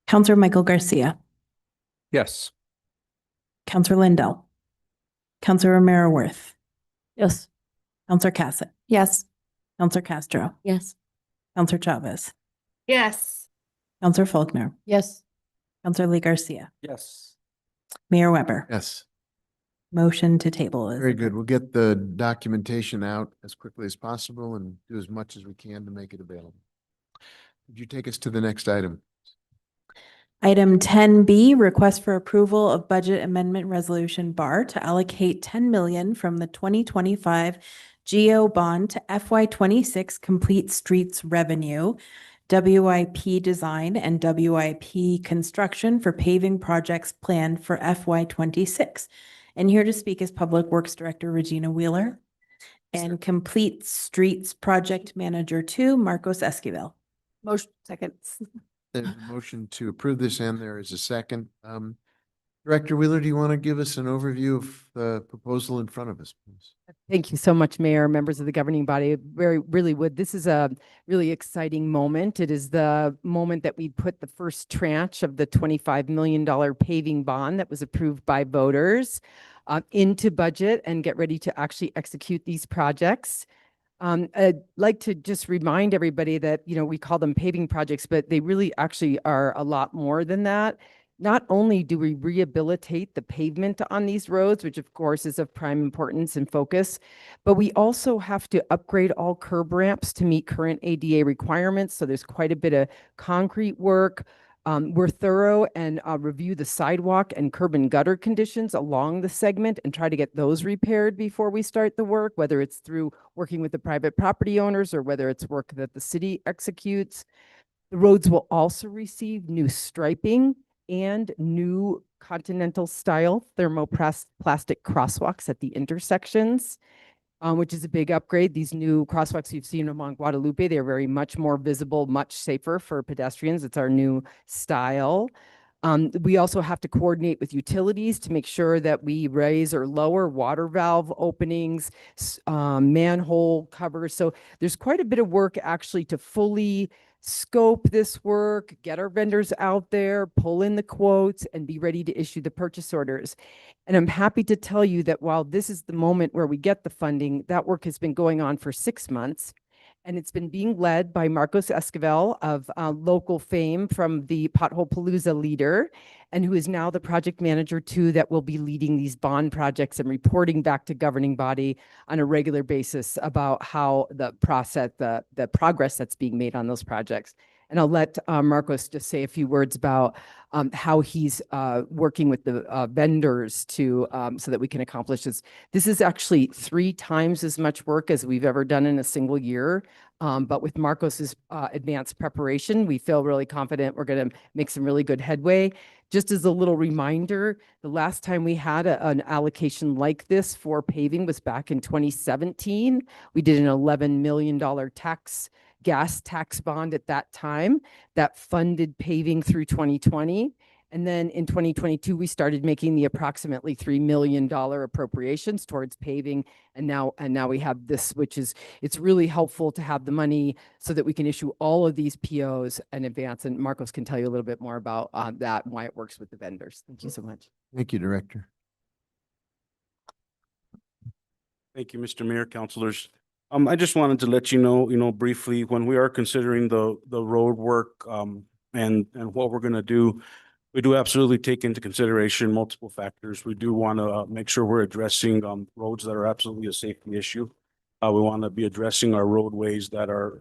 Counselor Michael Garcia, Yes. Counselor Lindell, Counselor Romero Worth, Yes. Counselor Cassett, Yes. Counselor Castro, Yes. Counselor Chavez, Yes. Counselor Faulkner, Yes. Counselor Lee Garcia, Yes. Mayor Weber. Yes. Motion to table is. Very good. We'll get the documentation out as quickly as possible and do as much as we can to make it available. Would you take us to the next item? Item 10B, request for approval of budget amendment resolution bar to allocate 10 million from the 2025 GO bond to FY26 complete streets revenue, WIP design and WIP construction for paving projects planned for FY26. And here to speak is Public Works Director Regina Wheeler. And Complete Streets Project Manager 2, Marcos Esquivel. Motion, second. There's a motion to approve this and there is a second. Director Wheeler, do you want to give us an overview of the proposal in front of us, please? Thank you so much, Mayor, members of the governing body. Really would. This is a really exciting moment. It is the moment that we put the first tranche of the $25 million paving bond that was approved by voters into budget and get ready to actually execute these projects. I'd like to just remind everybody that, we call them paving projects, but they really actually are a lot more than that. Not only do we rehabilitate the pavement on these roads, which of course is of prime importance and focus, but we also have to upgrade all curb ramps to meet current ADA requirements. So there's quite a bit of concrete work. We're thorough and review the sidewalk and curb and gutter conditions along the segment and try to get those repaired before we start the work, whether it's through working with the private property owners or whether it's work that the city executes. The roads will also receive new striping and new continental style thermoplastic crosswalks at the intersections, which is a big upgrade. These new crosswalks you've seen along Guadalupe, they're very much more visible, much safer for pedestrians. It's our new style. We also have to coordinate with utilities to make sure that we raise or lower water valve openings, manhole covers. So there's quite a bit of work actually to fully scope this work, get our vendors out there, pull in the quotes, and be ready to issue the purchase orders. And I'm happy to tell you that while this is the moment where we get the funding, that work has been going on for 6 months. And it's been being led by Marcos Esquivel of local fame from the Pothole Palooza leader, and who is now the project manager too, that will be leading these bond projects and reporting back to governing body on a regular basis about how the process, the progress that's being made on those projects. And I'll let Marcos just say a few words about how he's working with the vendors to so that we can accomplish this. This is actually 3 times as much work as we've ever done in a single year. But with Marcos's advanced preparation, we feel really confident we're going to make some really good headway. Just as a little reminder, the last time we had an allocation like this for paving was back in 2017. We did an $11 million gas tax bond at that time that funded paving through 2020. And then in 2022, we started making the approximately $3 million appropriations towards paving. And now we have this, which is, it's really helpful to have the money so that we can issue all of these POs in advance. And Marcos can tell you a little bit more about that and why it works with the vendors. Thank you so much. Thank you, Director. Thank you, Mr. Mayor, councilors. I just wanted to let you know, briefly, when we are considering the road work and what we're going to do, we do absolutely take into consideration multiple factors. We do want to make sure we're addressing roads that are absolutely a safety issue. We want to be addressing our roadways that are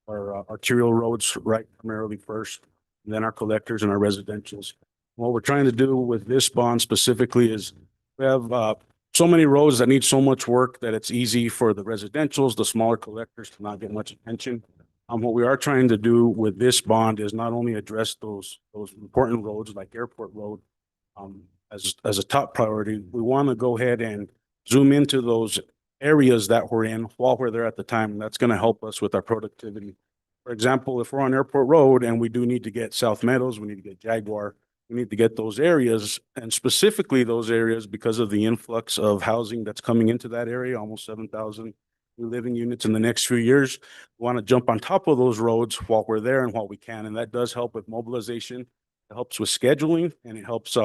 our arterial roads, right, primarily first, and then our collectors and our residentials. What we're trying to do with this bond specifically is we have so many roads that need so much work that it's easy for the residentials, the smaller collectors to not get much attention. What we are trying to do with this bond is not only address those important roads like Airport Road as a top priority. We want to go ahead and zoom into those areas that we're in while we're there at the time. And that's going to help us with our productivity. For example, if we're on Airport Road and we do need to get South Meadows, we need to get Jaguar, we need to get those areas, and specifically those areas because of the influx of housing that's coming into that area, almost 7,000 new living units in the next few years. We want to jump on top of those roads while we're there and while we can. And that does help with mobilization. It helps with scheduling, and it helps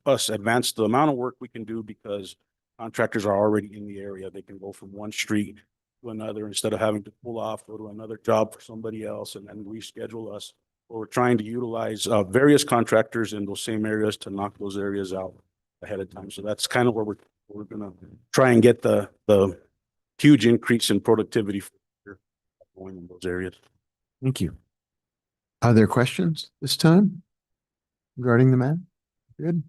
us advance the amount of work we can do because contractors are already in the area. They can go from one street to another instead of having to pull off, go to another job for somebody else and then reschedule us. We're trying to utilize various contractors in those same areas to knock those areas out ahead of time. So that's kind of where we're going to try and get the huge increase in productivity going in those areas. Thank you. Are there questions this time regarding the matter? Good.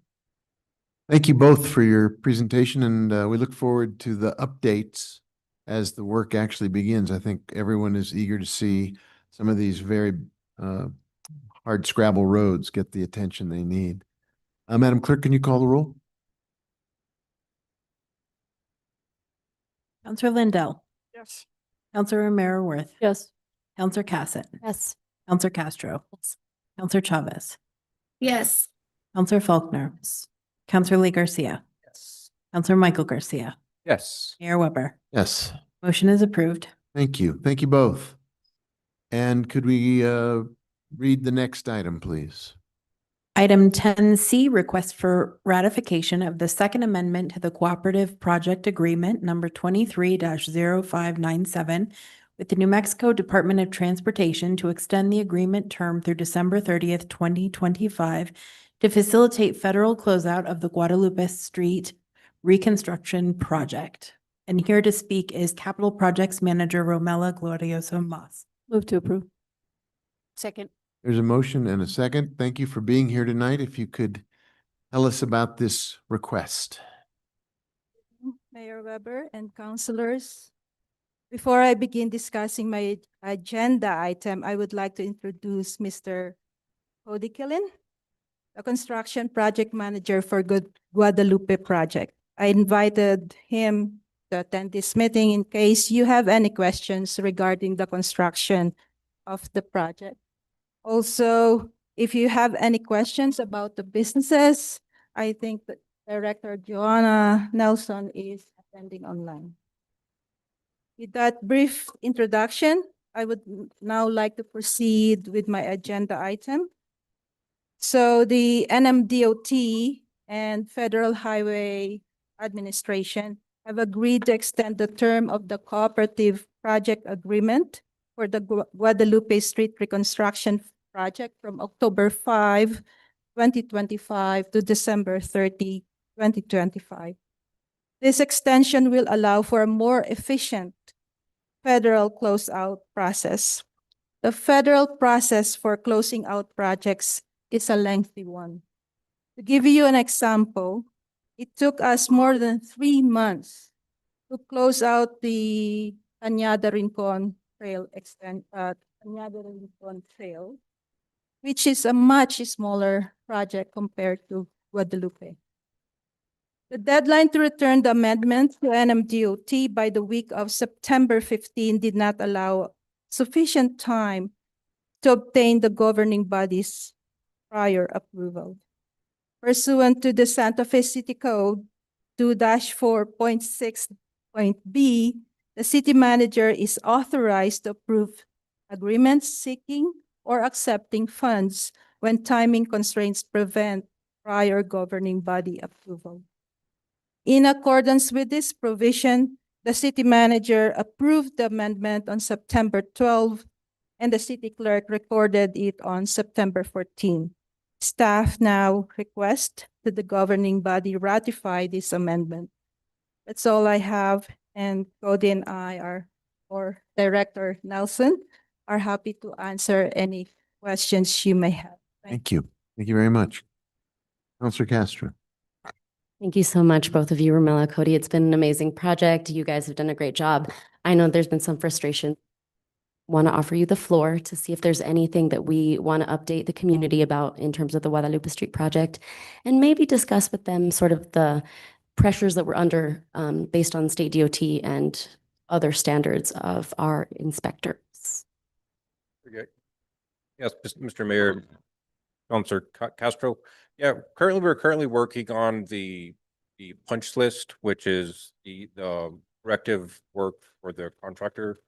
Thank you both for your presentation, and we look forward to the updates as the work actually begins. I think everyone is eager to see some of these very hard scrabble roads get the attention they need. Madam Clerk, can you call the roll? Counselor Lindell, Yes. Counselor Romero Worth, Yes. Counselor Cassett, Yes. Counselor Castro, Counselor Chavez, Yes. Counselor Faulkner, Counselor Lee Garcia, Yes. Counselor Michael Garcia, Yes. Mayor Weber. Yes, Motion is approved. thank you. Thank you both. And could we read the next item, please? Item 10C, request for ratification of the Second Amendment to the Cooperative Project Agreement number 23-0597 with the New Mexico Department of Transportation to extend the agreement term through December 30th, 2025 to facilitate federal closeout of the Guadalupe Street reconstruction project. And here to speak is Capital Projects Manager Romela Glorioso Mas. Move to approve. Second. There's a motion and a second. Thank you for being here tonight. If you could tell us about this request. Mayor Weber and councilors. Before I begin discussing my agenda item, I would like to introduce Mr. Cody Killen, the construction project manager for Guadalupe project. I invited him to attend this meeting in case you have any questions regarding the construction of the project. Also, if you have any questions about the businesses, I think that Director Joanna Nelson is attending online. With that brief introduction, I would now like to proceed with my agenda item. So the NMDOT and Federal Highway Administration have agreed to extend the term of the cooperative project agreement for the Guadalupe Street reconstruction project from October 5, 2025 to December 30, 2025. This extension will allow for a more efficient federal closeout process. The federal process for closing out projects is a lengthy one. To give you an example, it took us more than 3 months to close out the Cañada Rincon Trail which is a much smaller project compared to Guadalupe. The deadline to return the amendment to NMDOT by the week of September 15 did not allow sufficient time to obtain the governing body's prior approval. Pursuant to the Santa Fe City Code 2-4.6.b, the city manager is authorized to approve agreements seeking or accepting funds when timing constraints prevent prior governing body approval. In accordance with this provision, the city manager approved the amendment on September 12, and the city clerk recorded it on September 14. Staff now request that the governing body ratify this amendment. That's all I have, and Cody and I or Director Nelson, are happy to answer any questions you may have. Thank you. Thank you very much. Counselor Castro. Thank you so much, both of you, Romela, Cody. It's been an amazing project. You guys have done a great job. I know there's been some frustration. Want to offer you the floor to see if there's anything that we want to update the community about in terms of the Guadalupe Street project, and maybe discuss with them sort of the pressures that we're under based on state DOT and other standards of our inspectors. Okay. Yes, Mr. Mayor, Councilor Castro. Yeah, we're currently working on the punch list, which is the corrective work for the contractor.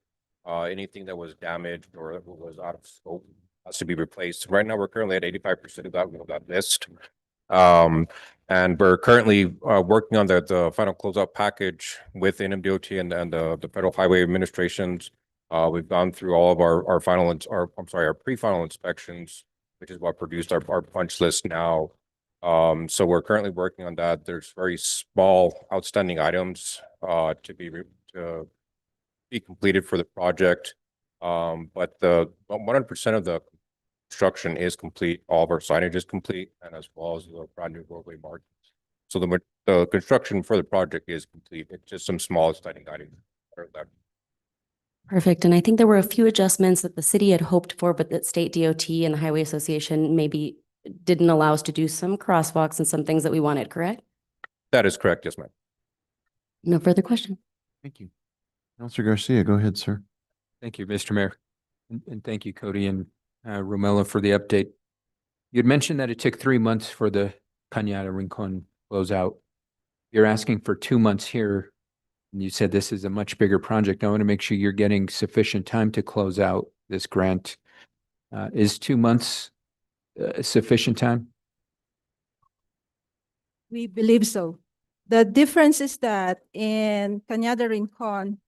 Anything that was damaged or that was out of scope has to be replaced. Right now, we're currently at 85% of that list. And we're currently working on the final closeout package with NMDOT and the Federal Highway Administrations. We've gone through all of our pre-final inspections, which is what produced our punch list now. So we're currently working on that. There's very small outstanding items to be completed for the project. But the 100% of the construction is complete. All of our signage is complete, and as well as the brand new roadway markings. So the construction for the project is complete. It's just some small outstanding items that are left. Perfect. And I think there were a few adjustments that the city had hoped for, but that state DOT and the Highway Association maybe didn't allow us to do some crosswalks and some things that we wanted, correct? That is correct. Yes, ma'am. No further questions. Thank you. Counselor Garcia, go ahead, sir. Thank you, Mr. Mayor. And thank you, Cody and Romello, for the update. You'd mentioned that it took 3 months for the Cañada Rincon closeout. You're asking for 2 months here. And you said this is a much bigger project. I want to make sure you're getting sufficient time to close out this grant. Is 2 months sufficient time? We believe so. The difference is that in Cañada Rincon,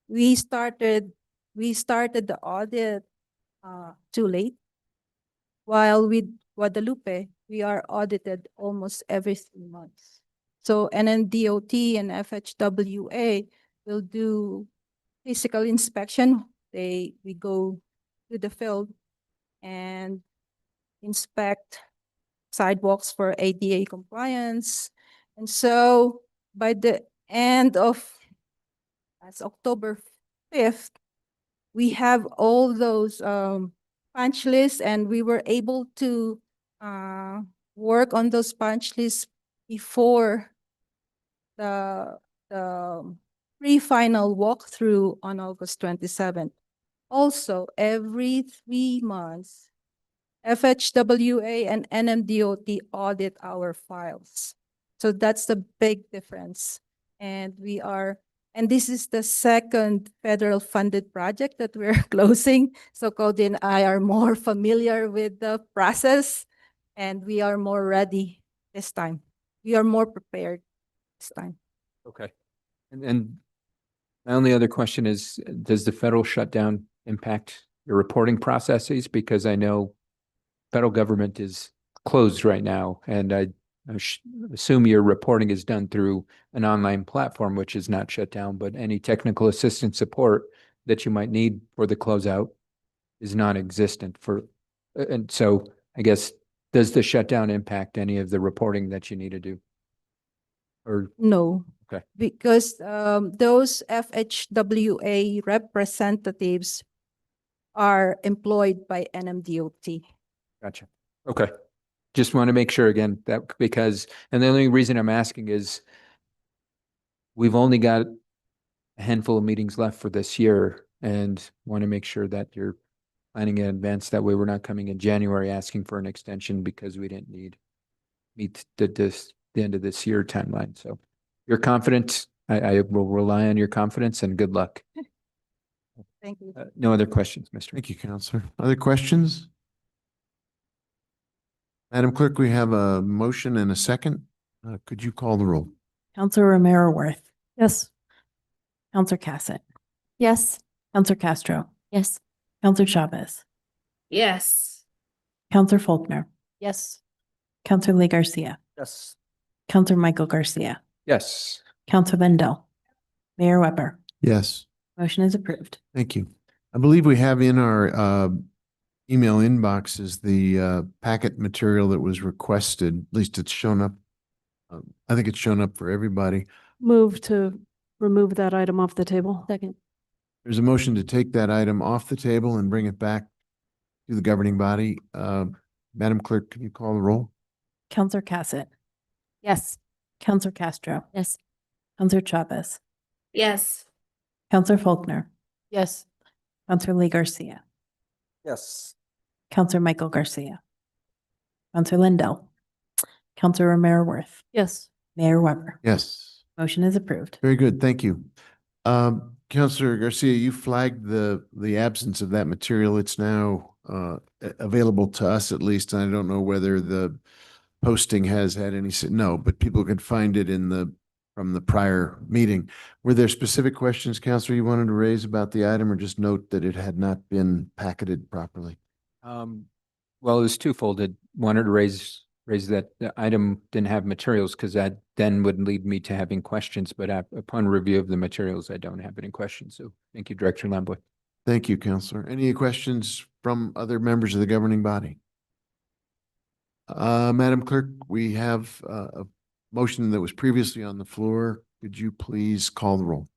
we started the audit too late. While with Guadalupe, we are audited almost every 3 months. So NMDOT and FHWA will do physical inspection. We go to the field and inspect sidewalks for ADA compliance. And so by the end of, that's October 5th, we have all those punch lists, and we were able to work on those punch lists before the pre-final walkthrough on August 27th. Also, every 3 months, FHWA and NMDOT audit our files. So that's the big difference. And this is the second federal funded project that we're closing. So Cody and I are more familiar with the process, and we are more ready this time. We are more prepared this time. Okay. And my only other question is, does the federal shutdown impact your reporting processes? Because I know federal government is closed right now, and I assume your reporting is done through an online platform, which is not shut down, but any technical assistance support that you might need for the closeout is non-existent and so I guess, does the shutdown impact any of the reporting that you need to do? Or No. Okay. Because those FHWA representatives are employed by NMDOT. Gotcha. Okay. Just want to make sure again that and the only reason I'm asking is we've only got a handful of meetings left for this year, and want to make sure that you're planning in advance. That way we're not coming in January asking for an extension because we didn't meet the end of this year timeline. So you're confident. I will rely on your confidence, and good luck. Thank you. No other questions, Mr. Thank you, Counselor. Other questions? Madam Clerk, we have a motion and a second. Could you call the roll? Counselor Romero Worth, Yes. Counselor Cassett, Yes. Counselor Castro, Yes. Counselor Chavez, Yes. Counselor Faulkner, Yes. Counselor Lee Garcia, Yes. Counselor Michael Garcia, Yes. Counselor Lindell, Mayor Weber. Yes. Motion is approved. Thank you. I believe we have in our email inbox is the packet material that was requested. At least it's shown up. I think it's shown up for everybody. Move to remove that item off the table. Second. There's a motion to take that item off the table and bring it back to the governing body. Madam Clerk, can you call the roll? Counselor Cassett, Yes. Counselor Castro, Yes. Counselor Chavez, Yes. Counselor Faulkner, Yes. Counselor Lee Garcia, Yes. Counselor Michael Garcia, Counselor Lindell, Counselor Romero Worth, Yes. Mayor Weber. Yes. Motion is approved. Very good. Thank you. Counselor Garcia, you flagged the absence of that material. It's now available to us at least. And I don't know whether the posting has had any, no, but people could find it from the prior meeting. Were there specific questions, Counselor, you wanted to raise about the item, or just note that it had not been packeted properly? Well, it was twofold. It wanted to raise that the item didn't have materials, because that then would lead me to having questions. But upon review of the materials, I don't have any questions. So thank you, Director Lamboy. Thank you, Counselor. Any questions from other members of the governing body? Madam Clerk, we have a motion that was previously on the floor. Could you please call the roll?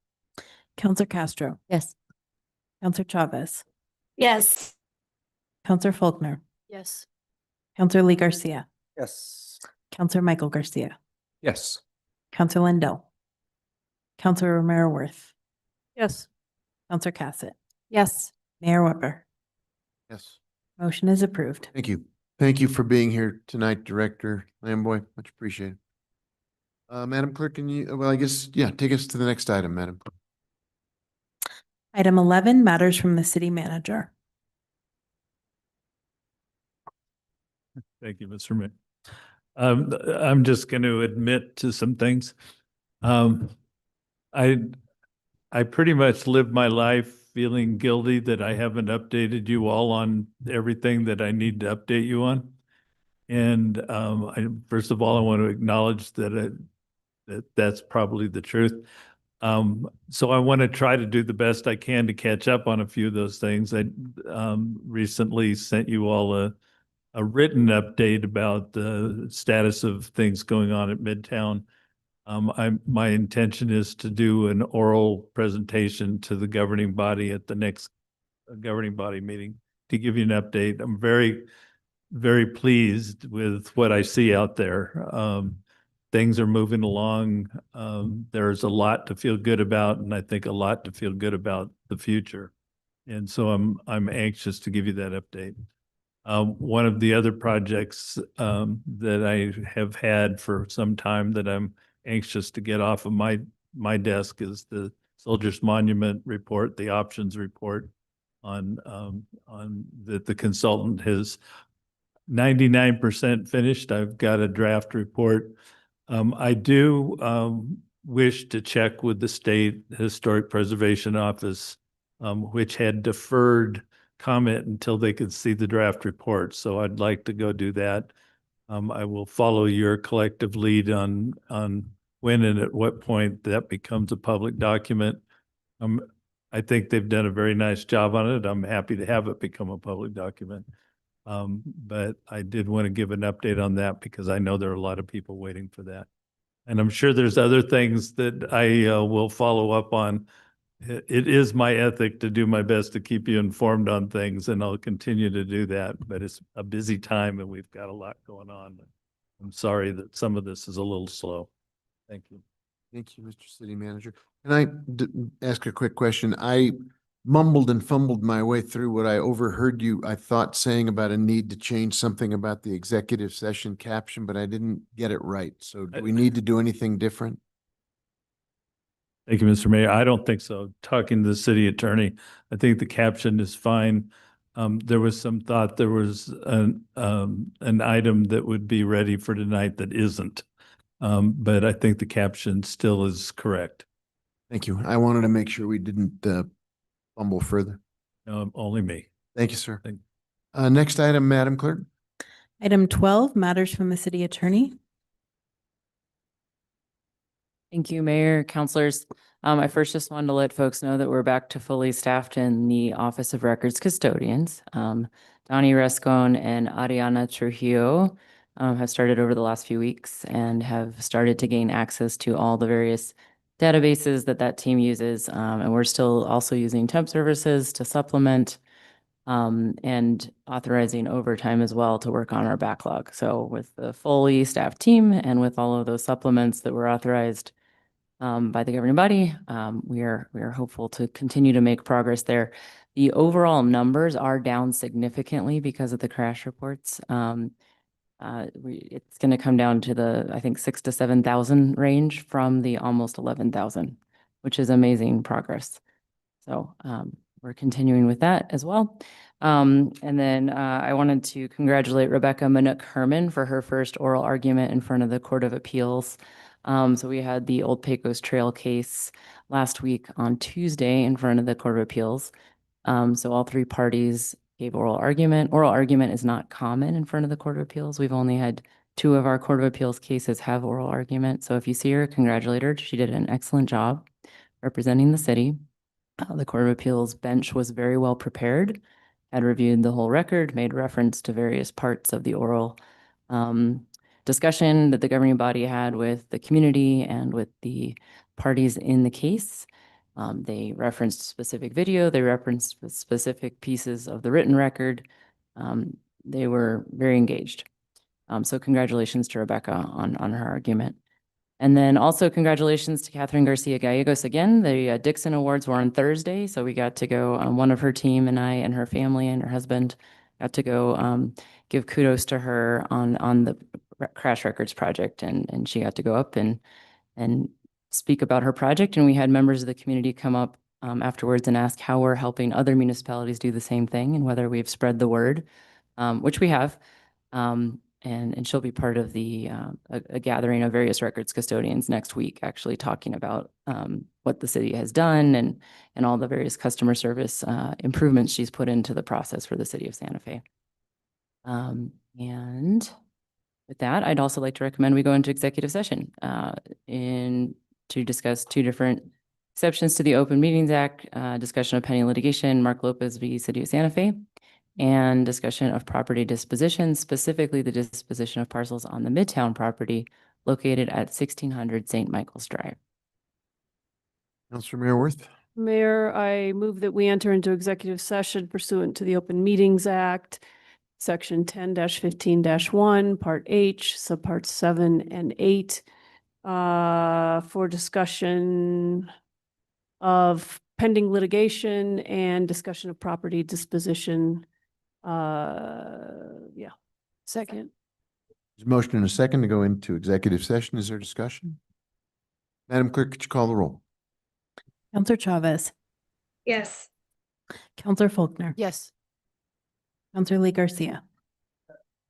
Counselor Castro, Yes. Counselor Chavez, Yes. Counselor Faulkner, Yes. Counselor Lee Garcia, Yes. Counselor Michael Garcia, Yes. Counselor Lindell, Counselor Romero Worth, Yes. Counselor Cassett, Yes. Mayor Weber. Yes. Motion is approved. Thank you. Thank you for being here tonight, Director Lamboy. Much appreciated. Madam Clerk, can you, well, I guess, yeah, take us to the next item, Madam. Clerk. Item 11, matters from the city manager. Thank you, Mr. Mayor. I'm just going to admit to some things. I pretty much live my life feeling guilty that I haven't updated you all on everything that I need to update you on. And first of all, I want to acknowledge that that's probably the truth. So I want to try to do the best I can to catch up on a few of those things. I recently sent you all a written update about the status of things going on at Midtown. My intention is to do an oral presentation to the governing body at the next governing body meeting to give you an update. I'm very, very pleased with what I see out there. Things are moving along. There's a lot to feel good about, and I think a lot to feel good about the future. And so I'm anxious to give you that update. One of the other projects that I have had for some time that I'm anxious to get off of my desk is the Soldiers Monument report, the options report on that the consultant has 99% finished. I've got a draft report. I do wish to check with the State Historic Preservation Office, which had deferred comment until they could see the draft report. So I'd like to go do that. I will follow your collective lead on when and at what point that becomes a public document. I think they've done a very nice job on it. I'm happy to have it become a public document. But I did want to give an update on that because I know there are a lot of people waiting for that. And I'm sure there's other things that I will follow up on. It is my ethic to do my best to keep you informed on things, and I'll continue to do that. But it's a busy time and we've got a lot going on. I'm sorry that some of this is a little slow. Thank you. Thank you, Mr. City Manager. Can I ask a quick question? I mumbled and fumbled my way through what I overheard you, I thought, saying about a need to change something about the executive session caption, but I didn't get it right. So do we need to do anything different? Thank you, Mr. Mayor. I don't think so. Talking to the city attorney, I think the caption is fine. There was some thought there was an item that would be ready for tonight that isn't. But I think the caption still is correct. Thank you. I wanted to make sure we didn't fumble further. No, only me. Thank you, sir. Next item, Madam Clerk. Item 12, matters from the city attorney. Thank you, Mayor, councilors. I first just wanted to let folks know that we're back to fully staffed in the Office of Records Custodians. Donnie Rescon and Ariana Trujillo have started over the last few weeks and have started to gain access to all the various databases that team uses. And we're still also using temp services to supplement and authorizing overtime as well to work on our backlog. So with the fully staffed team and with all of those supplements that were authorized by the governing body, we are hopeful to continue to make progress there. The overall numbers are down significantly because of the crash reports. It's going to come down to the, I think, 6,000 to 7,000 range from the almost 11,000, which is amazing progress. So we're continuing with that as well. And then I wanted to congratulate Rebecca Manook Herman for her first oral argument in front of the Court of Appeals. So we had the Old Pecos Trail case last week on Tuesday in front of the Court of Appeals. So all three parties gave oral argument. Oral argument is not common in front of the Court of Appeals. We've only had 2 of our Court of Appeals cases have oral argument. So if you see her, congratulate her. She did an excellent job representing the city. The Court of Appeals bench was very well prepared, had reviewed the whole record, made reference to various parts of the oral discussion that the governing body had with the community and with the parties in the case. They referenced specific video, they referenced specific pieces of the written record. They were very engaged. So congratulations to Rebecca on her argument. And then also congratulations to Catherine Garcia Gallegos again. The Dixon Awards were on Thursday, so we got to go, one of her team and I and her family and her husband got to go give kudos to her on the Crash Records project, and she got to go up and speak about her project. And we had members of the community come up afterwards and ask how we're helping other municipalities do the same thing and whether we've spread the word, which we have. And she'll be part of the a gathering of various records custodians next week, actually talking about what the city has done and all the various customer service improvements she's put into the process for the city of Santa Fe. And with that, I'd also like to recommend we go into executive session to discuss two different exceptions to the Open Meetings Act, discussion of pending litigation, Mark Lopez v. City of Santa Fe, and discussion of property disposition, specifically the disposition of parcels on the Midtown property located at 1600 St. Michael's Drive. Councilor Mayor Worth. Mayor, I move that we enter into executive session pursuant to the Open Meetings Act, Section 10-15-1, Part H, Subparts 7 and 8, for discussion of pending litigation and discussion of property disposition. Yeah. Second. There's a motion and a second to go into executive session. Is there discussion? Madam Clerk, could you call the roll? Counselor Chavez, Yes. Counselor Faulkner, Yes. Counselor Lee Garcia,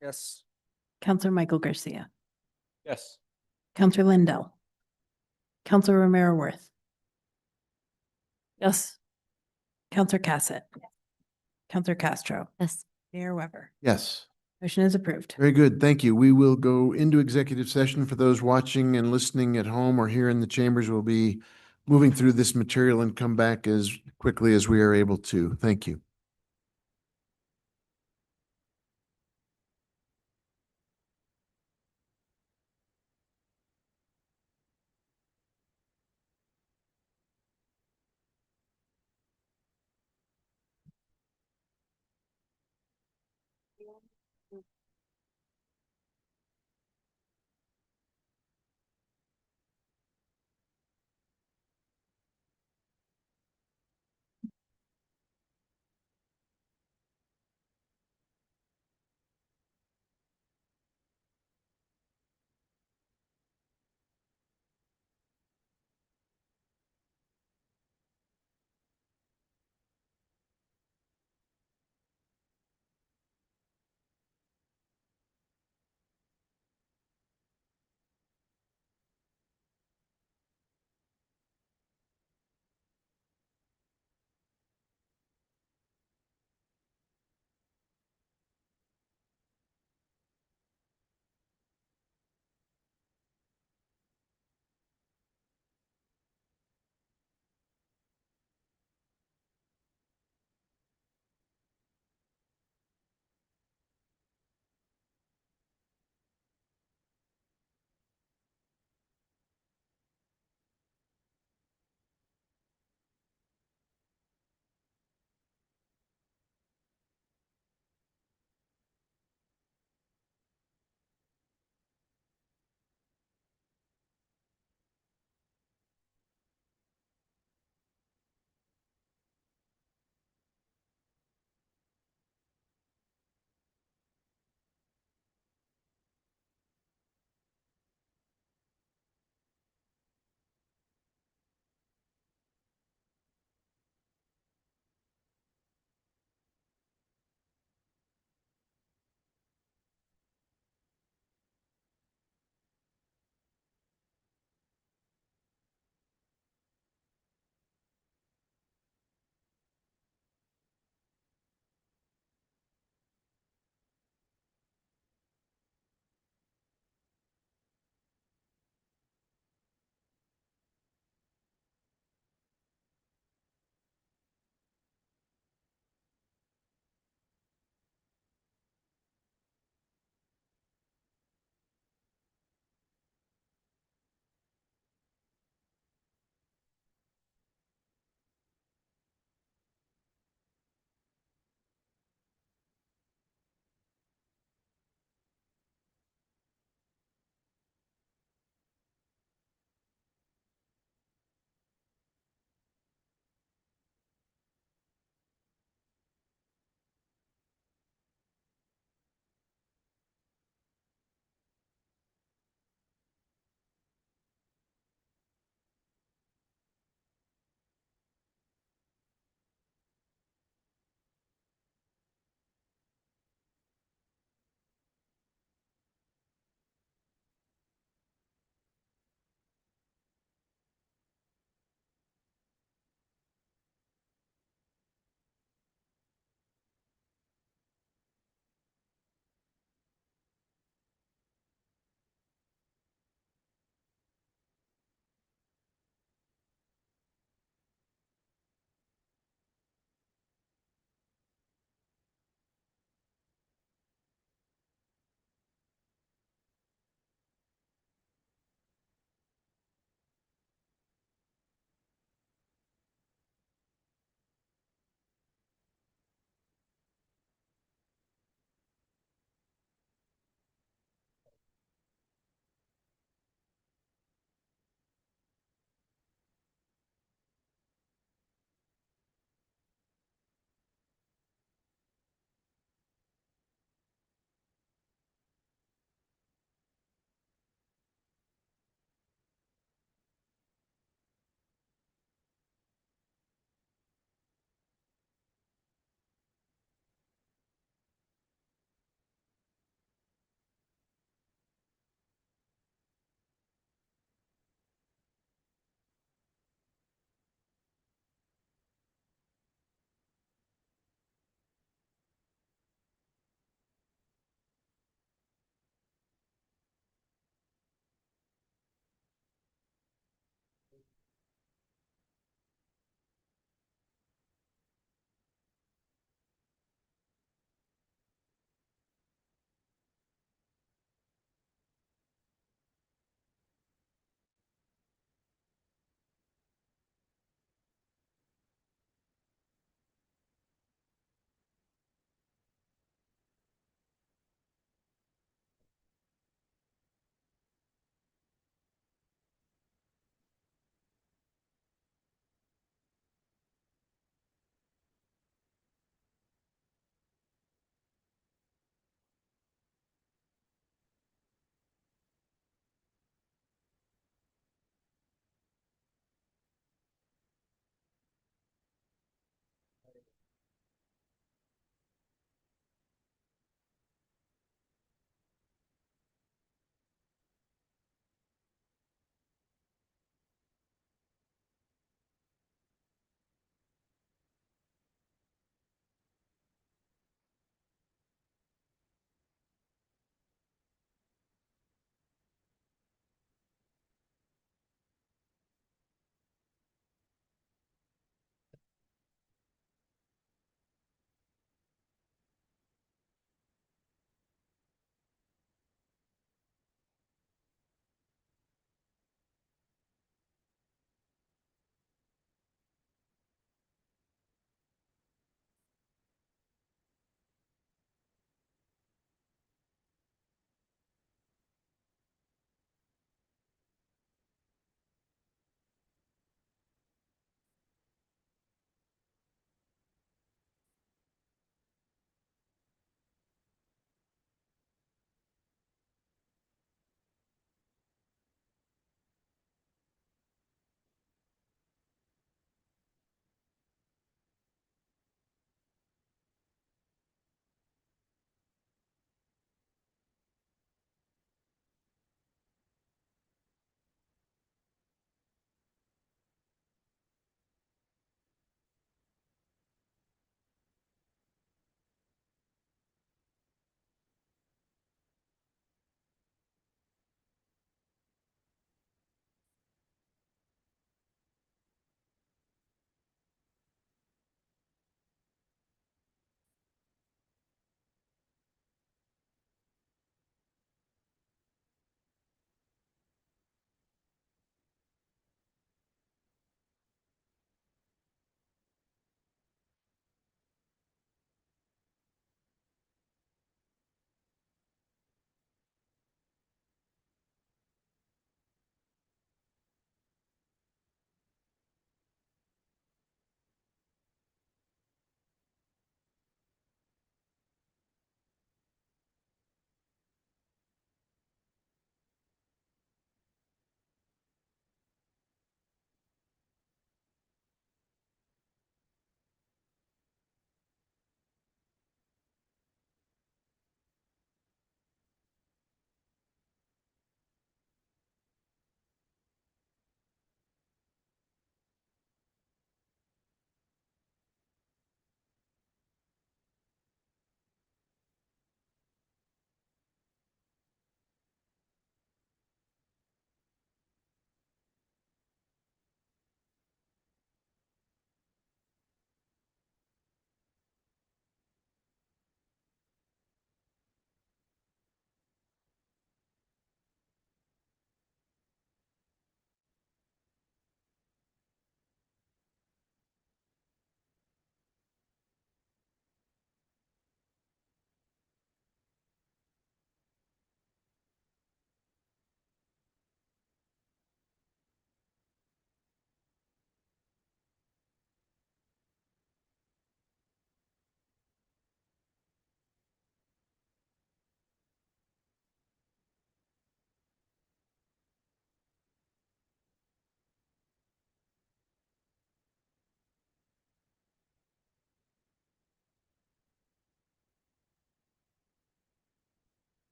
Yes. Counselor Michael Garcia, Yes. Counselor Lindell, Counselor Romero Worth, Yes. Counselor Cassett, Counselor Castro, Yes. Mayor Weber. Yes. Motion is approved. Very good. Thank you. We will go into executive session. For those watching and listening at home or here in the chambers, we'll be moving through this material and come back as quickly as we are able to. Thank you.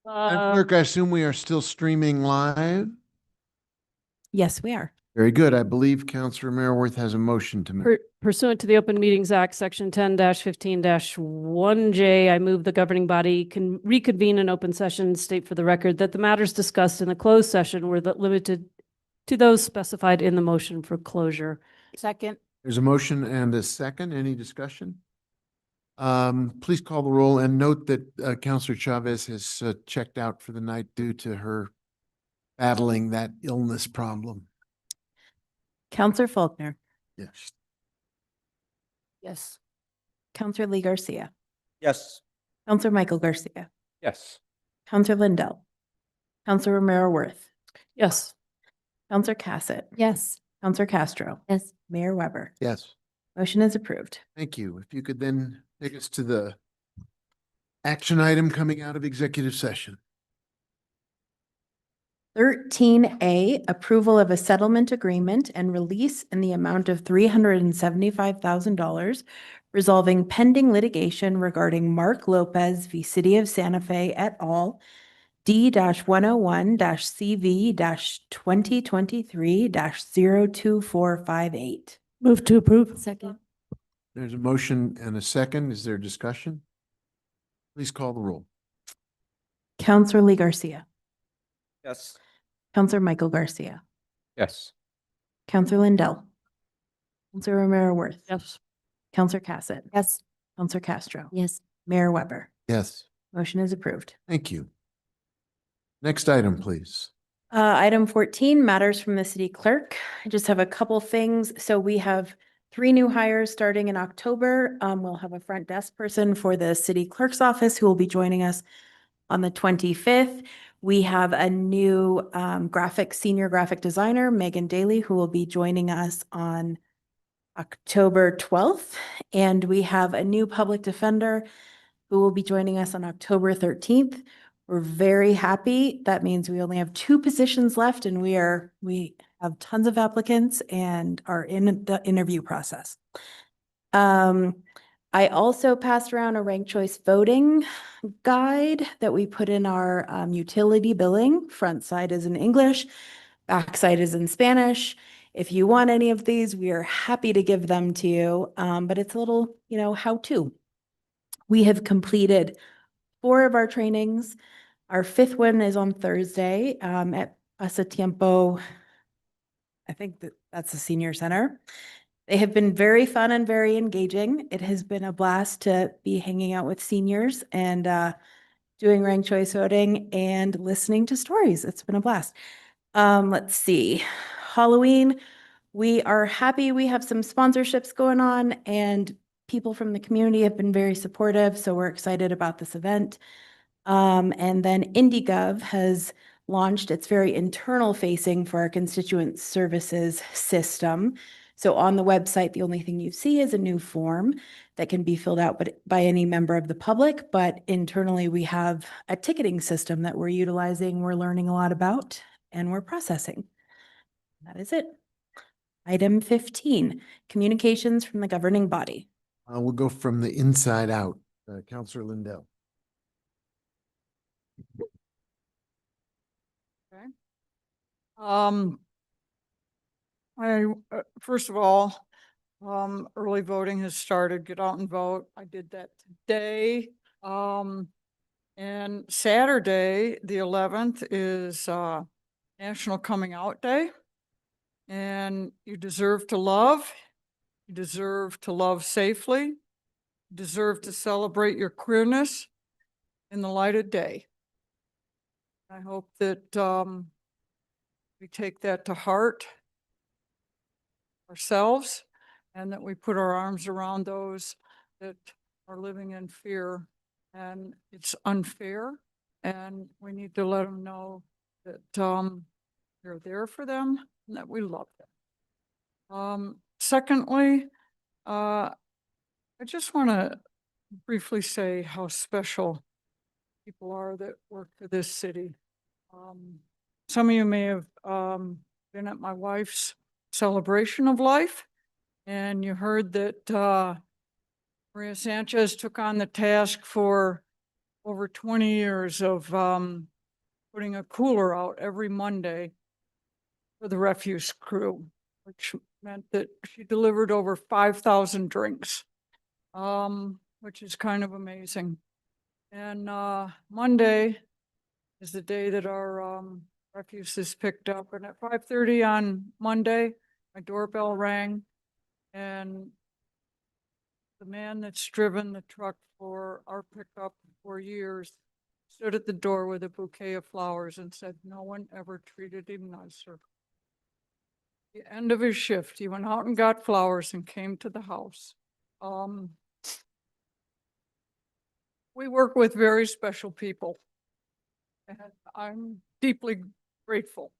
Madam Clerk, I assume we are still streaming live? Yes, we are. Very good. I believe Counselor Mayorworth has a motion to make. Pursuant to the Open Meetings Act, Section 10-15-1J, I move the governing body can reconvene in open session, state for the record that the matters discussed in the closed session were limited to those specified in the motion for closure. Second. There's a motion and a second. Any discussion? Please call the roll and note that Counselor Chavez has checked out for the night due to her battling that illness problem. Counselor Faulkner, Yes. Yes. Counselor Lee Garcia, Yes. Counselor Michael Garcia, Yes. Counselor Lindell, Counselor Romero Worth, Yes. Counselor Cassett, Yes. Counselor Castro, Yes. Mayor Weber. Yes. Motion is approved. Thank you. If you could then take us to the action item coming out of executive session. 13A, approval of a settlement agreement and release in the amount of $375,000 resolving pending litigation regarding Mark Lopez v. City of Santa Fe et al. D-101-CV-2023-02458. Move to approve. Second. There's a motion and a second. Is there discussion? Please call the roll. Counselor Lee Garcia, Yes. Counselor Michael Garcia, Yes. Counselor Lindell, Counselor Romero Worth. Yes. Counselor Cassett. Yes. Counselor Castro. Yes. Mayor Weber. Yes. Motion is approved. Thank you. Next item, please. Item 14, matters from the city clerk. I just have a couple things. So we have 3 new hires starting in October. We'll have a front desk person for the city clerk's office who will be joining us on the 25th. We have a new senior graphic designer, Megan Daly, who will be joining us on October 12th. And we have a new public defender who will be joining us on October 13th. We're very happy. That means we only have 2 positions left and we have tons of applicants and are in the interview process. I also passed around a ranked choice voting guide that we put in our utility billing. Front side is in English, back side is in Spanish. If you want any of these, we are happy to give them to you, but it's a little, how-to. We have completed 4 of our trainings. Our 5th one is on Thursday at Pasatiempo. I think that's the senior center. They have been very fun and very engaging. It has been a blast to be hanging out with seniors and doing ranked choice voting and listening to stories. It's been a blast. Let's see. Halloween, we are happy. We have some sponsorships going on and people from the community have been very supportive. So we're excited about this event. And then IndyGov has launched its very internal facing for our constituent services system. So on the website, the only thing you see is a new form that can be filled out by any member of the public. But internally, we have a ticketing system that we're utilizing, we're learning a lot about, and we're processing. That is it. Item 15, communications from the governing body. We'll go from the inside out. Counselor Lindell. First of all, early voting has started. Get out and vote. I did that today. And Saturday, the 11th, is National Coming Out Day. And you deserve to love. You deserve to love safely. You deserve to celebrate your queerness in the light of day. I hope that we take that to heart ourselves and that we put our arms around those that are living in fear. And it's unfair, and we need to let them know that we're there for them and that we love them. Secondly, I just want to briefly say how special people are that work for this city. Some of you may have been at my wife's celebration of life, and you heard that Maria Sanchez took on the task for over 20 years of putting a cooler out every Monday for the refuse crew, which meant that she delivered over 5,000 drinks, which is kind of amazing. And Monday is the day that our refuse is picked up. And at 5:30 on Monday, my doorbell rang, and the man that's driven the truck for our pickup for years stood at the door with a bouquet of flowers and said no one ever treated him nicer. The end of his shift, he went out and got flowers and came to the house. We work with very special people, and I'm deeply grateful.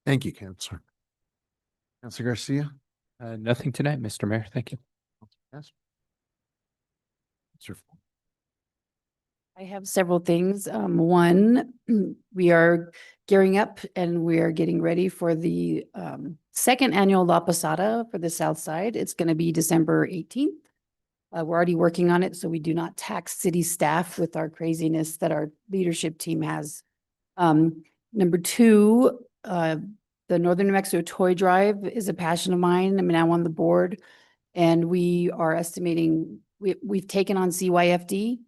Thank you, Counselor. Counselor Garcia? Nothing tonight, Mr. Mayor. Thank you. Yes. Counselor Ford. I have several things. One, we are gearing up and we are getting ready for the second annual La Posada for the South Side. It's going to be December 18th. We're already working on it, so we do not tax city staff with our craziness that our leadership team has. Number two, the Northern New Mexico Toy Drive is a passion of mine. I'm now on the board, and we are estimating, we've taken on CYFD.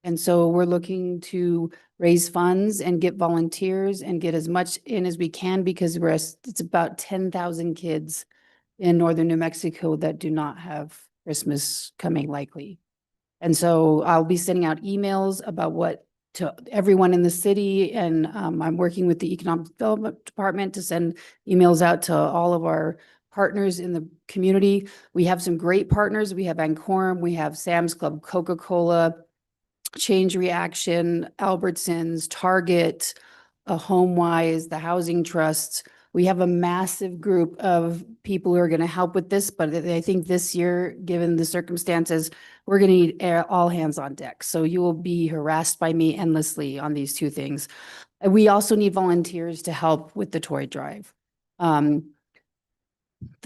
And so we're looking to raise funds and get volunteers and get as much in as we can, because it's about 10,000 kids in Northern New Mexico that do not have Christmas coming likely. And so I'll be sending out emails about what to everyone in the city. And I'm working with the Economic Development Department to send emails out to all of our partners in the community. We have some great partners. We have Ancorum, we have Sam's Club, Coca-Cola, Change Reaction, Albertsons, Target, HomeWise, the Housing Trust. We have a massive group of people who are going to help with this, but I think this year, given the circumstances, we're going to need all hands on deck. So you will be harassed by me endlessly on these two things. And we also need volunteers to help with the toy drive. The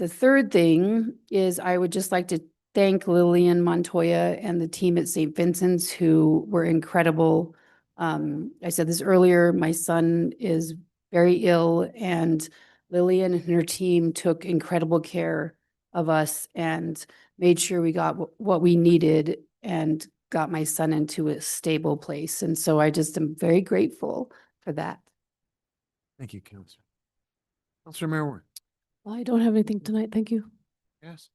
third thing is I would just like to thank Lillian Montoya and the team at St. Vincent's, who were incredible. I said this earlier, my son is very ill, and Lillian and her team took incredible care of us and made sure we got what we needed and got my son into a stable place. And so I just am very grateful for that. Thank you, Counselor. Counselor Mayor. I don't have anything tonight. Thank you. Yes.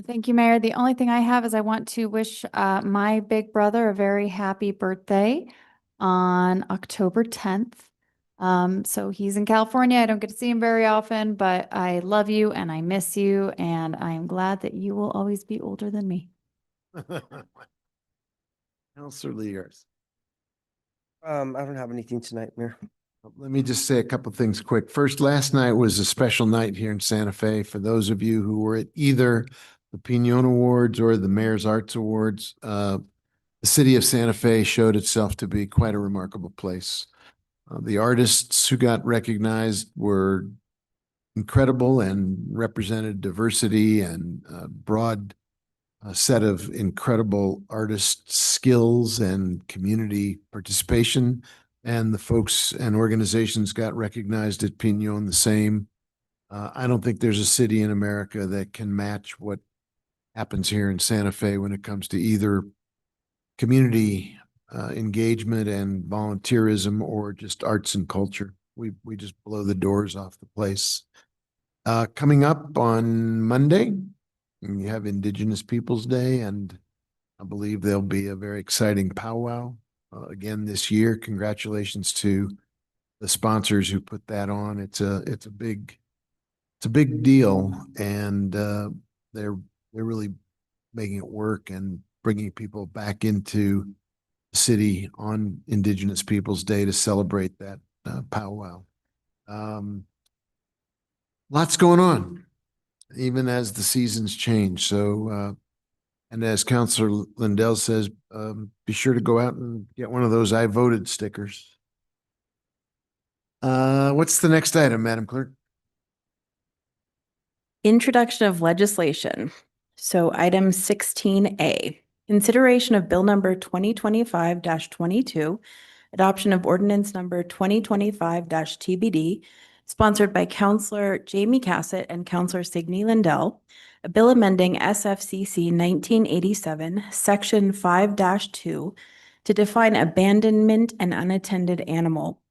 Thank you, Mayor. The only thing I have is I want to wish my big brother a very happy birthday on October 10th. So he's in California. I don't get to see him very often, but I love you and I miss you, and I'm glad that you will always be older than me. Counselor Lears. I don't have anything tonight, Mayor. Let me just say a couple things quick. First, last night was a special night here in Santa Fe. For those of you who were at either the Piñon Awards or the Mayor's Arts Awards, the city of Santa Fe showed itself to be quite a remarkable place. The artists who got recognized were incredible and represented diversity and a broad set of incredible artist skills and community participation. And the folks and organizations got recognized at Piñon the same. I don't think there's a city in America that can match what happens here in Santa Fe when it comes to either community engagement and volunteerism or just arts and culture. We just blow the doors off the place. Coming up on Monday, we have Indigenous Peoples Day, and I believe there'll be a very exciting powwow again this year. Congratulations to the sponsors who put that on. It's a big deal, and they're really making it work and bringing people back into the city on Indigenous Peoples Day to celebrate that powwow. Lots going on, even as the seasons change. So, and as Councilor Lindell says, be sure to go out and get one of those I voted stickers. What's the next item, Madam Clerk? Introduction of legislation. So item 16A. Consideration of Bill number 2025-22, adoption of ordinance number 2025-TBD, sponsored by Counselor Jamie Cassett and Counselor Signe Lindell, a bill amending SFCC 1987, Section 5-2, to define abandonment and unattended animal.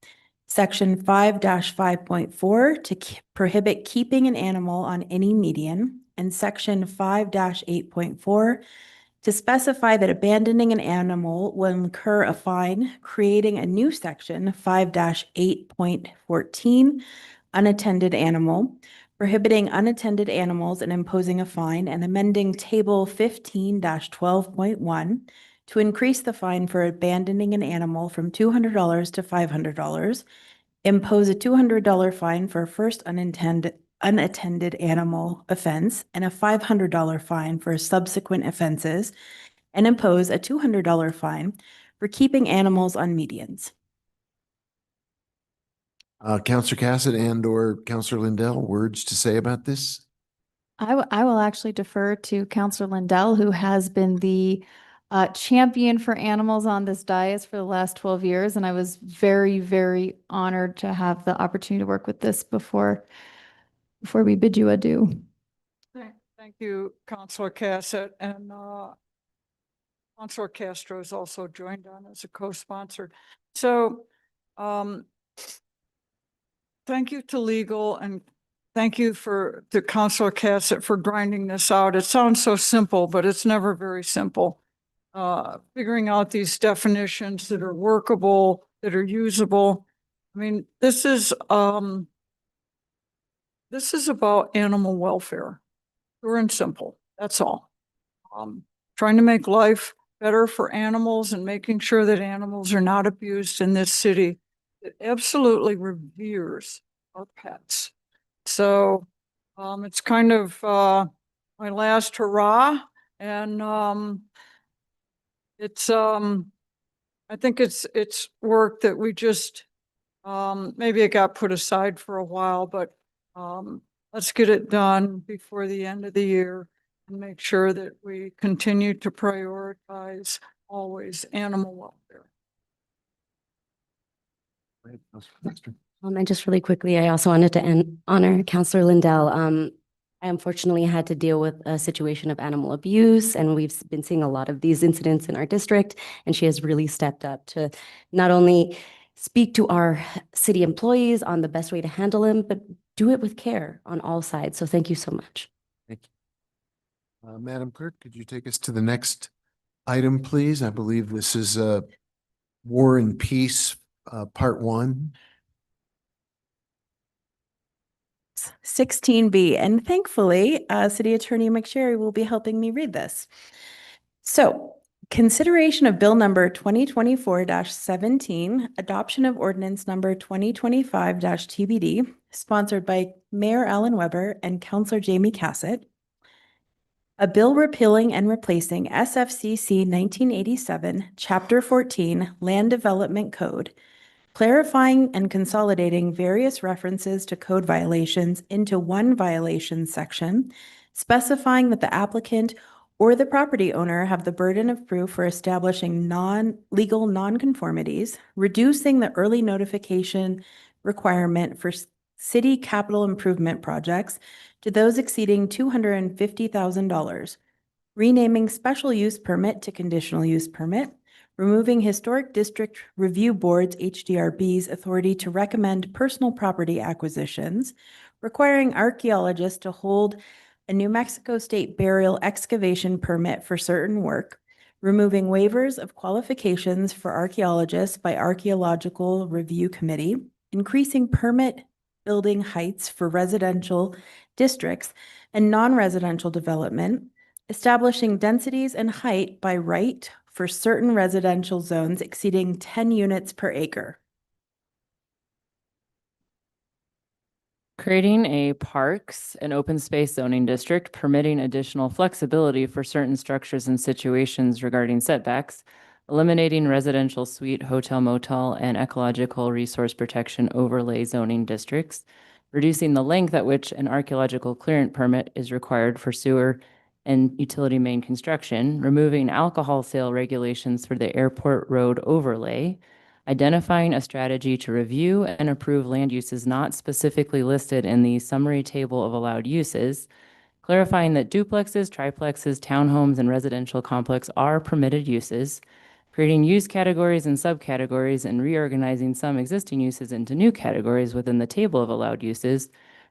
Section 5-5.4 to prohibit keeping an animal on any median, and Section 5-8.4 to specify that abandoning an animal will incur a fine, creating a new section 5-8.14, unattended animal, prohibiting unattended animals and imposing a fine, and amending Table 15-12.1 to increase the fine for abandoning an animal from $200 to $500, impose a $200 fine for a first unattended animal offense, and a $500 fine for subsequent offenses, and impose a $200 fine for keeping animals on medians. Counselor Cassett and or Counselor Lindell, words to say about this? I will actually defer to Counselor Lindell, who has been the champion for animals on this dais for the last 12 years. And I was very, very honored to have the opportunity to work with this before we bid you adieu. Thank you, Counselor Cassett, and Counselor Castro is also joined on as a co-sponsor. So, thank you to legal, and thank you to Counselor Cassett for grinding this out. It sounds so simple, but it's never very simple. Figuring out these definitions that are workable, that are usable. I mean, this is about animal welfare, pure and simple. That's all. Trying to make life better for animals and making sure that animals are not abused in this city that absolutely reveres our pets. So it's kind of my last hurrah, and it's I think it's work that we just maybe it got put aside for a while, but let's get it done before the end of the year and make sure that we continue to prioritize always animal welfare. And just really quickly, I also wanted to honor Counselor Lindell. I unfortunately had to deal with a situation of animal abuse, and we've been seeing a lot of these incidents in our district, and she has really stepped up to not only speak to our city employees on the best way to handle them, but do it with care on all sides. So thank you so much. Thank you. Madam Clerk, could you take us to the next item, please? I believe this is War and Peace, Part 1. 16B, and thankfully, City Attorney McSherry will be helping me read this. So, consideration of Bill number 2024-17, adoption of ordinance number 2025-TBD, sponsored by Mayor Alan Weber and Counselor Jamie Cassett. A bill repealing and replacing SFCC 1987, Chapter 14, Land Development Code, clarifying and consolidating various references to code violations into one violation section, specifying that the applicant or the property owner have the burden of proof for establishing legal nonconformities, reducing the early notification requirement for city capital improvement projects to those exceeding $250,000, renaming special use permit to conditional use permit, removing Historic District Review Board's HDRB's authority to recommend personal property acquisitions, requiring archaeologists to hold a New Mexico State burial excavation permit for certain work, removing waivers of qualifications for archaeologists by Archaeological Review Committee, increasing permit building heights for residential districts and non-residential development, establishing densities and height by right for certain residential zones exceeding 10 units per acre. Creating a parks and open space zoning district, permitting additional flexibility for certain structures and situations regarding setbacks, eliminating residential suite, hotel, motel, and ecological resource protection overlay zoning districts, reducing the length at which an archaeological clearance permit is required for sewer and utility main construction, removing alcohol sale regulations for the airport road overlay, identifying a strategy to review and approve land uses not specifically listed in the summary table of allowed uses, clarifying that duplexes, triplexes, townhomes, and residential complex are permitted uses, creating use categories and subcategories, and reorganizing some existing uses into new categories within the table of allowed uses,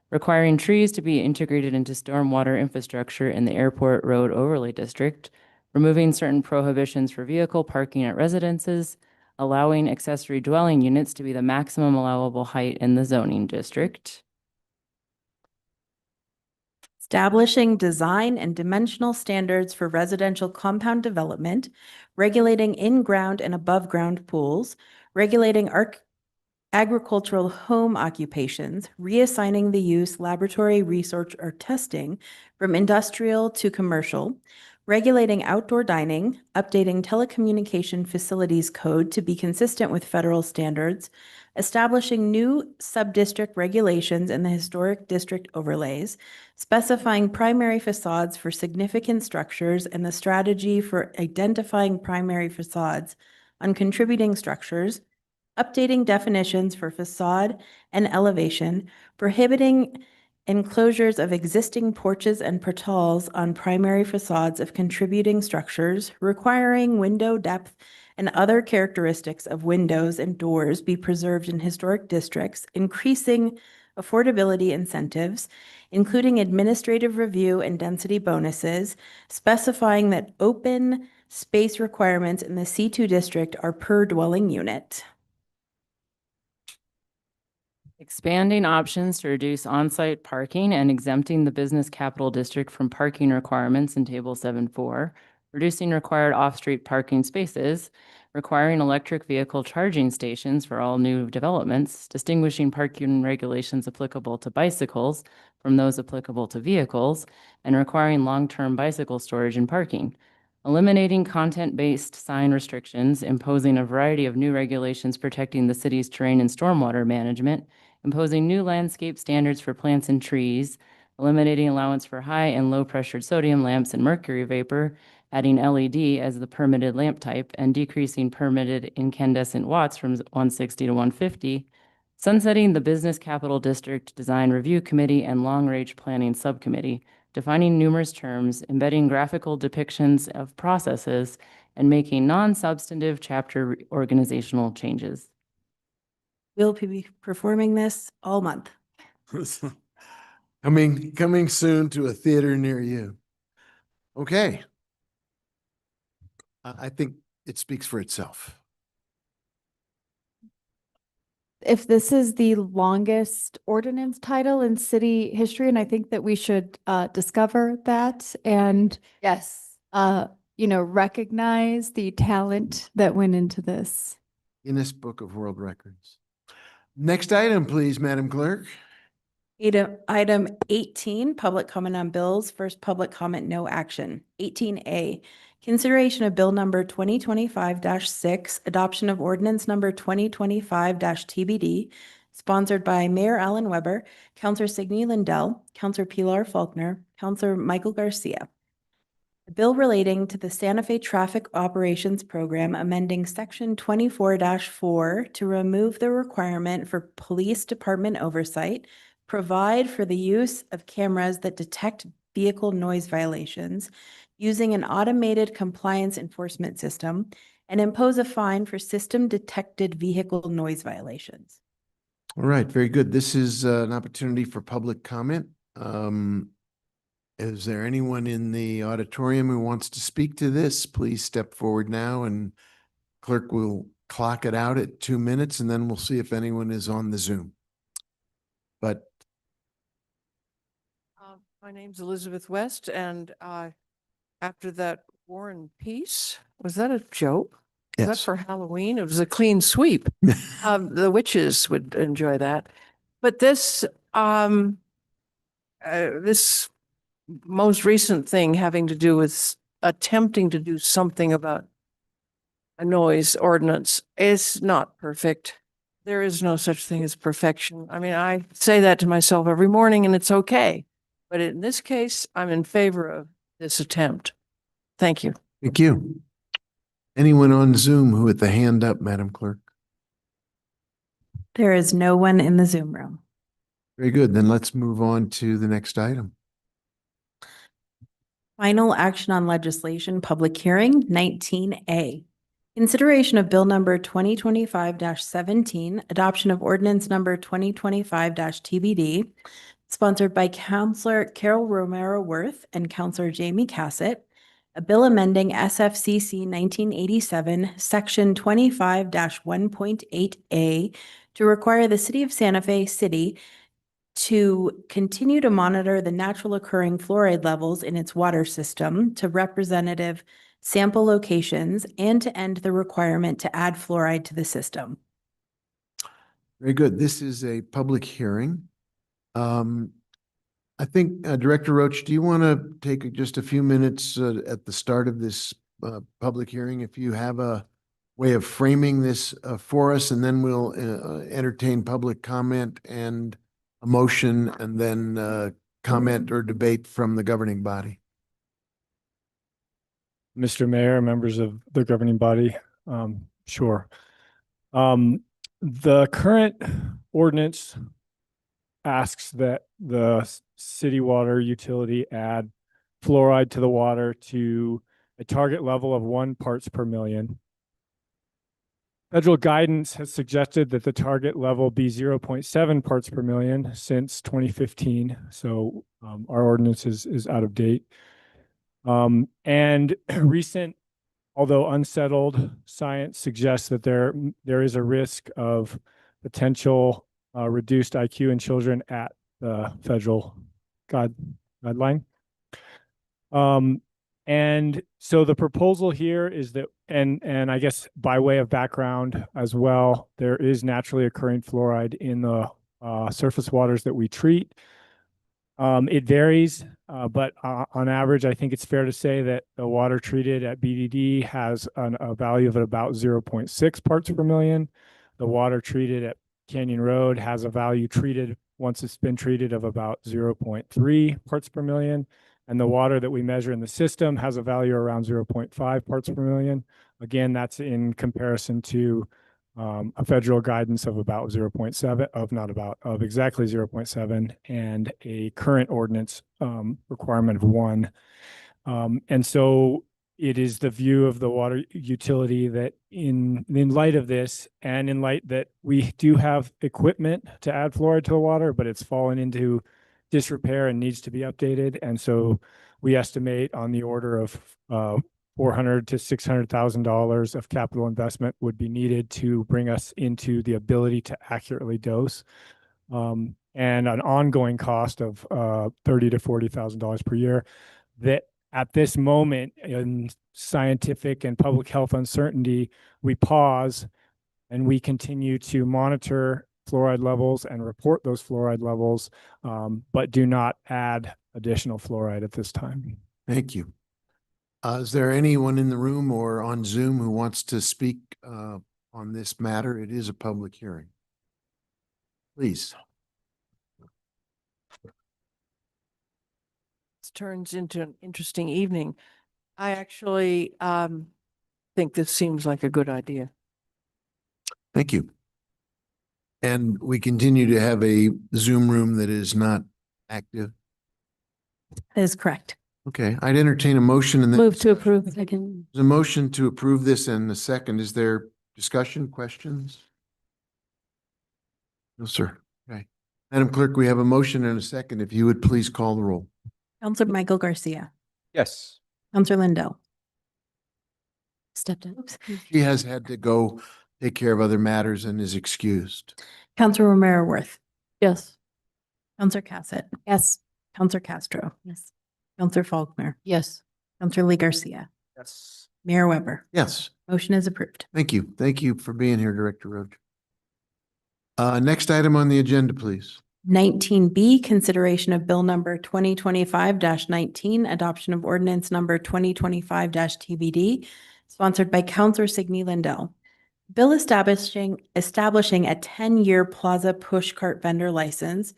requiring trees to be integrated into stormwater infrastructure in the airport road overlay district, removing certain prohibitions for vehicle parking at residences, allowing accessory dwelling units to be the maximum allowable height in the zoning district. Establishing design and dimensional standards for residential compound development, regulating in-ground and above-ground pools, regulating agricultural home occupations, reassigning the use, laboratory research, or testing from industrial to commercial, regulating outdoor dining, updating telecommunication facilities code to be consistent with federal standards, establishing new sub-district regulations in the historic district overlays, specifying primary facades for significant structures and the strategy for identifying primary facades on contributing structures, updating definitions for facade and elevation, prohibiting enclosures of existing porches and portals on primary facades of contributing structures, requiring window depth and other characteristics of windows and doors be preserved in historic districts, increasing affordability incentives, including administrative review and density bonuses, specifying that open space requirements in the C2 district are per dwelling unit. Expanding options to reduce on-site parking and exempting the business capital district from parking requirements in Table 7.4, reducing required off-street parking spaces, requiring electric vehicle charging stations for all new developments, distinguishing parking regulations applicable to bicycles from those applicable to vehicles, and requiring long-term bicycle storage and parking. Eliminating content-based sign restrictions, imposing a variety of new regulations protecting the city's terrain and stormwater management, imposing new landscape standards for plants and trees, eliminating allowance for high and low pressured sodium lamps and mercury vapor, adding LED as the permitted lamp type, and decreasing permitted incandescent watts from 160 to 150, sunsetting the Business Capital District Design Review Committee and Long Range Planning Subcommittee, defining numerous terms, embedding graphical depictions of processes, and making non-substantive chapter organizational changes. We'll be performing this all month. Coming soon to a theater near you. Okay. I think it speaks for itself. If this is the longest ordinance title in city history, and I think that we should discover that and Yes. recognize the talent that went into this. Guinness Book of World Records. Next item, please, Madam Clerk. Item 18, public comment on bills. First public comment, no action. 18A, consideration of bill number 2025-6, adoption of ordinance number 2025-TBD, sponsored by Mayor Alan Weber, Councilor Signe Lindell, Councilor Pilar Faulkner, Councilor Michael Garcia. A bill relating to the Santa Fe Traffic Operations Program amending Section 24-4 to remove the requirement for police department oversight, provide for the use of cameras that detect vehicle noise violations using an automated compliance enforcement system, and impose a fine for system-detected vehicle noise violations. All right, very good. This is an opportunity for public comment. Is there anyone in the auditorium who wants to speak to this? Please step forward now, and clerk will clock it out at 2 minutes, and then we'll see if anyone is on the Zoom. But My name's Elizabeth West, and after that War and Peace, was that a joke? Was that yes, for Halloween? It was a clean sweep. The witches would enjoy that. But this most recent thing having to do with attempting to do something about a noise ordinance is not perfect. There is no such thing as perfection. I mean, I say that to myself every morning and it's okay. But in this case, I'm in favor of this attempt. Thank you. Thank you. Anyone on Zoom who with the hand up, Madam Clerk? There is no one in the Zoom room. Very good. Then let's move on to the next item. Final action on legislation, public hearing, 19A. Consideration of bill number 2025-17, adoption of ordinance number 2025-TBD, sponsored by Counselor Carol Romero Worth and Counselor Jamie Cassett. A bill amending SFCC 1987, section 25-1.8A to require the city of Santa Fe City to continue to monitor the natural occurring fluoride levels in its water system to representative sample locations and to end the requirement to add fluoride to the system. Very good. This is a public hearing. I think Director Roach, do you want to take just a few minutes at the start of this public hearing, if you have a way of framing this for us, and then we'll entertain public comment and a motion, and then comment or debate from the governing body. Mr. Mayor, members of the governing body, sure. The current ordinance asks that the city water utility add fluoride to the water to a target level of 1 parts per million. Federal guidance has suggested that the target level be 0.7 parts per million since 2015. So our ordinance is out of date. And recent, although unsettled, science suggests that there is a risk of potential reduced IQ in children at the federal guideline. And so the proposal here is that, and I guess by way of background as well, there is naturally occurring fluoride in the surface waters that we treat. It varies, but on average, I think it's fair to say that the water treated at BDD has a value of about 0.6 parts per million. The water treated at Canyon Road has a value treated, once it's been treated, of about 0.3 parts per million. And the water that we measure in the system has a value around 0.5 parts per million. Again, that's in comparison to a federal guidance of about 0.7, of exactly 0.7, and a current ordinance requirement of 1. And so it is the view of the water utility that in light of this, and in light that we do have equipment to add fluoride to the water, but it's fallen into disrepair and needs to be updated. And so we estimate on the order of $400,000 to $600,000 of capital investment would be needed to bring us into the ability to accurately dose, and an ongoing cost of $30,000 to $40,000 per year. That at this moment, in scientific and public health uncertainty, we pause and we continue to monitor fluoride levels and report those fluoride levels, but do not add additional fluoride at this time. Thank you. Is there anyone in the room or on Zoom who wants to speak on this matter? It is a public hearing. Please. This turns into an interesting evening. I actually think this seems like a good idea. Thank you. And we continue to have a Zoom room that is not active. That is correct. Okay, I'd entertain a motion and then. Move to approve. Second. There's a motion to approve this and a second. Is there discussion, questions? No, sir. Okay. Madam Clerk, we have a motion and a second. If you would please call the roll. Counselor Michael Garcia. Yes. Counselor Lindell. Stepped in. Oops. She has had to go take care of other matters and is excused. Counselor Romero Worth. Yes. Counselor Cassett. Yes. Counselor Castro. Yes. Counselor Faulkner. Yes. Counselor Lee Garcia. Yes. Mayor Weber. Yes. Motion is approved. Thank you. Thank you for being here, Director Roach. Next item on the agenda, please. 19B, consideration of bill number 2025-19, adoption of ordinance number 2025-TBD, sponsored by Counselor Signe Lindell. Bill establishing a 10-year Plaza push cart vendor license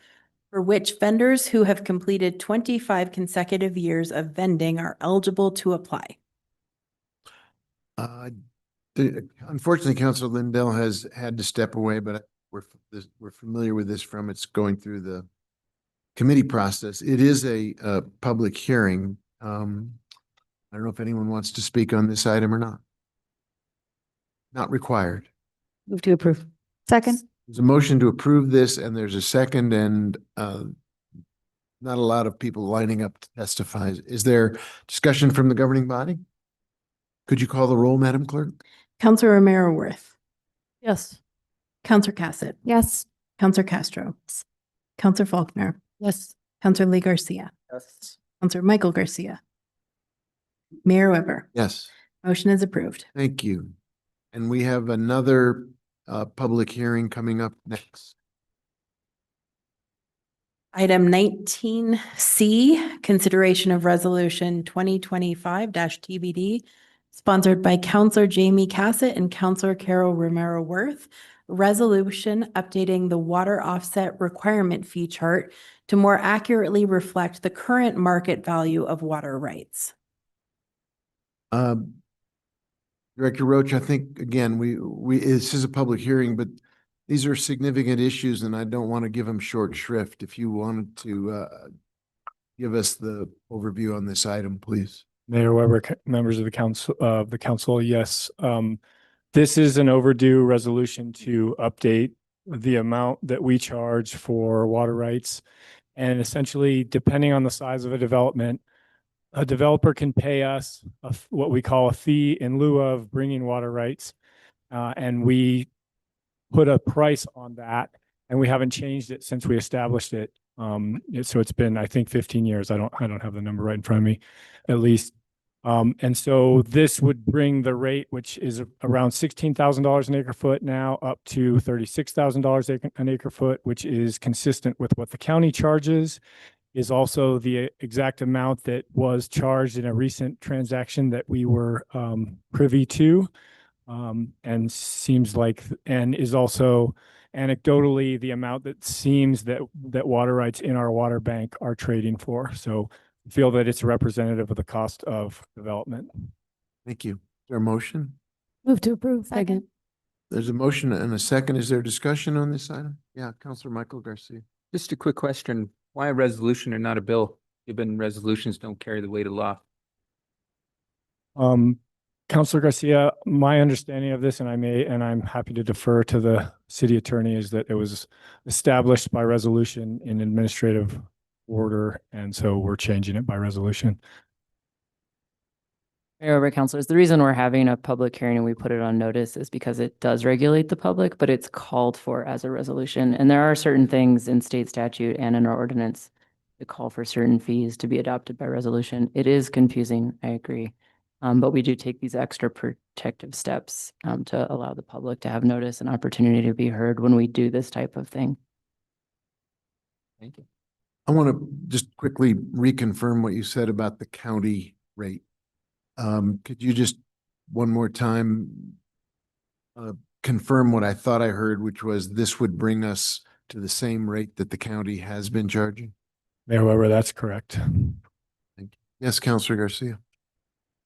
for which vendors who have completed 25 consecutive years of vending are eligible to apply. Unfortunately, Councilor Lindell has had to step away, but we're familiar with this from its going through the committee process. It is a public hearing. I don't know if anyone wants to speak on this item or not. Not required. Move to approve. Second. There's a motion to approve this and there's a second and not a lot of people lining up to testify. Is there discussion from the governing body? Could you call the roll, Madam Clerk? Counselor Romero Worth, Yes. Counselor Cassett, Yes. Counselor Castro, Counselor Faulkner, Yes. Counselor Lee Garcia, Yes. Counselor Michael Garcia, Mayor Weber. Yes. Motion is approved. Thank you. And we have another public hearing coming up next. Item 19C, consideration of resolution 2025-TBD, sponsored by Counselor Jamie Cassett and Counselor Carol Romero Worth. Resolution updating the water offset requirement fee chart to more accurately reflect the current market value of water rights. Director Roach, I think, again, this is a public hearing, but these are significant issues and I don't want to give them short shrift. If you wanted to give us the overview on this item, please. Mayor Weber, members of the council, yes. This is an overdue resolution to update the amount that we charge for water rights. And essentially, depending on the size of a developer can pay us what we call a fee in lieu of bringing water rights. And we put a price on that and we haven't changed it since we established it. So it's been, I think, 15 years. I don't have the number right in front of me, at least. And so this would bring the rate, which is around $16,000 an acre foot now, up to $36,000 an acre foot, which is consistent with what the county charges, is also the exact amount that was charged in a recent transaction that we were privy to. And seems like, and is also anecdotally the amount that seems that water rights in our water bank are trading for. So feel that it's representative of the cost of development. Thank you. Is there a motion? Move to approve. Second. There's a motion and a second. Is there discussion on this item? Yeah, Counselor Michael Garcia. Just a quick question. Why a resolution and not a bill, given resolutions don't carry the weight of law? Counselor Garcia, my understanding of this, and I'm happy to defer to the city attorney, is that it was established by resolution in administrative order, and so we're changing it by resolution. Mayor Weber, councilors, the reason we're having a public hearing and we put it on notice is because it does regulate the public, but it's called for as a resolution. And there are certain things in state statute and in our ordinance that call for certain fees to be adopted by resolution. It is confusing, I agree. But we do take these extra protective steps to allow the public to have notice and opportunity to be heard when we do this type of thing. Thank you. I want to just quickly reconfirm what you said about the county rate. Could you just one more time confirm what I thought I heard, which was this would bring us to the same rate that the county has been charging? Mayor Weber, that's correct. Thank you. Yes, Counselor Garcia.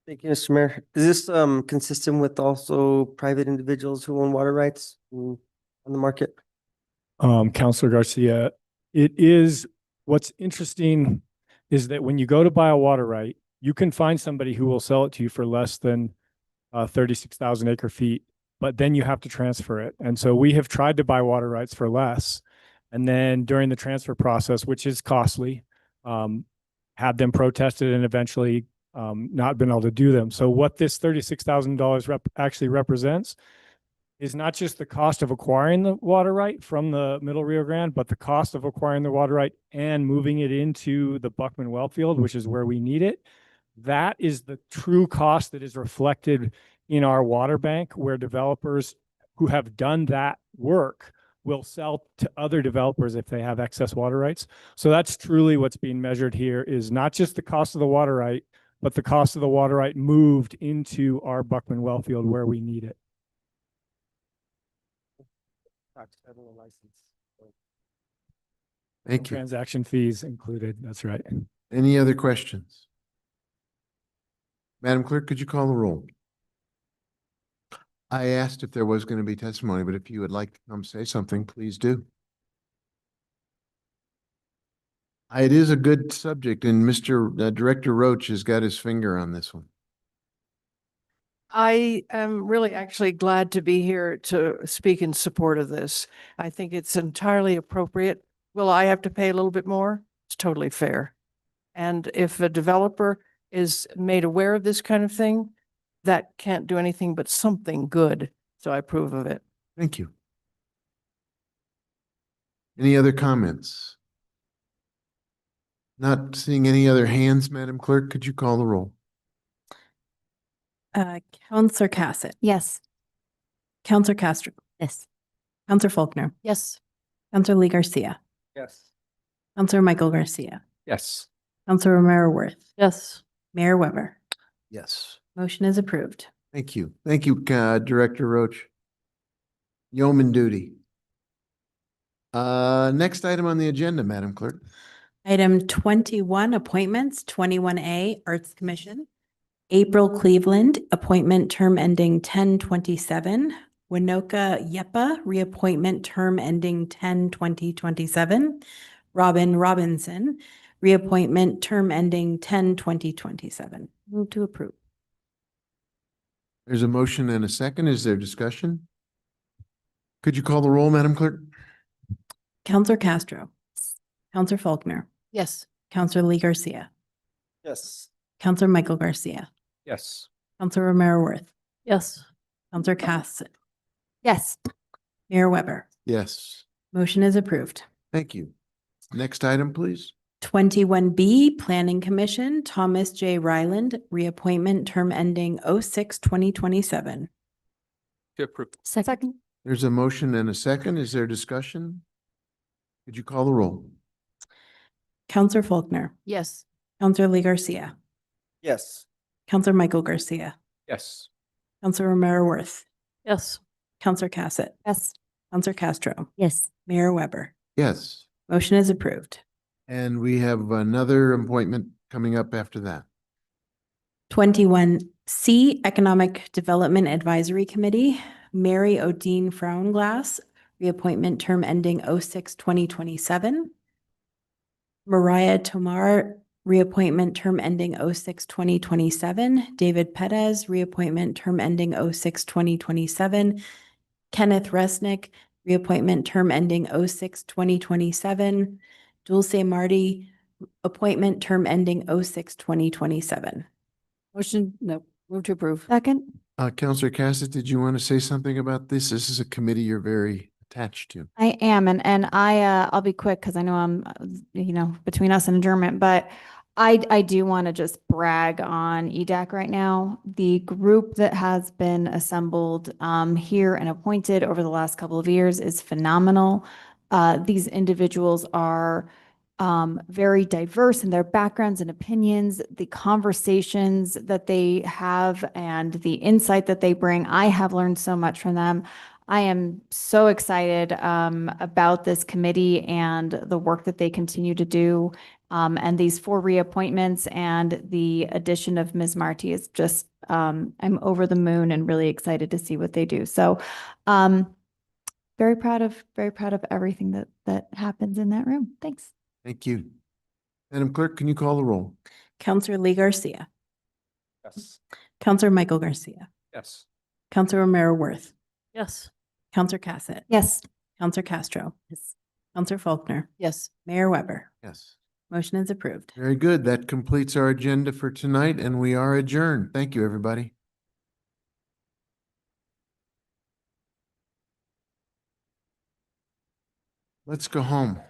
Thank you, Mr. Mayor. Is this consistent with also private individuals who own water rights on the market? Counselor Garcia, it is. What's interesting is that when you go to buy a water right, you can find somebody who will sell it to you for less than 36,000 acre feet, but then you have to transfer it. And so we have tried to buy water rights for less. And then during the transfer process, which is costly, had them protested and eventually not been able to do them. So what this $36,000 actually represents is not just the cost of acquiring the water right from the Middle Rio Grande, but the cost of acquiring the water right and moving it into the Buckman Wellfield, which is where we need it. That is the true cost that is reflected in our water bank, where developers who have done that work will sell to other developers if they have excess water rights. So that's truly what's being measured here, is not just the cost of the water right, but the cost of the water right moved into our Buckman Wellfield where we need it. Thank you. Transaction fees included. That's right. Any other questions? Madam Clerk, could you call the roll? I asked if there was going to be testimony, but if you would like to come say something, please do. It is a good subject, and Mr. Director Roach has got his finger on this one. I am really actually glad to be here to speak in support of this. I think it's entirely appropriate. Will I have to pay a little bit more? It's totally fair. And if a developer is made aware of this kind of thing, that can't do anything but something good. So I approve of it. Thank you. Any other comments? Not seeing any other hands, Madam Clerk, could you call the roll? Counselor Cassett. Yes. Counselor Castro. Yes. Counselor Faulkner. Yes. Counselor Lee Garcia. Yes. Counselor Michael Garcia. Yes. Counselor Romero Worth. Yes. Mayor Weber. Yes. Motion is approved. Thank you. Thank you, Director Roach. Yeoman duty. Next item on the agenda, Madam Clerk. Item 21, appointments, 21A, Arts Commission. April Cleveland, appointment term ending 10/27. Winoka Yepa, reappointment term ending 10/20/27. Robin Robinson, reappointment term ending 10/20/27. Move to approve. There's a motion and a second. Is there discussion? Could you call the roll, Madam Clerk? Counselor Castro. Counselor Faulkner. Yes. Counselor Lee Garcia. Yes. Counselor Michael Garcia. Yes. Counselor Romero Worth. Yes. Counselor Cassett. Yes. Mayor Weber. Yes. Motion is approved. Thank you. Next item, please. 21B, Planning Commission, Thomas J. Ryland, reappointment term ending 06/2027. To approve. Second. There's a motion and a second. Is there discussion? Could you call the roll? Counselor Faulkner. Yes. Counselor Lee Garcia. Yes. Counselor Michael Garcia. Yes. Counselor Romero Worth. Yes. Counselor Cassett. Yes. Counselor Castro. Yes. Mayor Weber. Yes. Motion is approved. And we have another appointment coming up after that. 21C, Economic Development Advisory Committee, Mary Odine Fraunglass, reappointment term ending 06/2027. Mariah Tomar, reappointment term ending 06/2027. David Perez, reappointment term ending 06/2027. Kenneth Resnick, reappointment term ending 06/2027. Dulce Marty, appointment term ending 06/2027. Motion, no, move to approve. Second. Counselor Cassett, did you want to say something about this? This is a committee you're very attached to. I am, and I'll be quick because I know I'm, between us and adjournment, but I do want to just brag on EDAC right now. The group that has been assembled here and appointed over the last couple of years is phenomenal. These individuals are very diverse in their backgrounds and opinions, the conversations that they have and the insight that they bring. I have learned so much from them. I am so excited about this committee and the work that they continue to do. And these 4 reappointments and the addition of Ms. Marty is just, I'm over the moon and really excited to see what they do. So very proud of everything that happens in that room. Thanks. Thank you. Madam Clerk, can you call the roll? Counselor Lee Garcia. Yes. Counselor Michael Garcia. Yes. Counselor Romero Worth. Yes. Counselor Cassett. Yes. Counselor Castro. Yes. Counselor Faulkner. Yes. Mayor Weber. Yes. Motion is approved. Very good. That completes our agenda for tonight, and we are adjourned. Thank you, everybody. Let's go home.